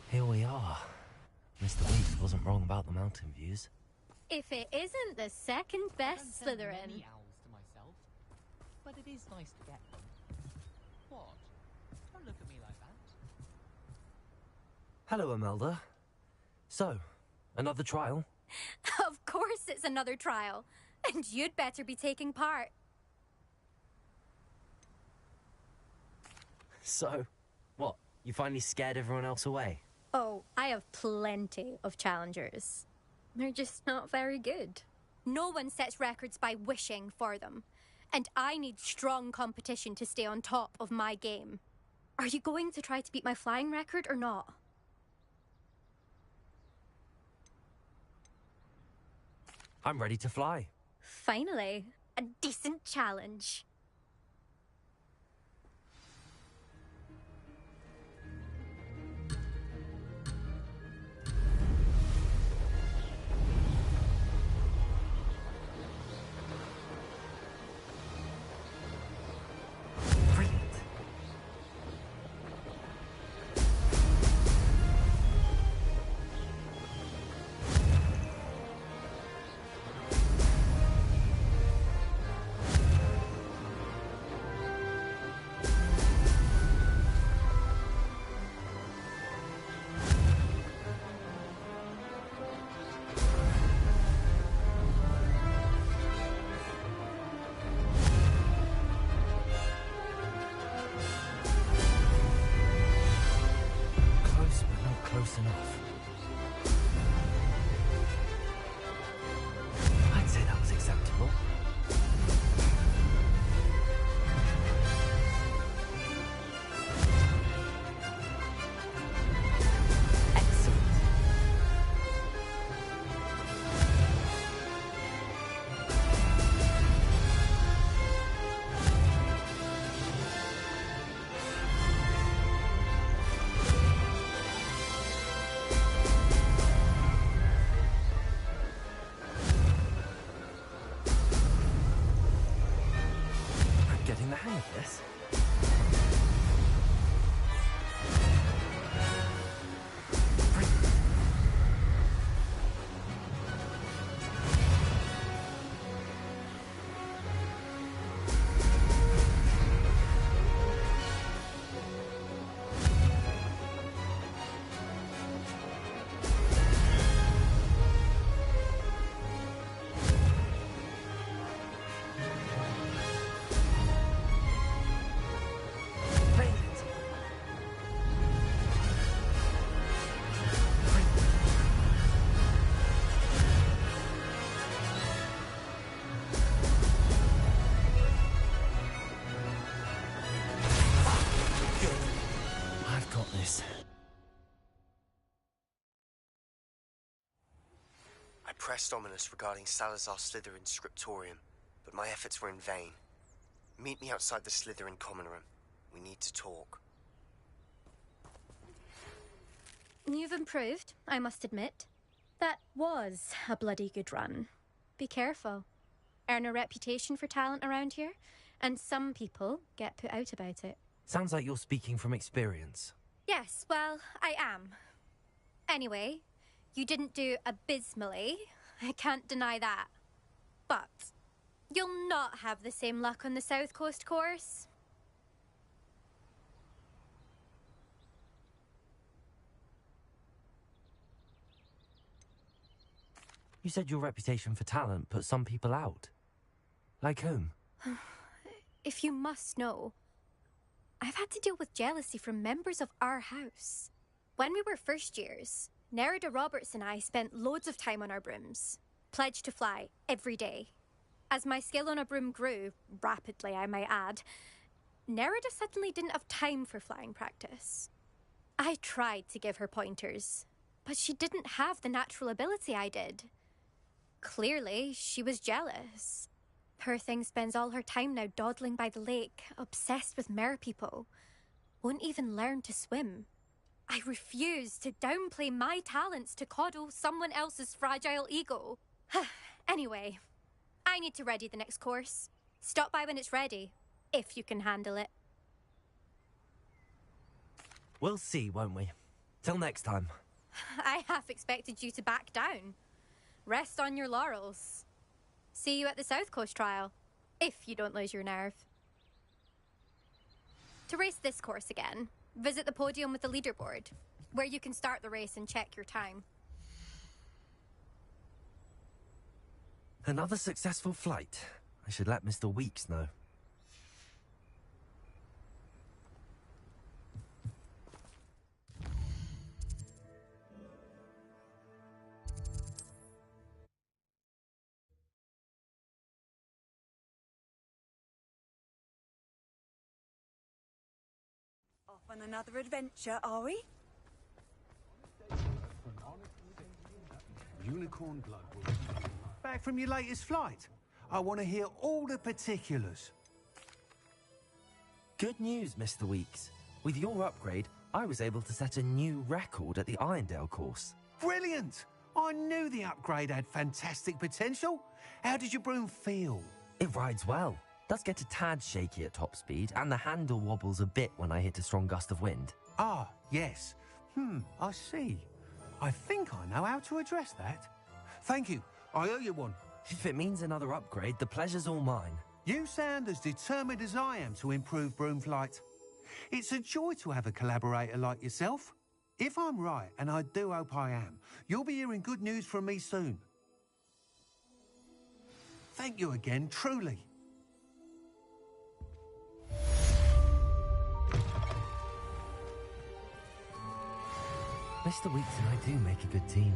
Here we are. Mr. Weeks wasn't wrong about the mountain views. If it isn't the second best Slytherin. Many owls to myself, but it is nice to get them. What? Don't look at me like that. Hello, Imelda. So, another trial? Of course it's another trial. And you'd better be taking part. So, what? You finally scared everyone else away? Oh, I have plenty of challengers. They're just not very good. No one sets records by wishing for them. And I need strong competition to stay on top of my game. Are you going to try to beat my flying record or not? I'm ready to fly. Finally, a decent challenge. Close enough. I'd say that was acceptable. got this. I pressed Ominous regarding Salazar Slytherin's scriptorium, but my efforts were in vain. Meet me outside the Slytherin common room. We need to talk. You've improved, I must admit. That was a bloody good run. Be careful. Earn a reputation for talent around here, and some people get put out about it. Sounds like you're speaking from experience. Yes, well, I am. Anyway, you didn't do abysmally. I can't deny that. But you'll not have the same luck on the South Coast course. You said your reputation for talent put some people out. Like whom? If you must know, I've had to deal with jealousy from members of our house. When we were first years, Nerida Roberts and I spent loads of time on our brooms, pledged to fly every day. As my skill on a broom grew, rapidly I might add, Nerida suddenly didn't have time for flying practice. I tried to give her pointers, but she didn't have the natural ability I did. Clearly, she was jealous. Poor thing spends all her time now dawdling by the lake, obsessed with merpeople. Won't even learn to swim. I refuse to downplay my talents to coddle someone else's fragile ego. Anyway, I need to ready the next course. Stop by when it's ready, if you can handle it. We'll see, won't we? Till next time. I half expected you to back down. Rest on your laurels. See you at the South Coast trial, if you don't lose your nerve. To race this course again, visit the podium with the leaderboard, where you can start the race and check your time. Another successful flight. I should let Mr. Weeks know. Off on another adventure, are we? Unicorn blood. Back from your latest flight. I want to hear all the particulars. Good news, Mr. Weeks. With your upgrade, I was able to set a new record at the Irondale course. Brilliant! I knew the upgrade had fantastic potential. How did your broom feel? It rides well. Does get a tad shaky at top speed, and the handle wobbles a bit when I hit a strong gust of wind. Ah, yes. I see. I think I know how to address that. Thank you. I owe you one. If it means another upgrade, the pleasure's all mine. You sound as determined as I am to improve broom flight. It's a joy to have a collaborator like yourself. If I'm right, and I do hope I am, you'll be hearing good news from me soon. Thank you again, truly. Mr. Weeks and I do make a good team.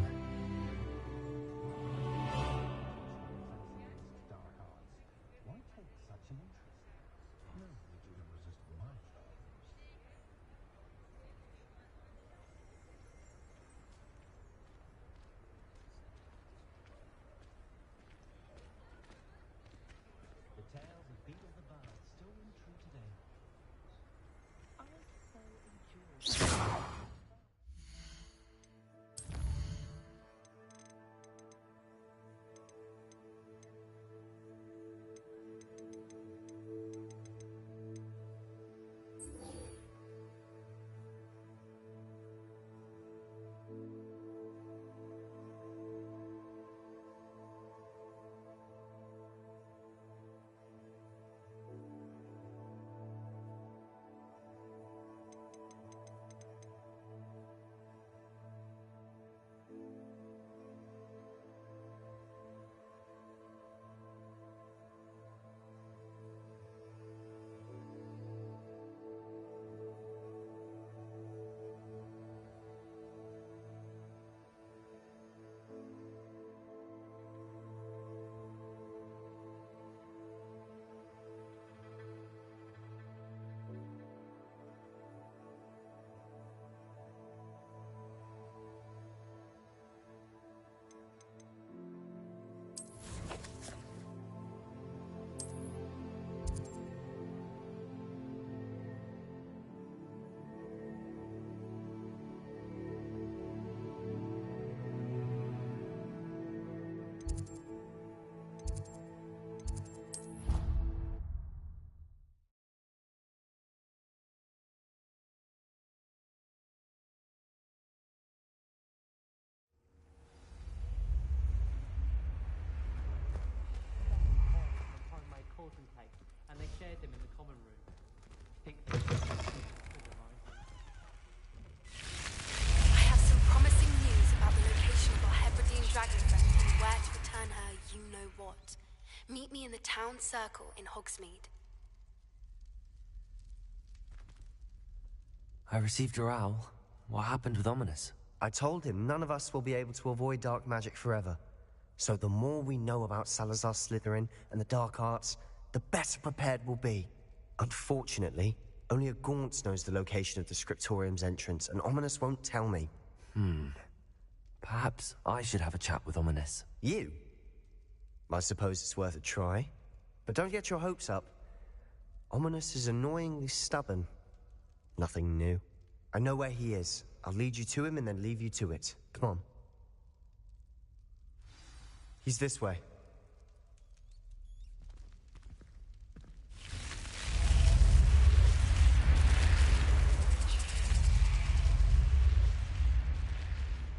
and they shared them in the common room. Picnics with a rifle. I have some promising news about the location of our Hebridean dragon friend and where to return her you-know-what. Meet me in the town circle in Hogsmeade. I received your owl. What happened with Ominous? I told him none of us will be able to avoid dark magic forever. So the more we know about Salazar Slytherin and the dark arts, the better prepared we'll be. Unfortunately, only a Gaunt knows the location of the Scriptorium's entrance, and Ominous won't tell me. Perhaps I should have a chat with Ominous. You? I suppose it's worth a try. But don't get your hopes up. Ominous is annoyingly stubborn. Nothing new. I know where he is. I'll lead you to him and then leave you to it. Come on. He's this way.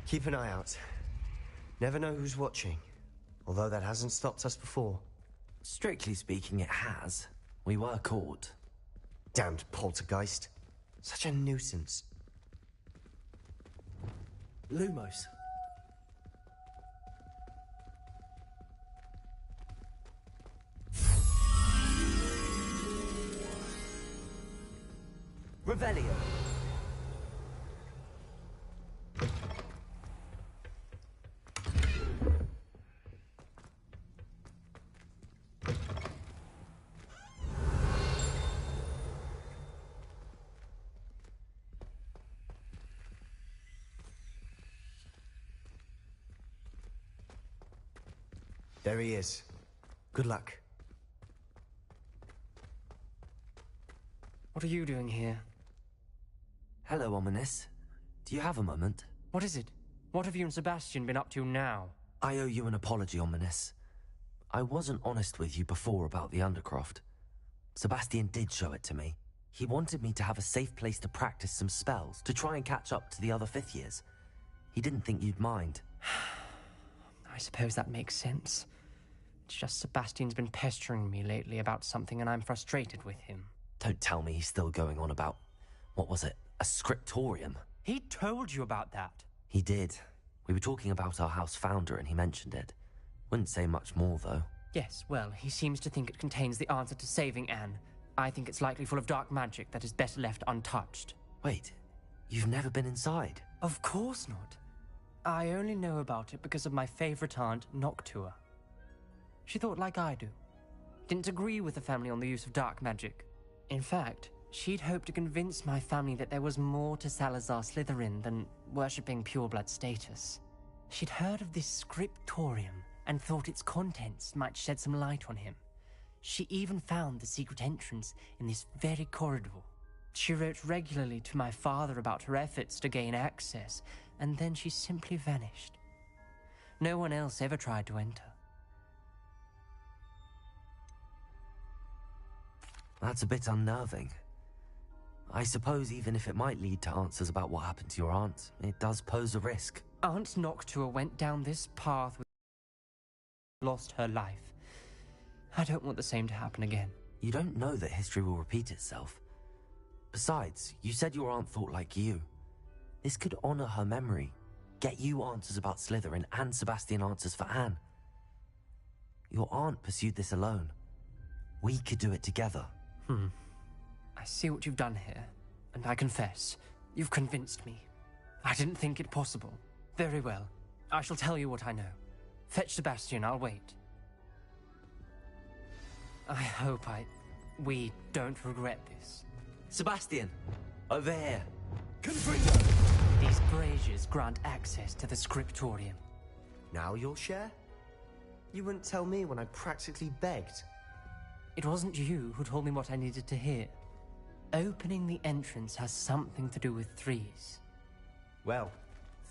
Keep an eye out. Never know who's watching. Although that hasn't stopped us before. Strictly speaking, it has. We were caught. Damned poltergeist. Such a nuisance. Lumos. Revelio. There he is. Good luck. What are you doing here? Hello, Ominous. Do you have a moment? What is it? What have you and Sebastian been up to now? I owe you an apology, Ominous. I wasn't honest with you before about the Undercroft. Sebastian did show it to me. He wanted me to have a safe place to practice some spells, to try and catch up to the other 5th years. He didn't think you'd mind. I suppose that makes sense. It's just Sebastian's been pestering me lately about something and I'm frustrated with him. Don't tell me he's still going on about, what was it, a scriptorium? He told you about that. He did. We were talking about our house founder and he mentioned it. Wouldn't say much more, though. Yes, well, he seems to think it contains the answer to saving Anne. I think it's likely full of dark magic that is better left untouched. Wait, you've never been inside? Of course not. I only know about it because of my favorite aunt, Noctua. She thought like I do. Didn't agree with the family on the use of dark magic. In fact, she'd hoped to convince my family that there was more to Salazar Slytherin than worshipping pureblood status. She'd heard of this scriptorium and thought its contents might shed some light on him. She even found the secret entrance in this very corridor. She wrote regularly to my father about her efforts to gain access, and then she simply vanished. No one else ever tried to enter. That's a bit unnerving. I suppose even if it might lead to answers about what happened to your aunt, it does pose a risk. Aunt Noctua went down this path with lost her life. I don't want the same to happen again. You don't know that history will repeat itself. Besides, you said your aunt thought like you. This could honor her memory, get you answers about Slytherin and Sebastian answers for Anne. Your aunt pursued this alone. We could do it together. I see what you've done here, and I confess, you've convinced me. I didn't think it possible. Very well. I shall tell you what I know. Fetch Sebastian, I'll wait. I hope we don't regret this. Sebastian, over here. Confringo! These braziers grant access to the scriptorium. Now you'll share? You wouldn't tell me when I practically begged. It wasn't you who told me what I needed to hear. Opening the entrance has something to do with threes. Well,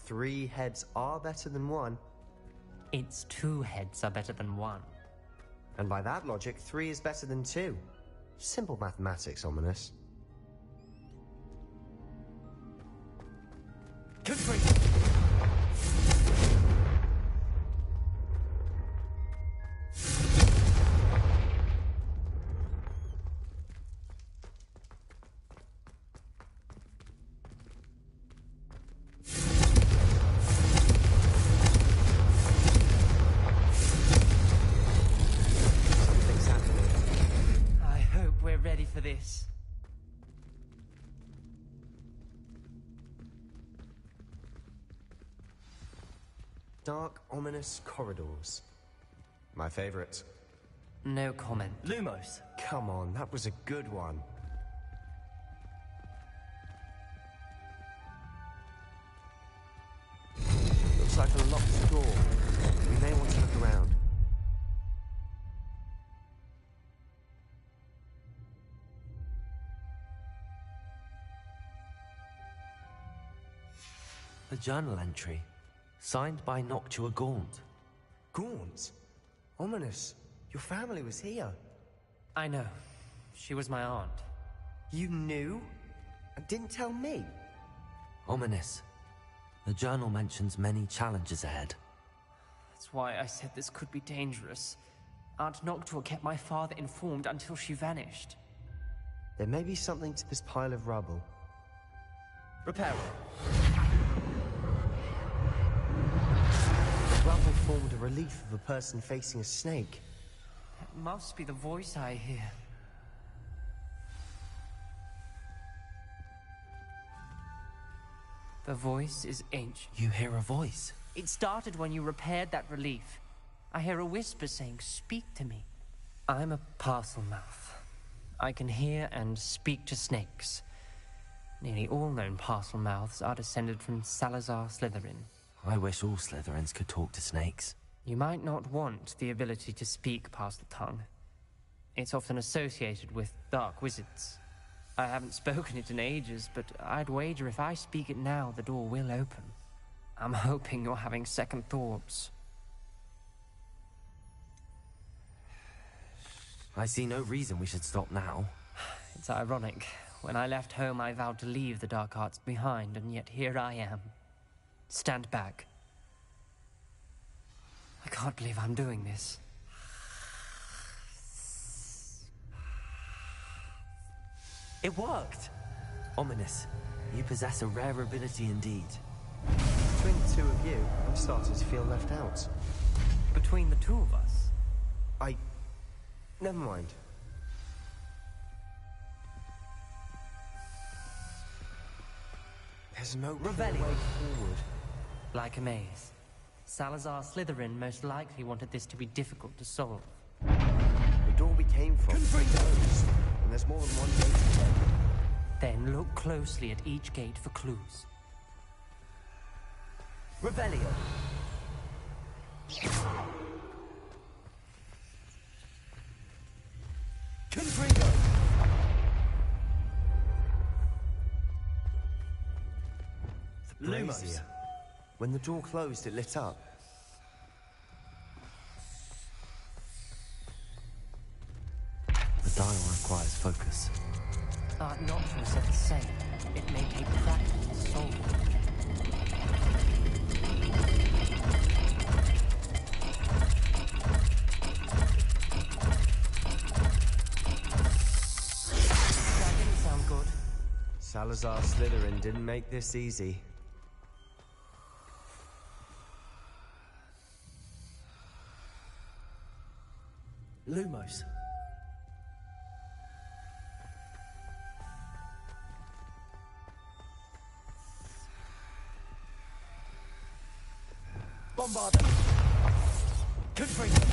3 heads are better than 1. It's 2 heads are better than 1. And by that logic, 3 is better than 2. Simple mathematics, Ominous. Dark, ominous corridors. My favorite. No comment. Lumos! Come on, that was a good one. Looks like a locked door. We may want to look around. A journal entry, signed by Noctua Gaunt. Gaunt? Ominous. Your family was here. I know. She was my aunt. You knew? And didn't tell me? Ominous. The journal mentions many challenges ahead. That's why I said this could be dangerous. Aunt Noctua kept my father informed until she vanished. There may be something to this pile of rubble. Repair it. The rubble formed a relief of a person facing a snake. It must be the voice I hear. The voice is ancient. You hear a voice? It started when you repaired that relief. I hear a whisper saying, "Speak to me." I'm a parcel mouth. I can hear and speak to snakes. Nearly all known parcel mouths are descended from Salazar Slytherin. I wish all Slytherins could talk to snakes. You might not want the ability to speak past the tongue. It's often associated with dark wizards. I haven't spoken it in ages, but I'd wager if I speak it now, the door will open. I'm hoping you're having second thoughts. I see no reason we should stop now. It's ironic. When I left home, I vowed to leave the dark arts behind, and yet here I am. Stand back. I can't believe I'm doing this. It worked! Ominous, you possess a rare ability indeed. Between the two of you, I'm starting to feel left out. Between the two of us? Never mind. There's no clear way forward. Like a maze. Salazar Slytherin most likely wanted this to be difficult to solve. The door we came from is closed, and there's more than one gate ahead. Then look closely at each gate for clues. Revelio. Confringo! The brazier. When the door closed, it lit up. The dial requires focus. Aunt Noctua said the same. It may take practice to solve it. That didn't sound good. Salazar Slytherin didn't make this easy. Lumos. Bombarda. Confringo.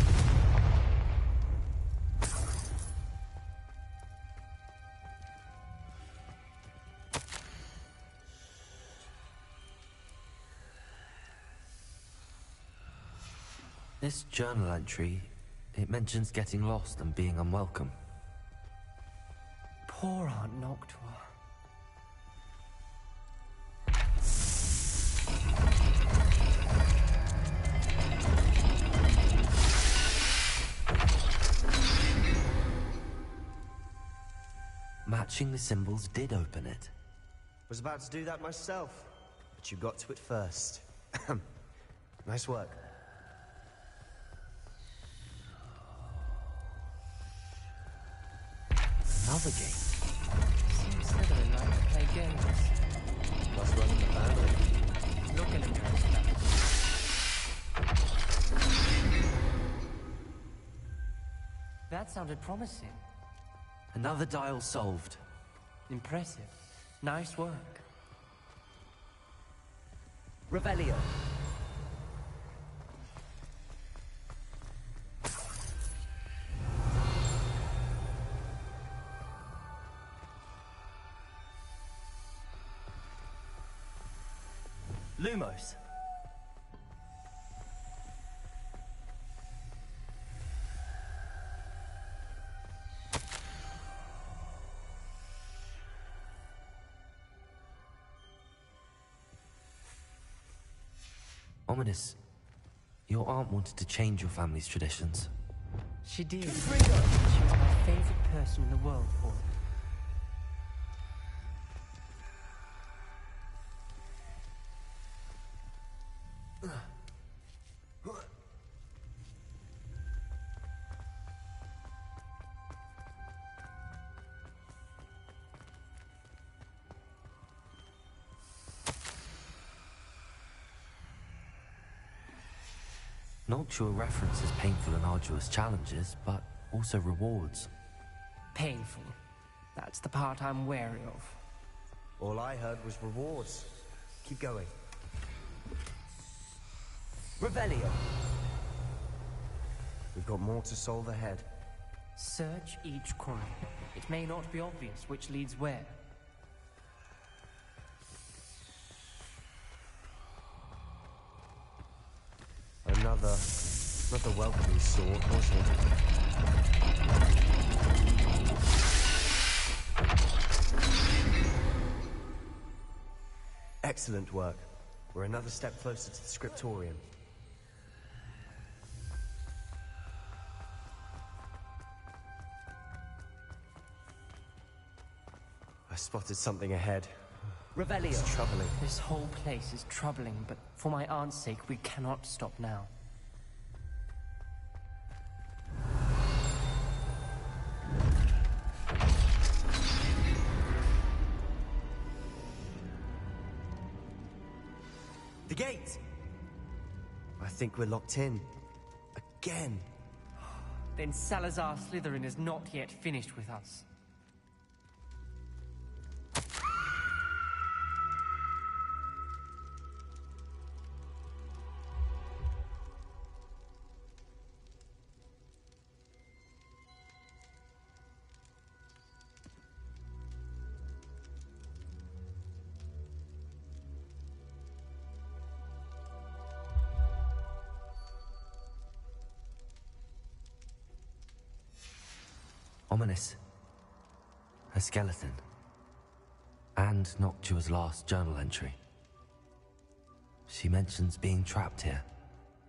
This journal entry, it mentions getting lost and being unwelcome. Poor Aunt Noctua. Matching the symbols did open it. Was about to do that myself, but you got to it first. Nice work. Another game. Seems Slytherin like to play games. Must run in the family. Look at him. That sounded promising. Another dial solved. Impressive. Nice work. Revelio. Lumos. Ominous, your aunt wanted to change your family's traditions. She did. She was my favorite person in the world for it. Noctua references painful and arduous challenges, but also rewards. Painful. That's the part I'm wary of. All I heard was rewards. Keep going. Revelio. We've got more to solve ahead. Search each corner. It may not be obvious which leads where. Another welcoming sword, wasn't it? Excellent work. We're another step closer to the scriptorium. I spotted something ahead. Revelio. It's troubling. This whole place is troubling, but for my aunt's sake, we cannot stop now. The gate! I think we're locked in. Again. Then Salazar Slytherin is not yet finished with us. Ominous. A skeleton. And Noctua's last journal entry. She mentions being trapped here,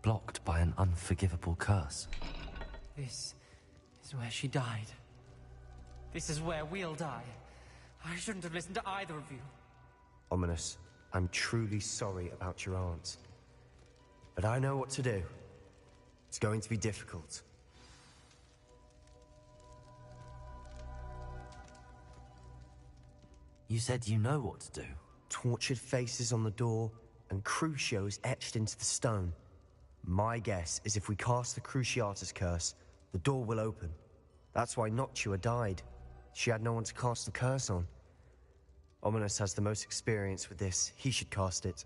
blocked by an unforgivable curse. This is where she died. This is where we'll die. I shouldn't have listened to either of you. Ominous, I'm truly sorry about your aunt. But I know what to do. It's going to be difficult. You said you know what to do. Tortured faces on the door, and Crucios etched into the stone. My guess is if we cast the Cruciatus curse, the door will open. That's why Noctua died. She had no one to cast the curse on. Ominous has the most experience with this. He should cast it.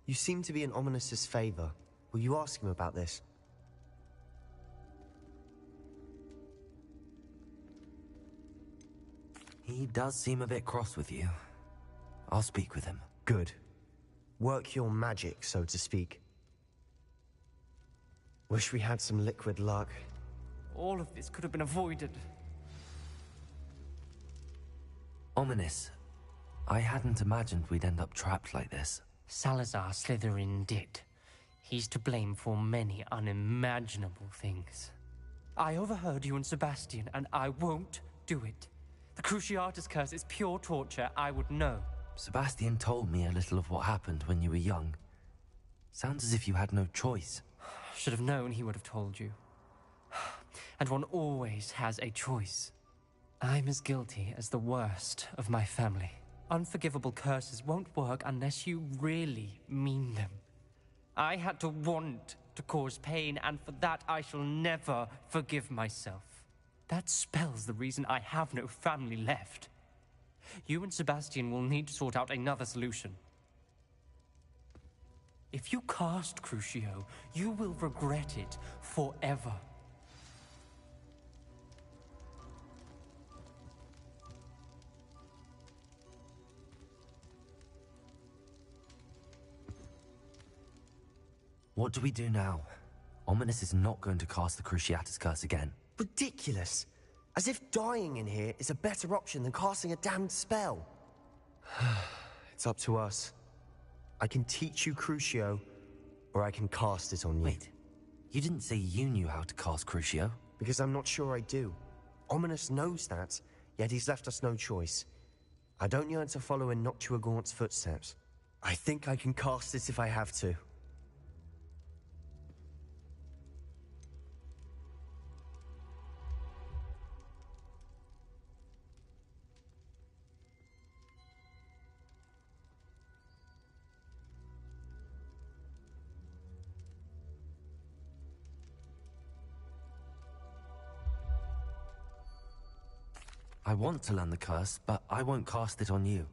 You seem to be in Ominous's favor. Will you ask him about this? He does seem a bit cross with you. I'll speak with him. Good. Work your magic, so to speak. Wish we had some liquid luck. All of this could have been avoided. Ominous. I hadn't imagined we'd end up trapped like this. Salazar Slytherin did. He's to blame for many unimaginable things. I overheard you and Sebastian, and I won't do it. The Cruciatus curse is pure torture, I would know. Sebastian told me a little of what happened when you were young. Sounds as if you had no choice. Should have known he would have told you. And one always has a choice. I'm as guilty as the worst of my family. Unforgivable curses won't work unless you really mean them. I had to want to cause pain, and for that I shall never forgive myself. That spells the reason I have no family left. You and Sebastian will need to sort out another solution. If you cast Crucio, you will regret it forever. What do we do now? Ominous is not going to cast the Cruciatus curse again. Ridiculous. As if dying in here is a better option than casting a damned spell. It's up to us. I can teach you Crucio, or I can cast it on you. Wait, you didn't say you knew how to cast Crucio? Because I'm not sure I do. Ominous knows that, yet he's left us no choice. I don't yearn to follow in Noctua Gaunt's footsteps. I think I can cast it if I have to. I want to learn the curse, but I won't cast it on you.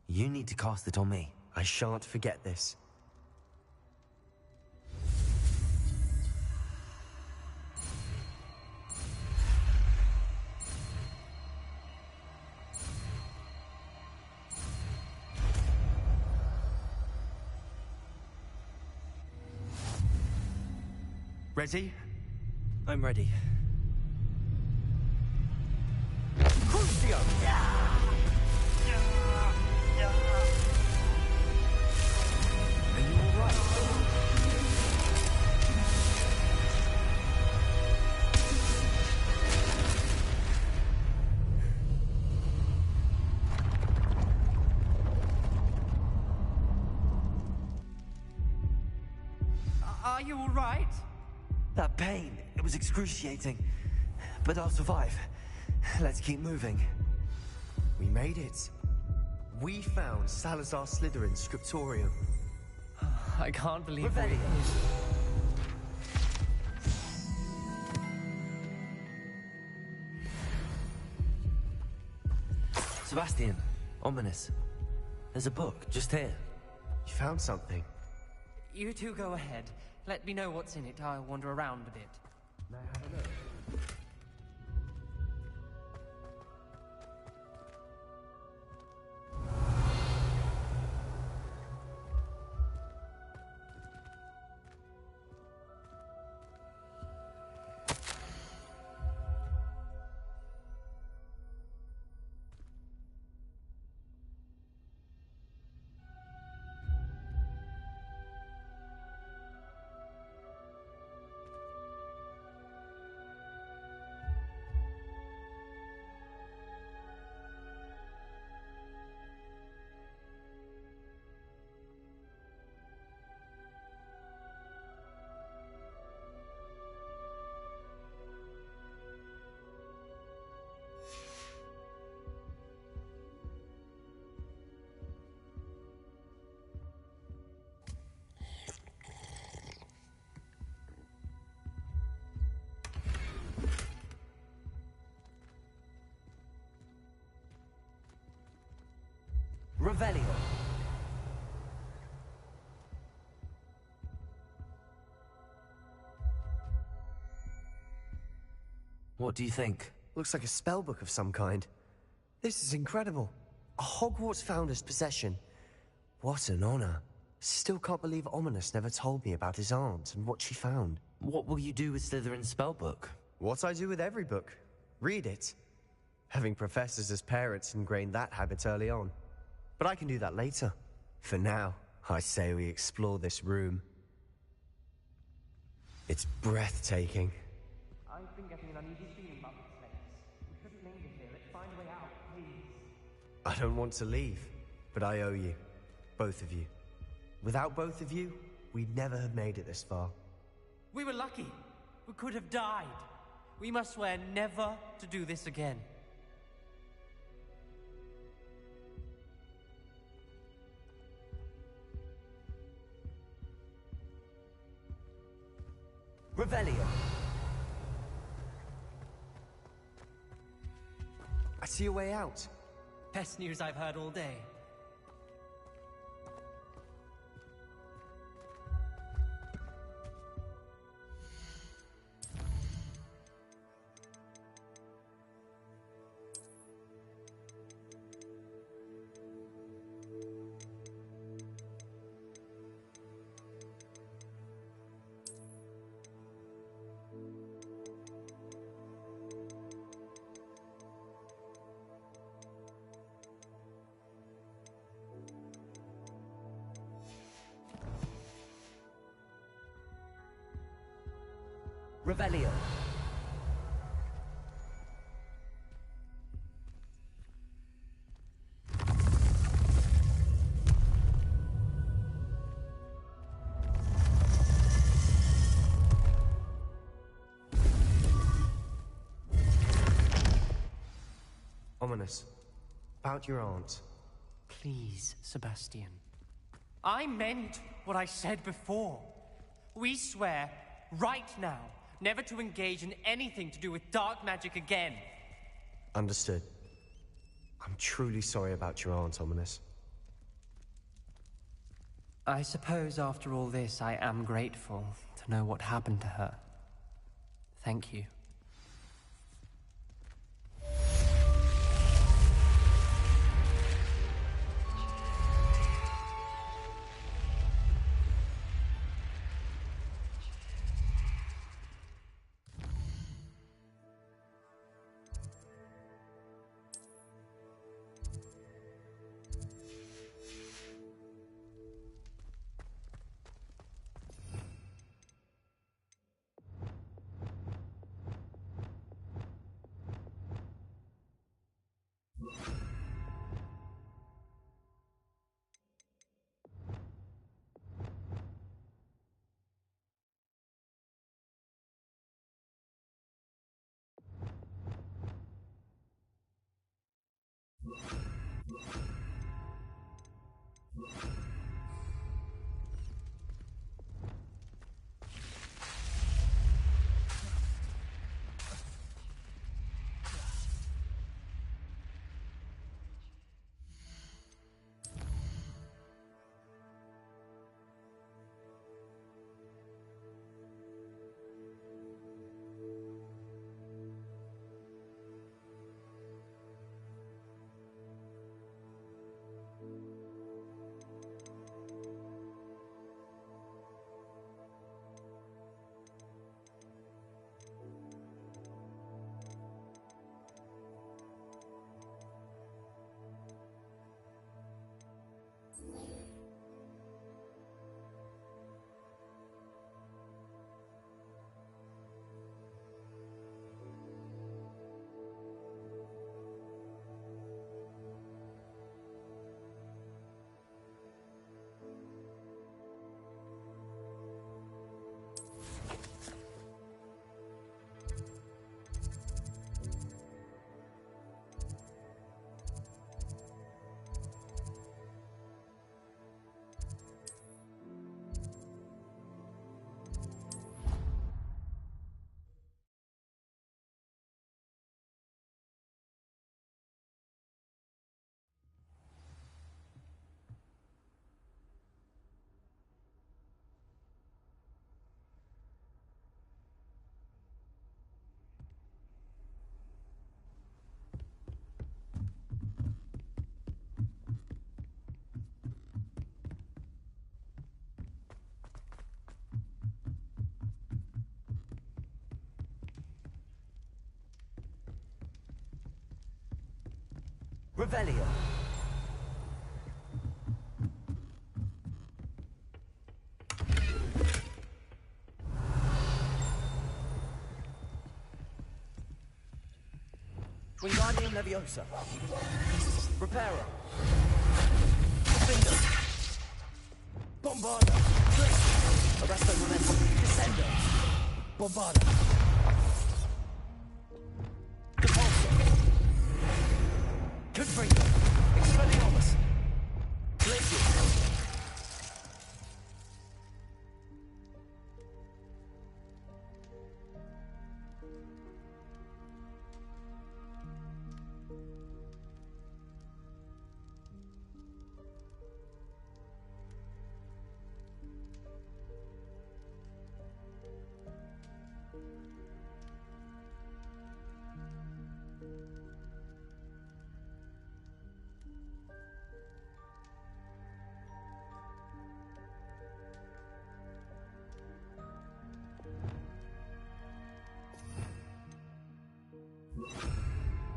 You need to cast it on me. I shan't forget this. Ready? I'm ready. Crucio! Are you alright? Are you all right? That pain, it was excruciating. But I'll survive. Let's keep moving. We made it. We found Salazar Slytherin's scriptorium. I can't believe Revelio. Sebastian, Ominous. There's a book, just here. You found something? You two go ahead. Let me know what's in it. I'll wander around a bit. May I have a look? Revelio. What do you think? Looks like a spellbook of some kind. This is incredible. A Hogwarts founder's possession. What an honor. Still can't believe Ominous never told me about his aunt and what she found. What will you do with Slytherin's spellbook? What I do with every book. Read it. Having professors as parents ingrained that habit early on. But I can do that later. For now, I say we explore this room. It's breathtaking. I've been getting an uneasy feeling about this place. We couldn't linger here. Let's find a way out, please. I don't want to leave, but I owe you. Both of you. Without both of you, we'd never have made it this far. We were lucky. We could have died. We must swear never to do this again. Revelio. I see a way out. Best news I've heard all day. Revelio. Ominous. About your aunt. Please, Sebastian. I meant what I said before. We swear, right now, never to engage in anything to do with dark magic again. Understood. I'm truly sorry about your aunt, Ominous. I suppose after all this, I am grateful to know what happened to her. Thank you. Revelio. Wingardium Leviosa. Reparo. Defender. Bombarda. Arresto Momentum. Descendo. Bombarda. Depulso. Confringo. Expelliarmus. Glacius.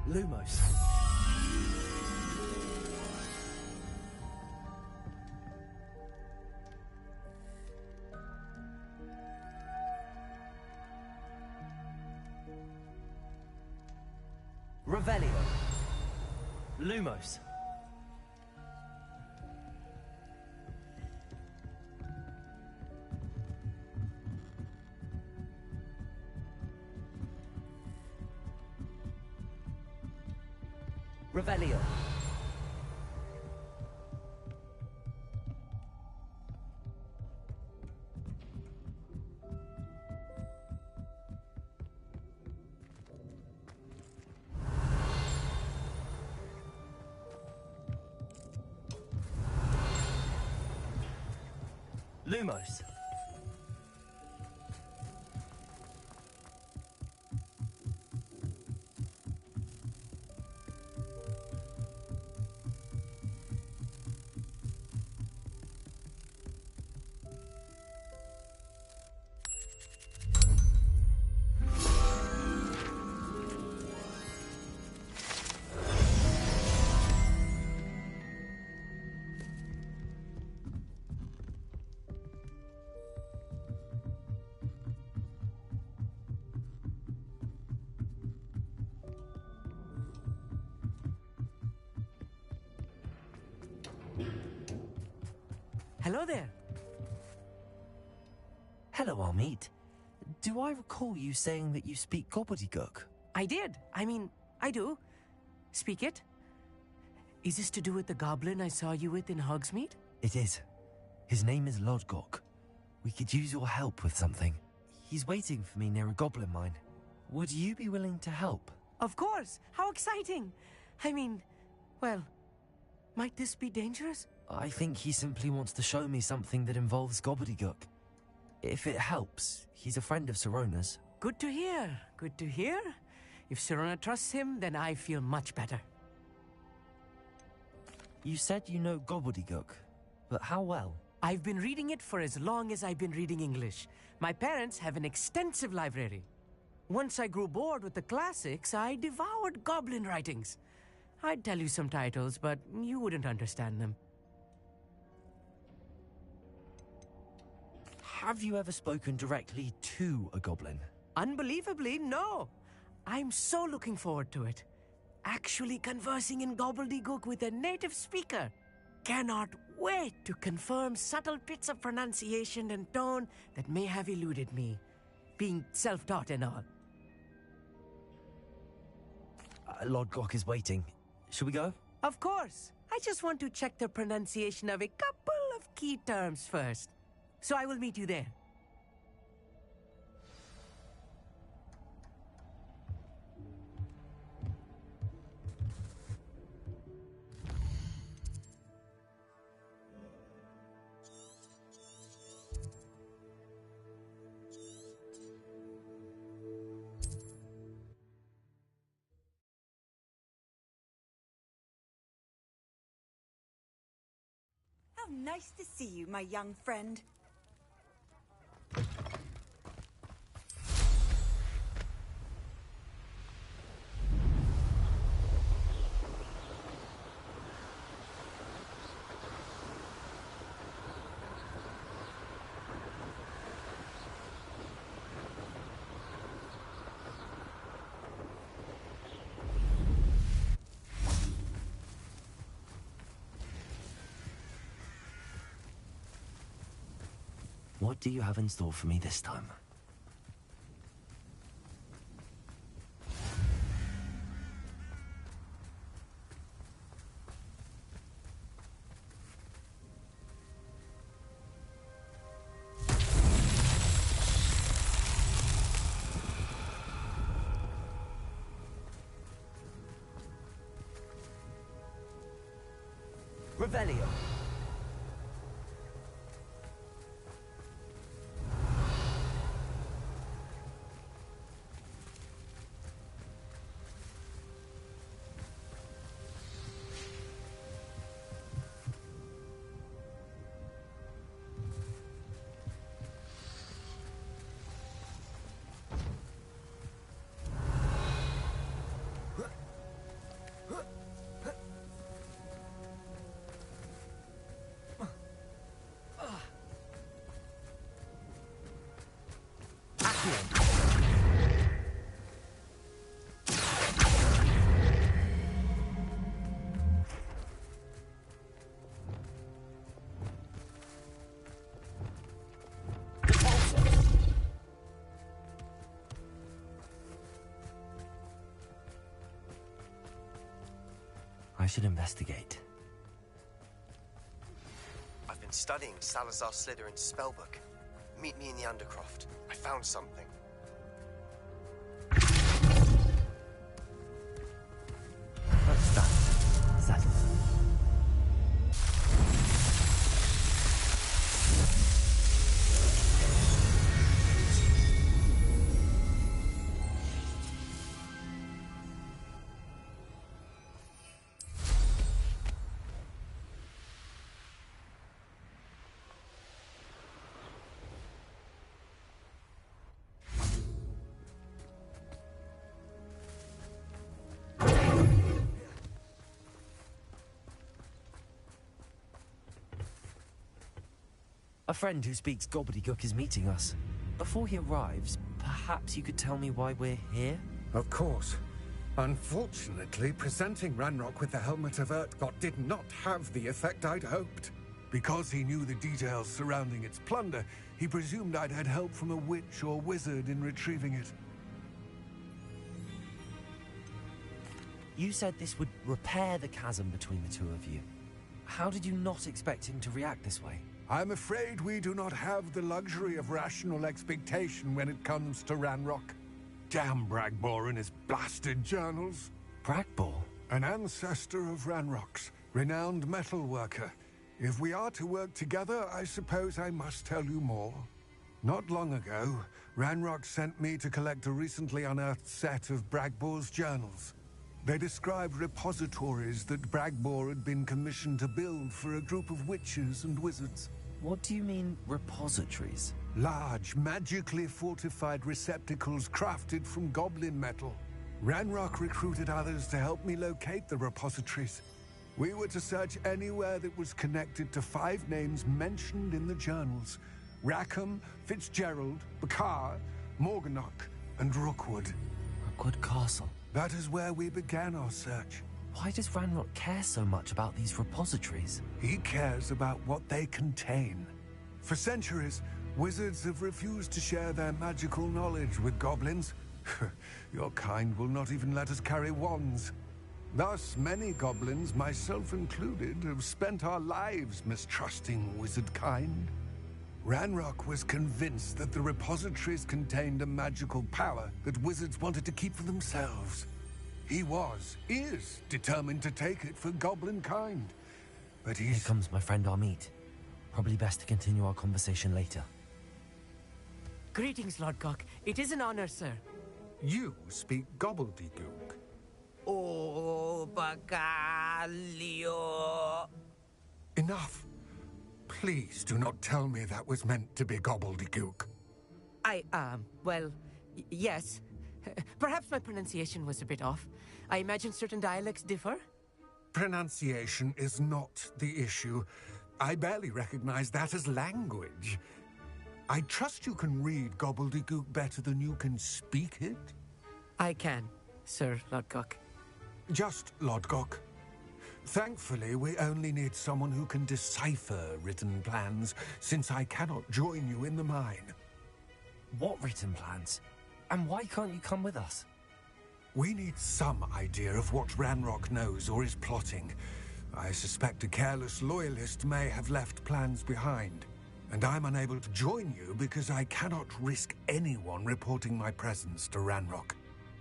Lumos. Revelio. Lumos. Revelio. Lumos. Hello there. Hello, Armeet. Do I recall you saying that you speak gobbledygook? I did. I do. Speak it. Is this to do with the goblin I saw you with in Hogsmeade? It is. His name is Lodgok. We could use your help with something. He's waiting for me near a goblin mine. Would you be willing to help? Of course. How exciting. Well, might this be dangerous? I think he simply wants to show me something that involves gobbledygook. If it helps, he's a friend of Sirona's. Good to hear. Good to hear. If Sirona trusts him, then I feel much better. You said you know gobbledygook, but how well? I've been reading it for as long as I've been reading English. My parents have an extensive library. Once I grew bored with the classics, I devoured goblin writings. I'd tell you some titles, but you wouldn't understand them. Have you ever spoken directly to a goblin? Unbelievably, no. I'm so looking forward to it. Actually conversing in gobbledygook with a native speaker. Cannot wait to confirm subtle bits of pronunciation and tone that may have eluded me, being self-taught and all. Lodgok is waiting. Shall we go? Of course. I just want to check the pronunciation of a couple of key terms first. So I will meet you there. How nice to see you, my young friend. What do you have in store for me this time? Revelio. should investigate. I've been studying Salazar Slytherin's spellbook. Meet me in the Undercroft. I found something. What's that? Settle. A friend who speaks gobbledygook is meeting us. Before he arrives, perhaps you could tell me why we're here? Of course. Unfortunately, presenting Ranrock with the Helmet of Urtkot did not have the effect I'd hoped. Because he knew the details surrounding its plunder, he presumed I'd had help from a witch or wizard in retrieving it. You said this would repair the chasm between the two of you. How did you not expect him to react this way? I'm afraid we do not have the luxury of rational expectation when it comes to Ranrock. Damn Bragbor and his blasted journals. Bragbor? An ancestor of Ranrock's, renowned metal worker. If we are to work together, I suppose I must tell you more. Not long ago, Ranrock sent me to collect a recently unearthed set of Bragbor's journals. They described repositories that Bragbor had been commissioned to build for a group of witches and wizards. What do you mean, repositories? Large, magically fortified receptacles crafted from goblin metal. Ranrock recruited others to help me locate the repositories. We were to search anywhere that was connected to 5 names mentioned in the journals. Rackham, Fitzgerald, Bakar, Morganach, and Rookwood. Rookwood Castle? That is where we began our search. Why does Ranrock care so much about these repositories? He cares about what they contain. For centuries, wizards have refused to share their magical knowledge with goblins. Your kind will not even let us carry wands. Thus, many goblins, myself included, have spent our lives mistrusting wizard kind. Ranrock was convinced that the repositories contained a magical power that wizards wanted to keep for themselves. He is determined to take it for goblin kind. But Here comes my friend Amit. Probably best to continue our conversation later. Greetings, Lord Cock. It is an honor, sir. You speak gobbledygook. Oh, Bacalio. Enough. Please do not tell me that was meant to be gobbledygook. Yes. Perhaps my pronunciation was a bit off. I imagine certain dialects differ. Pronunciation is not the issue. I barely recognize that as language. I trust you can read gobbledygook better than you can speak it? I can, Sir Lodgok. Just Lodgok. Thankfully, we only need someone who can decipher written plans, since I cannot join you in the mine. What written plans? And why can't you come with us? We need some idea of what Ranrock knows or is plotting. I suspect a careless loyalist may have left plans behind. And I'm unable to join you because I cannot risk anyone reporting my presence to Ranrock.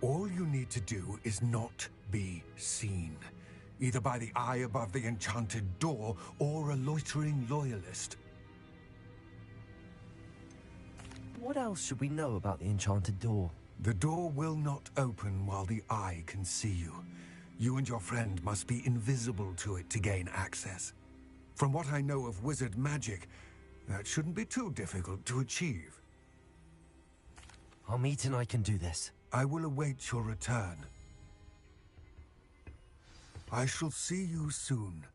All you need to do is not be seen. Either by the eye above the enchanted door or a loitering loyalist. What else should we know about the enchanted door? The door will not open while the eye can see you. You and your friend must be invisible to it to gain access. From what I know of wizard magic, that shouldn't be too difficult to achieve. Amit and I can do this. I will await your return. I shall see you soon.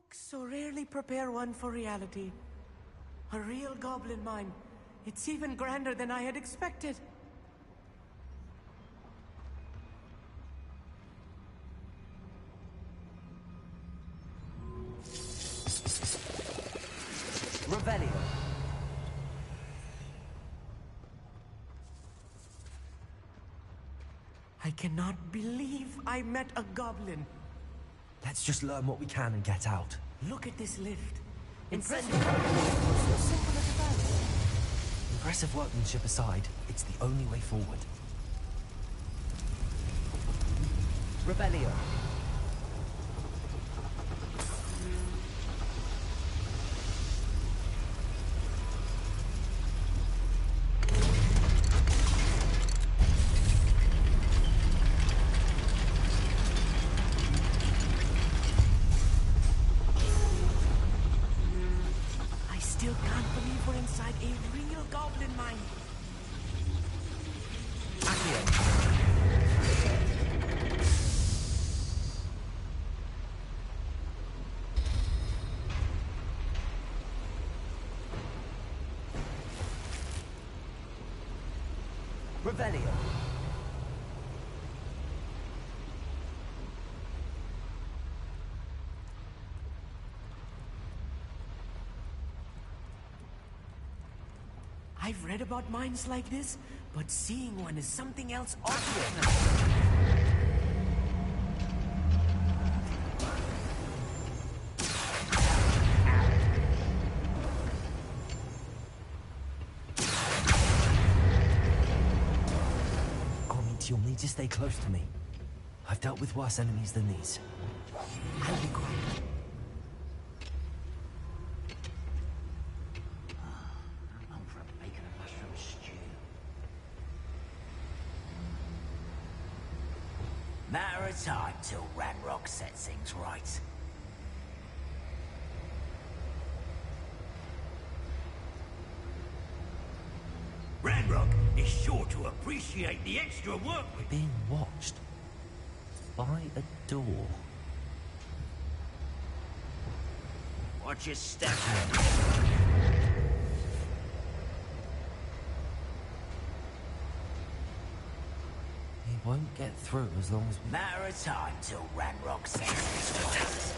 Books so rarely prepare one for reality. A real goblin mine. It's even grander than I had expected. Revelio. I cannot believe I met a goblin. Let's just learn what we can and get out. Look at this lift. Impressive. So simple as that. Impressive workmanship aside, it's the only way forward. Revelio. I still can't believe we're inside a real goblin mine. Revelio. I've read about mines like this, but seeing one is something else altogether. You'll need to stay close to me. I've dealt with worse enemies than these. I'll be quiet. I'm on for a bacon and mushroom stew. Matter of time till Ranrock sets things right. Ranrock is sure to appreciate the extra work we... Being watched by a door. Watch your step. He won't get through as long as we... Matter of time till Ranrock sets things right.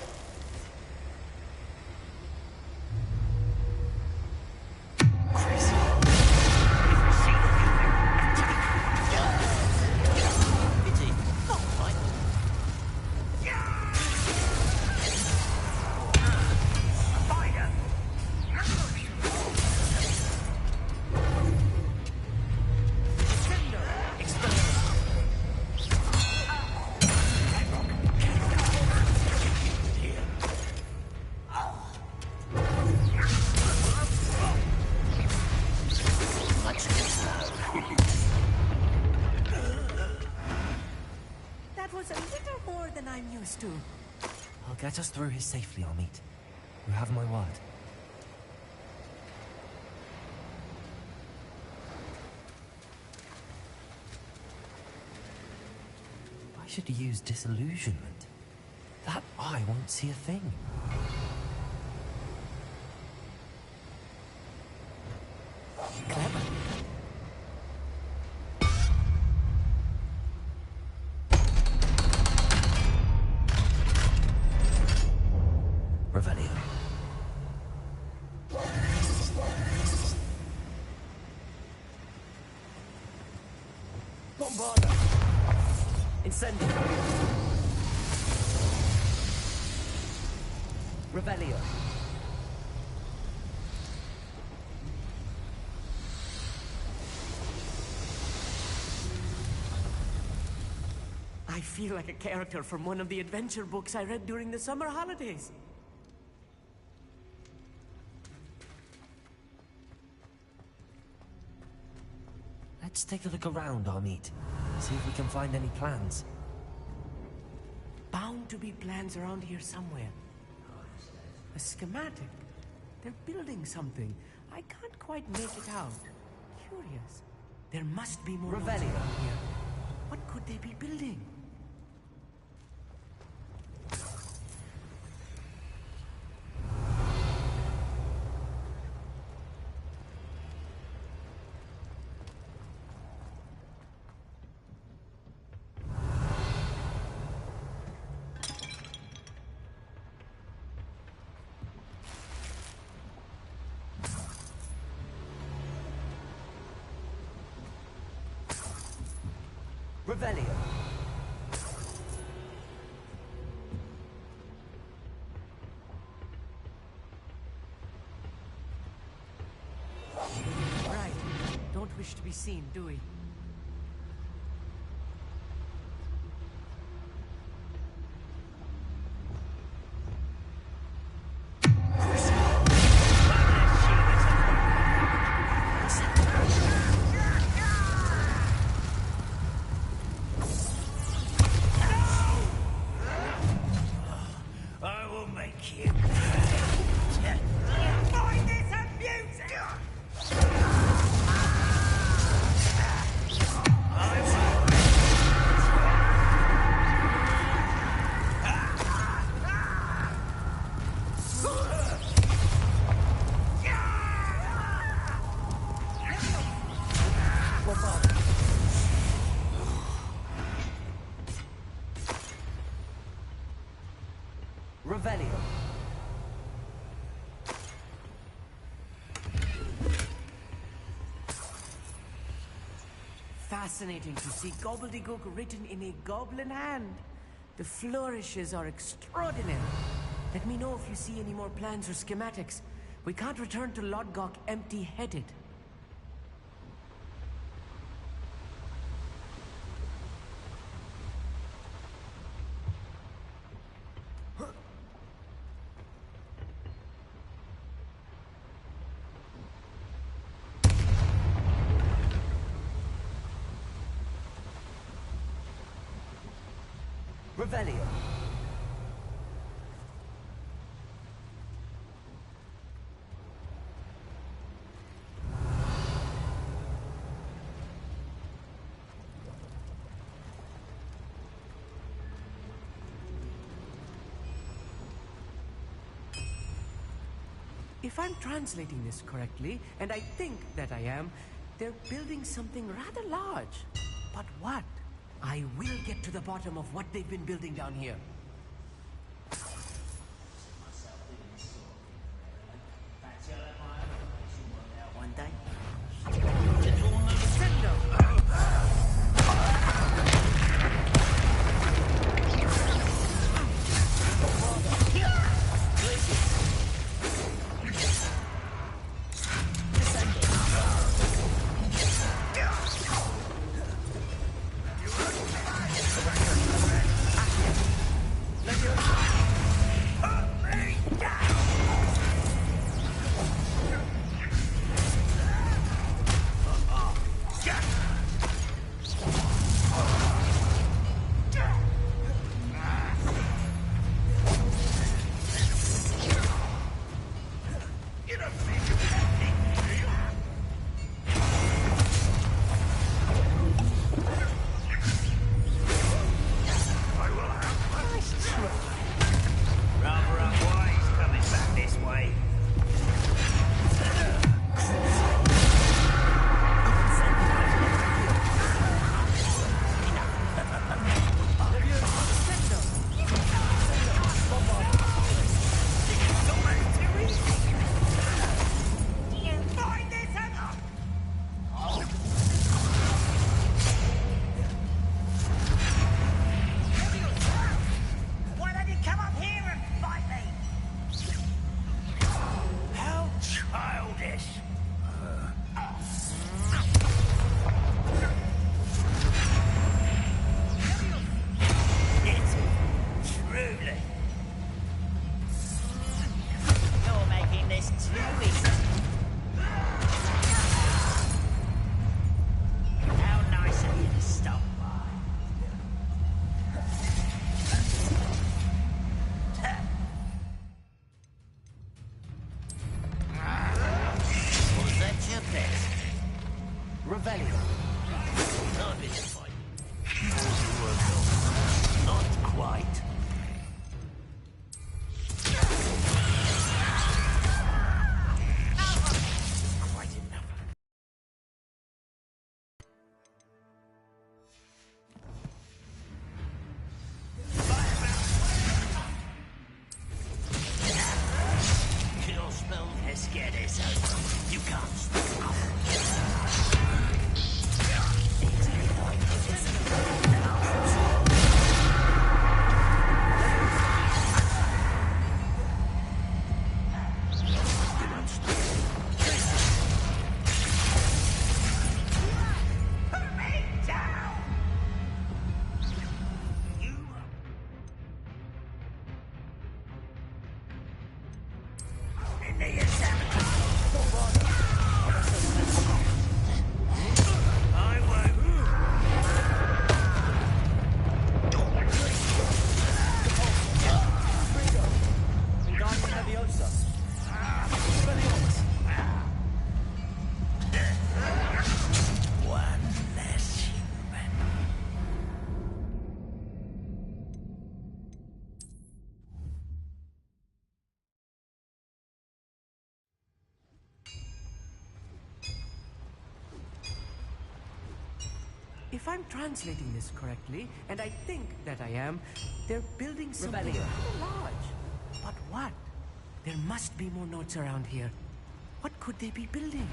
That was a little more than I'm used to. I'll get us through here safely, Amit. You have my word. I should use disillusionment. That eye won't see a thing. Clever. Revelio. Bombarda! Incendio. Revelio. I feel like a character from one of the adventure books I read during the summer holidays. Let's take a look around, Amit. See if we can find any plans. Bound to be plans around here somewhere. A schematic. They're building something. I can't quite make it out. Curious. There must be more Revelio. around here. What could they be building? Revelio. Right. Don't wish to be seen, do we? I will make you. Find this amusing! Revelio. Fascinating to see gobbledygook written in a goblin hand. The flourishes are extraordinary. Let me know if you see any more plans or schematics. We can't return to Lodgok empty-headed. Revelio. If I'm translating this correctly, and I think that I am, they're building something rather large. But what? I will get to the bottom of what they've been building down here. One day. Revelio. Not this fight. Not quite. Quite enough. Kill spell Cruciatus. You can't stop. If I'm translating this correctly, and I think that I am, they're building something Rebellion. large. But what? There must be more notes around here. What could they be building?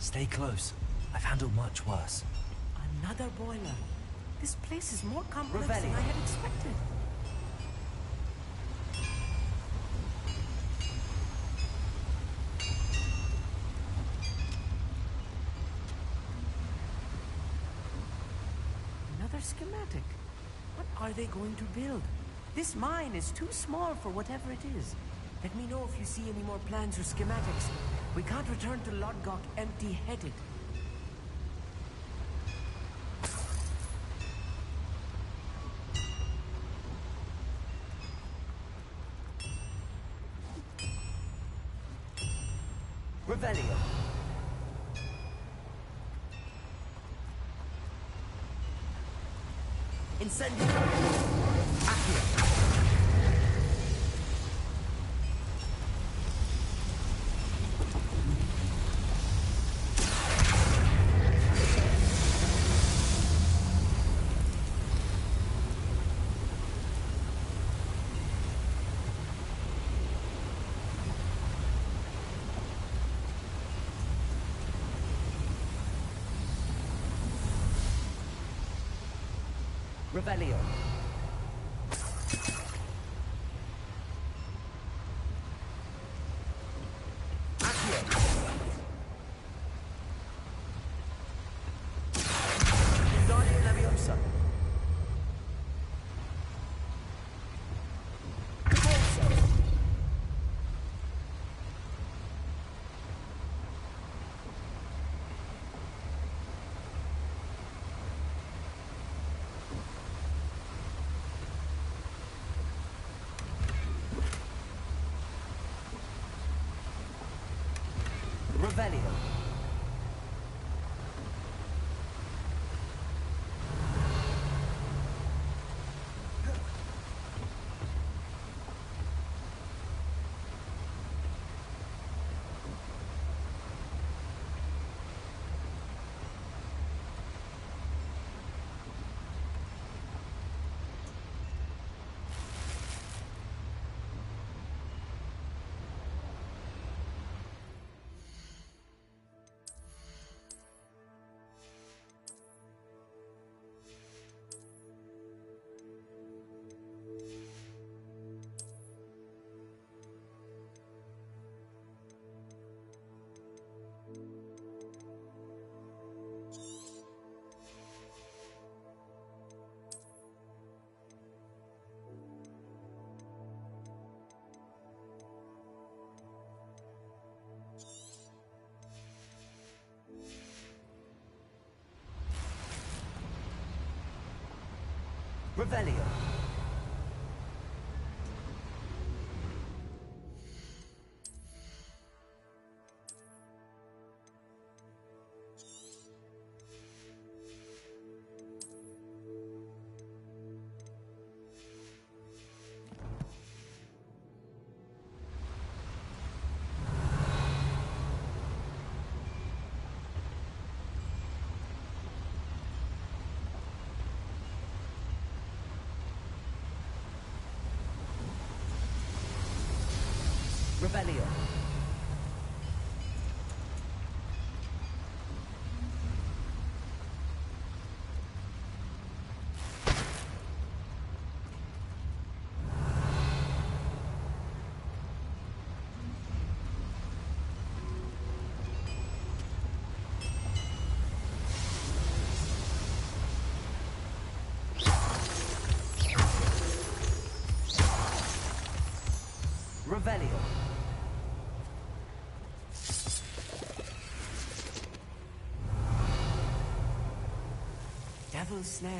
Stay close. I've handled much worse. Another boiler. This place is more complex than I had expected. Another schematic. What are they going to build? This mine is too small for whatever it is. Let me know if you see any more plans or schematics. We can't return to Lodgok empty-headed. Revelio. Incendio. Accio. Revelio. Accio. Wingardium Leviosa. Corso. Revelio. Revelio. Revelio. Revelio. Devil's snare.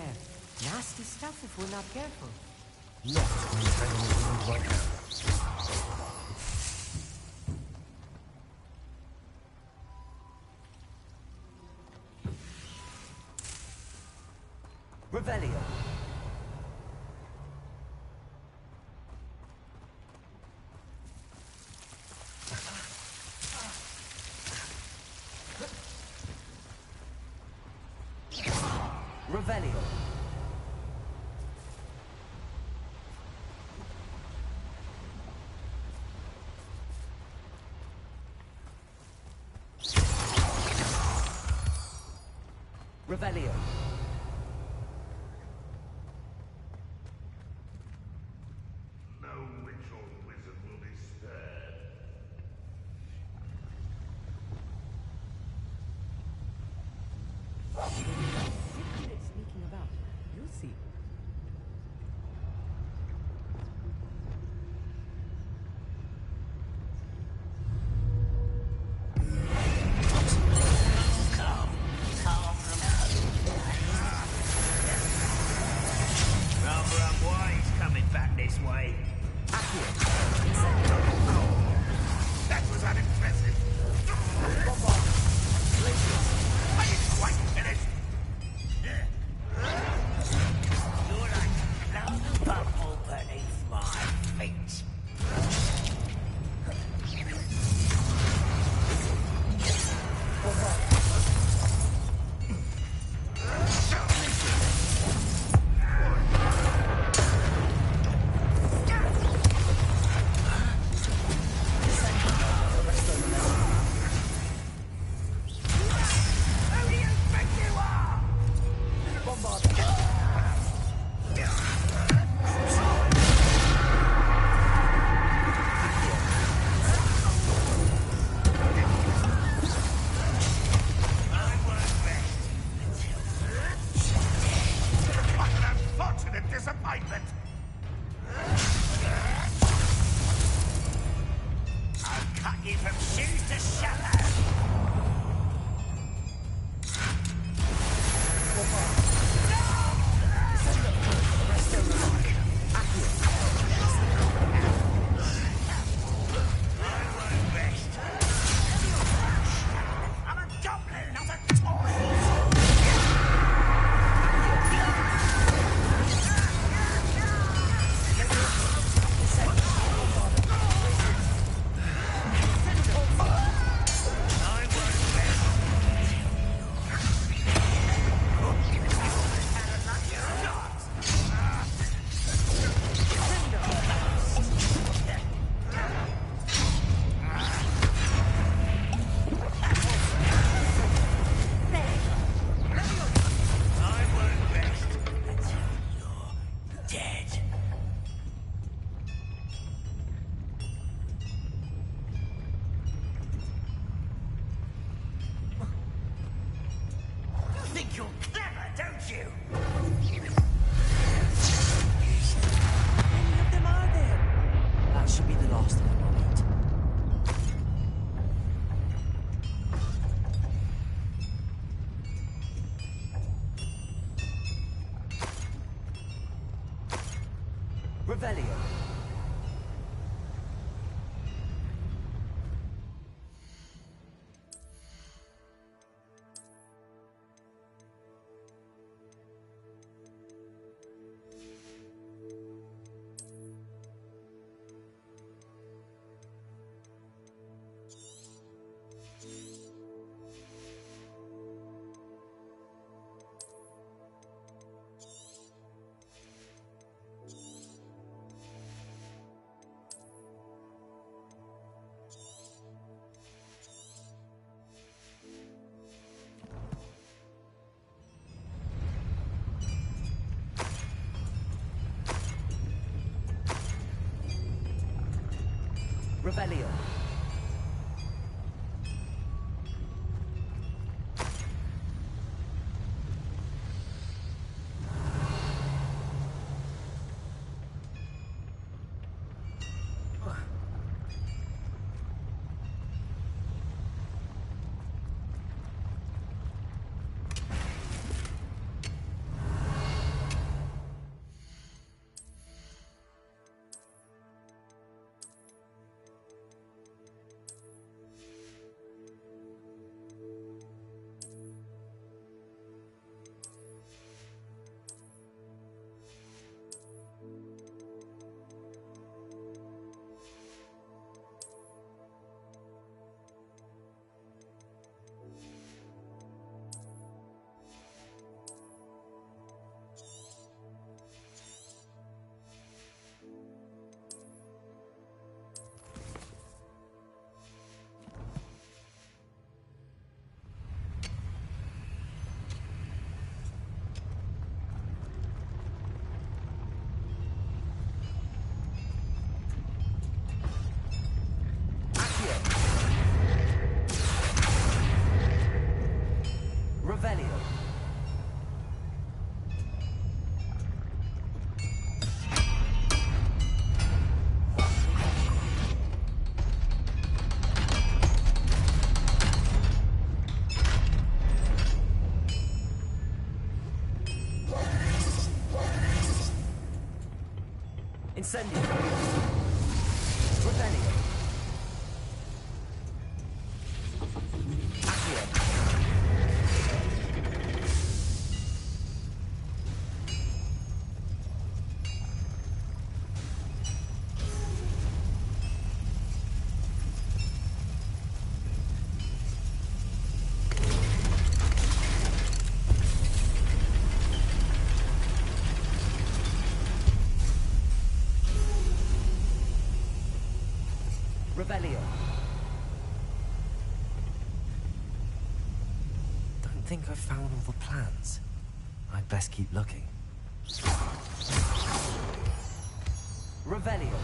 Nasty stuff if we're not careful. Not when you hang on the wound right now. Revelio. Revelio. Revelio. No witch or wizard will be spared. Secret sneaking about. You'll see. Rather unwise coming back this way. That was unimpressive. I didn't quite finish. You're like cloud bubble beneath my feet. Disappointment! I'll cut you from shoes to shallow! I'm a goblin, not a toy! Think you're clever, don't you? How many of them are there? That should be the last of them, right? Revelio. Revelio. Revelio. Incendio. Revelio. Revelio. Don't think I've found all the plans. I'd best keep looking. Revelio.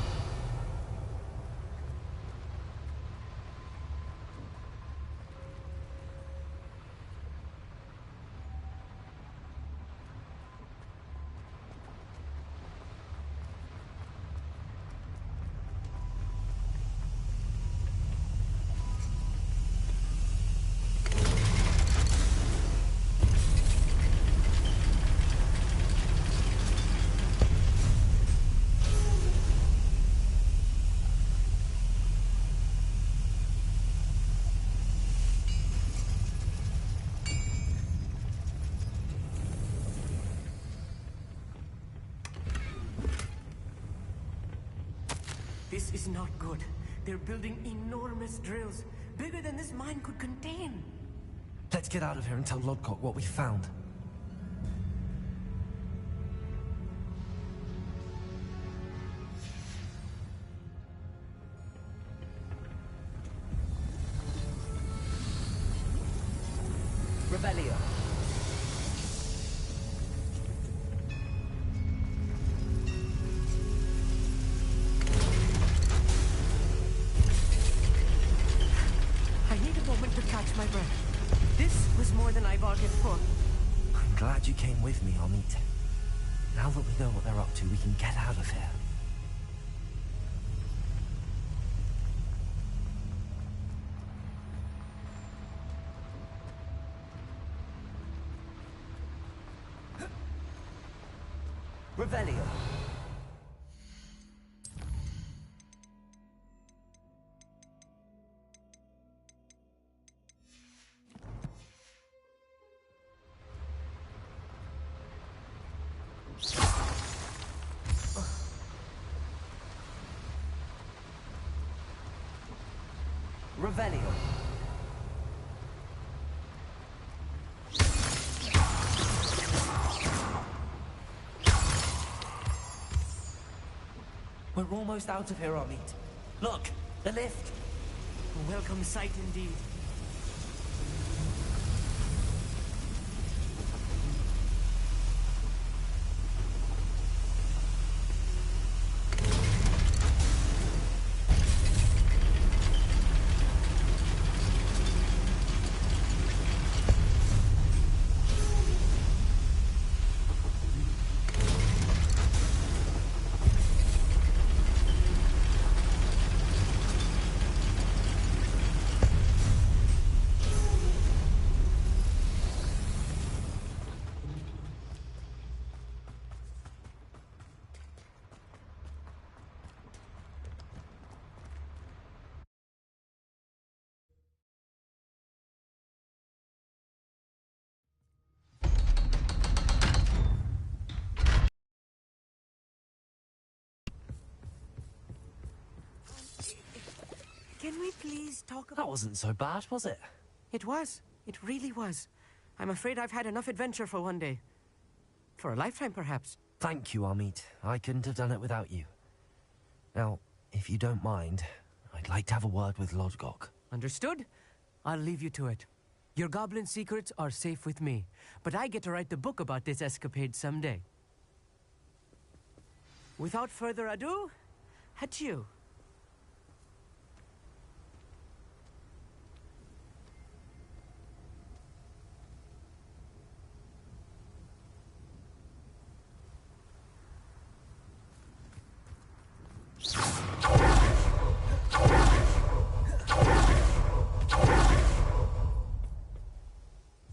This is not good. They're building enormous drills, bigger than this mine could contain. Let's get out of here and tell Lodcock what we found. Revelio. I need a moment to catch my breath. This was more than I bargained for. I'm glad you came with me, Amit. Now that we know what they're up to, we can get out of here. Revelio. Revelio. We're almost out of here, Amit. Look, the lift. A welcome sight indeed. Can we please talk about... That wasn't so bad, was it? It was. It really was. I'm afraid I've had enough adventure for one day. For a lifetime, perhaps. Thank you, Amit. I couldn't have done it without you. Now, if you don't mind, I'd like to have a word with Lodgok. Understood? I'll leave you to it. Your goblin secrets are safe with me, but I get to write the book about this escapade someday. Without further ado, adieu.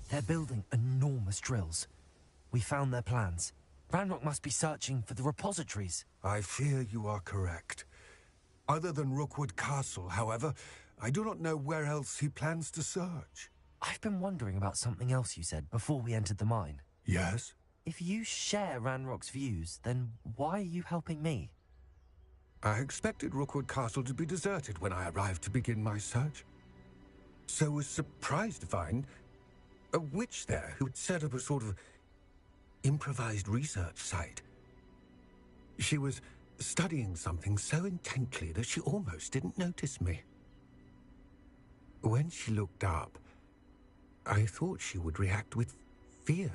They're building enormous drills. We found their plans. Ranrock must be searching for the repositories. I fear you are correct. Other than Rookwood Castle, however, I do not know where else he plans to search. I've been wondering about something else you said before we entered the mine. Yes? If you share Ranrock's views, then why are you helping me? I expected Rookwood Castle to be deserted when I arrived to begin my search. So was surprised to find a witch there who had set up a sort of improvised research site. She was studying something so intently that she almost didn't notice me. When she looked up, I thought she would react with fear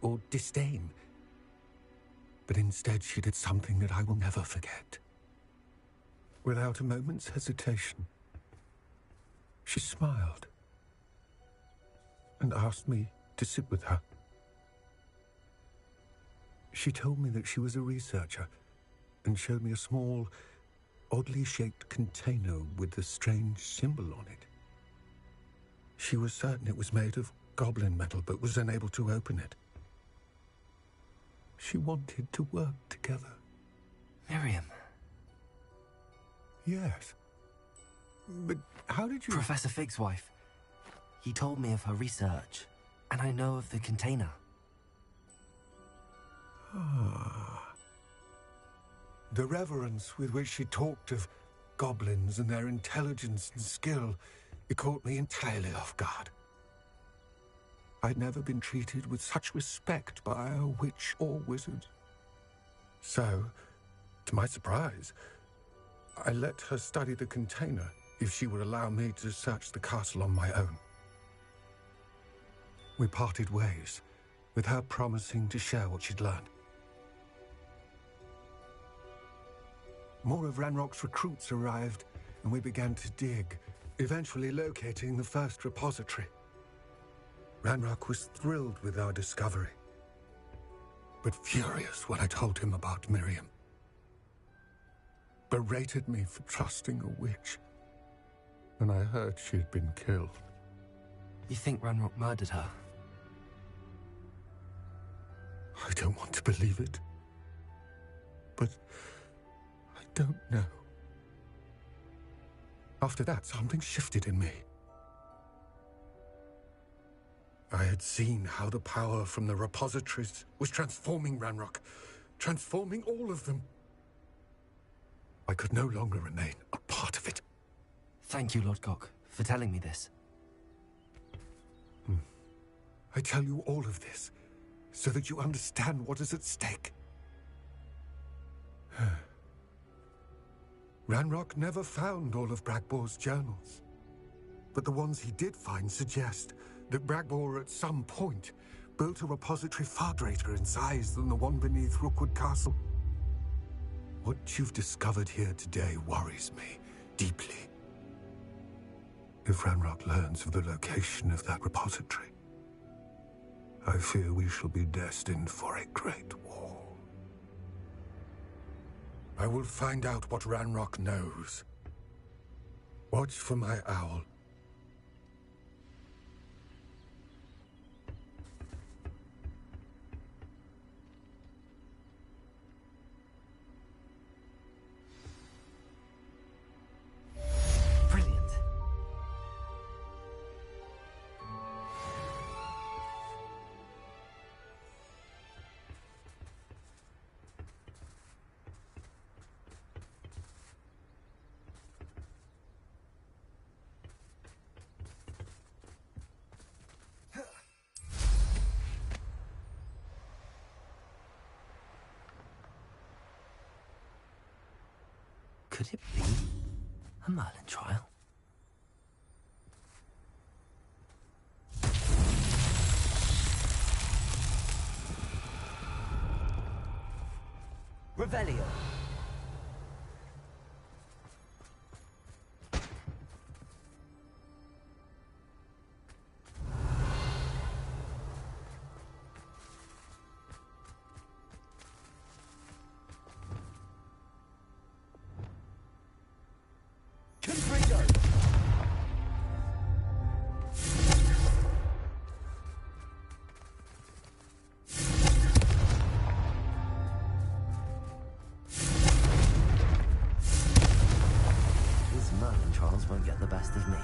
or disdain. But instead she did something that I will never forget. Without a moment's hesitation, she smiled and asked me to sit with her. She told me that she was a researcher and showed me a small, oddly shaped container with a strange symbol on it. She was certain it was made of goblin metal, but was unable to open it. She wanted to work together. Miriam. Yes. But how did you... Professor Fig's wife. He told me of her research, and I know of the container. Ah. The reverence with which she talked of goblins and their intelligence and skill, it caught me entirely off guard. I'd never been treated with such respect by a witch or wizard. So, to my surprise, I let her study the container if she would allow me to search the castle on my own. We parted ways, with her promising to share what she'd learned. More of Ranrock's recruits arrived, and we began to dig, eventually locating the first repository. Ranrock was thrilled with our discovery, but furious when I told him about Miriam. Berated me for trusting a witch, and I heard she had been killed. You think Ranrock murdered her? I don't want to believe it, but I don't know. After that, something shifted in me. I had seen how the power from the repositories was transforming Ranrock, transforming all of them. I could no longer remain a part of it. Thank you, Lord Cock, for telling me this. I tell you all of this so that you understand what is at stake. Ranrock never found all of Bragbor's journals. But the ones he did find suggest that Bragbor at some point built a repository far greater in size than the one beneath Rookwood Castle. What you've discovered here today worries me deeply. If Ranrock learns of the location of that repository, I fear we shall be destined for a great war. I will find out what Ranrock knows. Watch for my owl. Brilliant. Could it be a Merlin trial? Revelio. Won't get the best of me.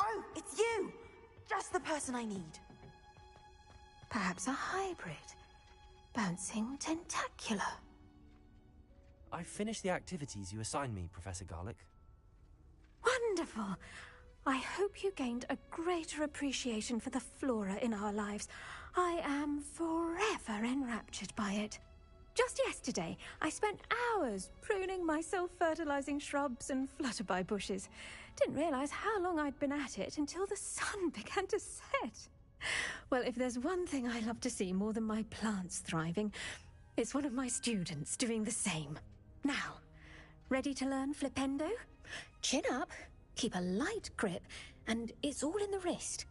Oh, it's you! Just the person I need. Perhaps a hybrid. Bouncing tentacular. I've finished the activities you assigned me, Professor Garlick. Wonderful! I hope you gained a greater appreciation for the flora in our lives. I am forever enraptured by it. Just yesterday, I spent hours pruning my self-fertilizing shrubs and flutterby bushes. Didn't realize how long I'd been at it until the sun began to set. Well, if there's one thing I love to see more than my plants thriving, it's one of my students doing the same. Now, ready to learn Flipendo? Chin up, keep a light grip, and it's all in the wrist.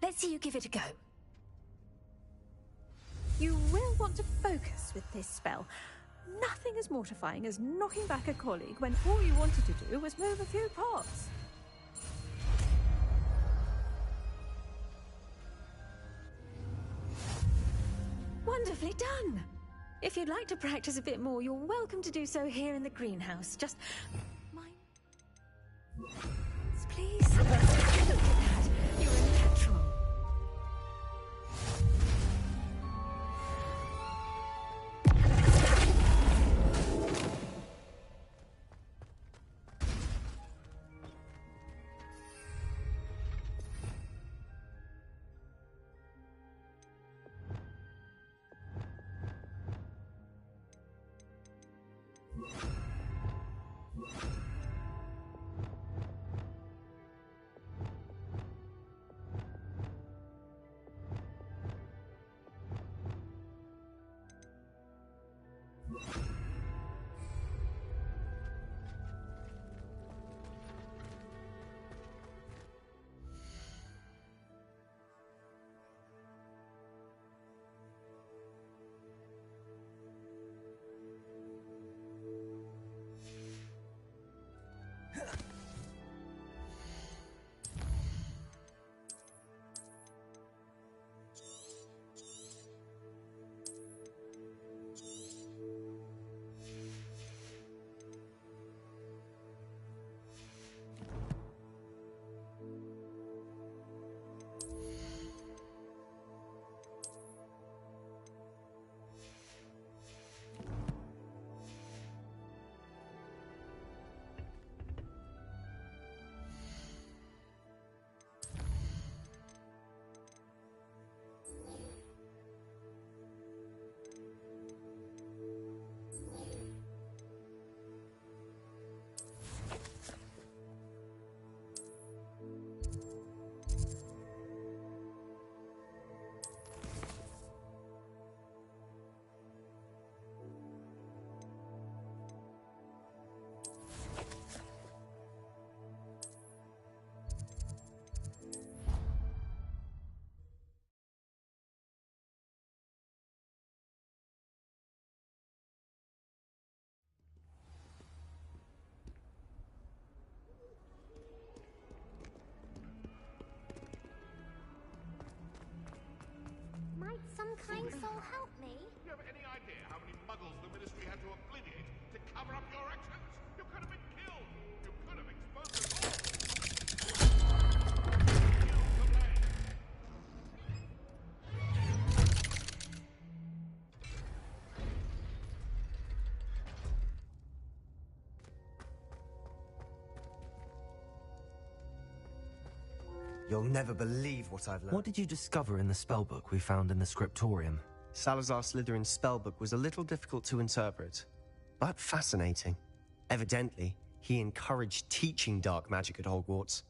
Let's see you give it a go. You will want to focus with this spell. Nothing as mortifying as knocking back a colleague when all you wanted to do was move a few pots. Wonderfully done! If you'd like to practice a bit more, you're welcome to do so here in the greenhouse. Just mind... Please? Look at that! You're a natural. Might some kind soul help me? Do you have any idea how many muggles the Ministry had to obliterate to cover up your actions? You could have been killed. You could have exposed us all. You'll never believe what I've learned. What did you discover in the spellbook we found in the scriptorium? Salazar Slytherin's spellbook was a little difficult to interpret, but fascinating. Evidently, he encouraged teaching dark magic at Hogwarts.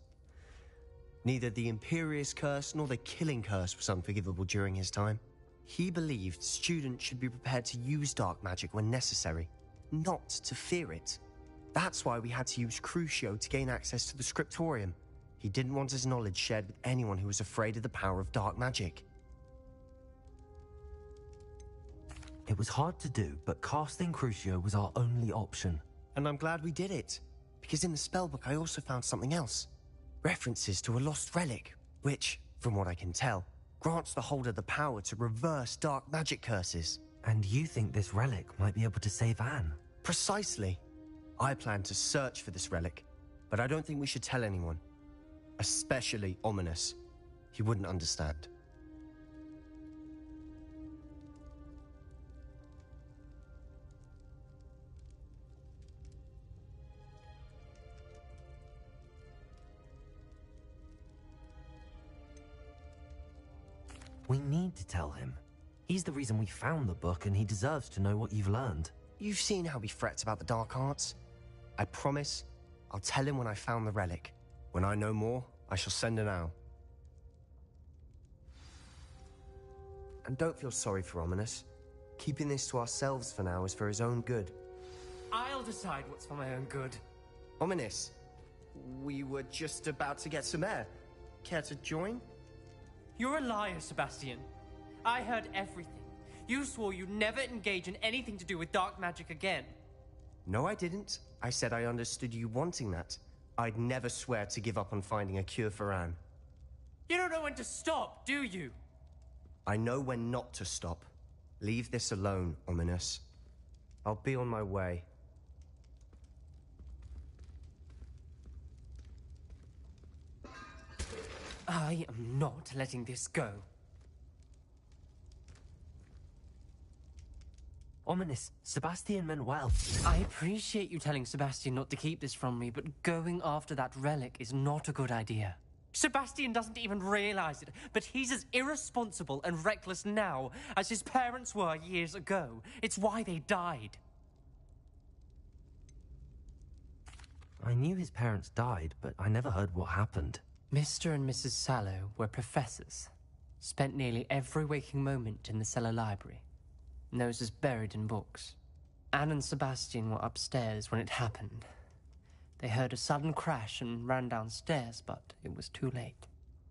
Neither the Imperious Curse nor the Killing Curse was unforgivable during his time. He believed students should be prepared to use dark magic when necessary, not to fear it. That's why we had to use Crucio to gain access to the scriptorium. He didn't want his knowledge shared with anyone who was afraid of the power of dark magic. It was hard to do, but casting Crucio was our only option. And I'm glad we did it, because in the spellbook I also found something else. References to a lost relic, which, from what I can tell, grants the holder the power to reverse dark magic curses. And you think this relic might be able to save Anne? Precisely. I plan to search for this relic, but I don't think we should tell anyone. Especially Ominous. He wouldn't understand. We need to tell him. He's the reason we found the book, and he deserves to know what you've learned. You've seen how he frets about the dark arts. I promise I'll tell him when I found the relic. When I know more, I shall send an owl. And don't feel sorry for Ominous. Keeping this to ourselves for now is for his own good. I'll decide what's for my own good. Ominous, we were just about to get some air. Care to join? You're a liar, Sebastian. I heard everything. You swore you'd never engage in anything to do with dark magic again. No, I didn't. I said I understood you wanting that. I'd never swear to give up on finding a cure for Anne. You don't know when to stop, do you? I know when not to stop. Leave this alone, Ominous. I'll be on my way. I am not letting this go. Ominous, Sebastian meant well. I appreciate you telling Sebastian not to keep this from me, but going after that relic is not a good idea. Sebastian doesn't even realize it, but he's as irresponsible and reckless now as his parents were years ago. It's why they died. I knew his parents died, but I never heard what happened. Mr. and Mrs. Sallow were professors. Spent nearly every waking moment in the cellar library. Noses buried in books. Anne and Sebastian were upstairs when it happened. They heard a sudden crash and ran downstairs, but it was too late.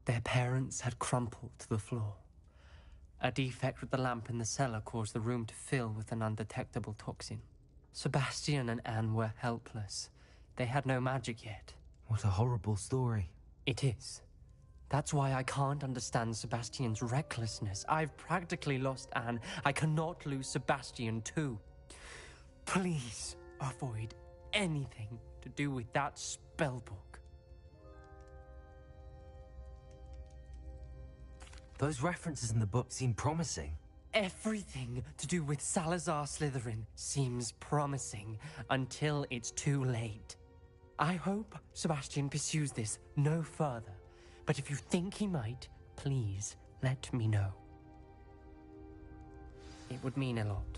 Their parents had crumpled to the floor. A defect with the lamp in the cellar caused the room to fill with an undetectable toxin. Sebastian and Anne were helpless. They had no magic yet. What a horrible story. It is. That's why I can't understand Sebastian's recklessness. I've practically lost Anne. I cannot lose Sebastian too. Please avoid anything to do with that spellbook. Those references in the book seem promising. Everything to do with Salazar Slytherin seems promising until it's too late. I hope Sebastian pursues this no further, but if you think he might, please let me know. It would mean a lot.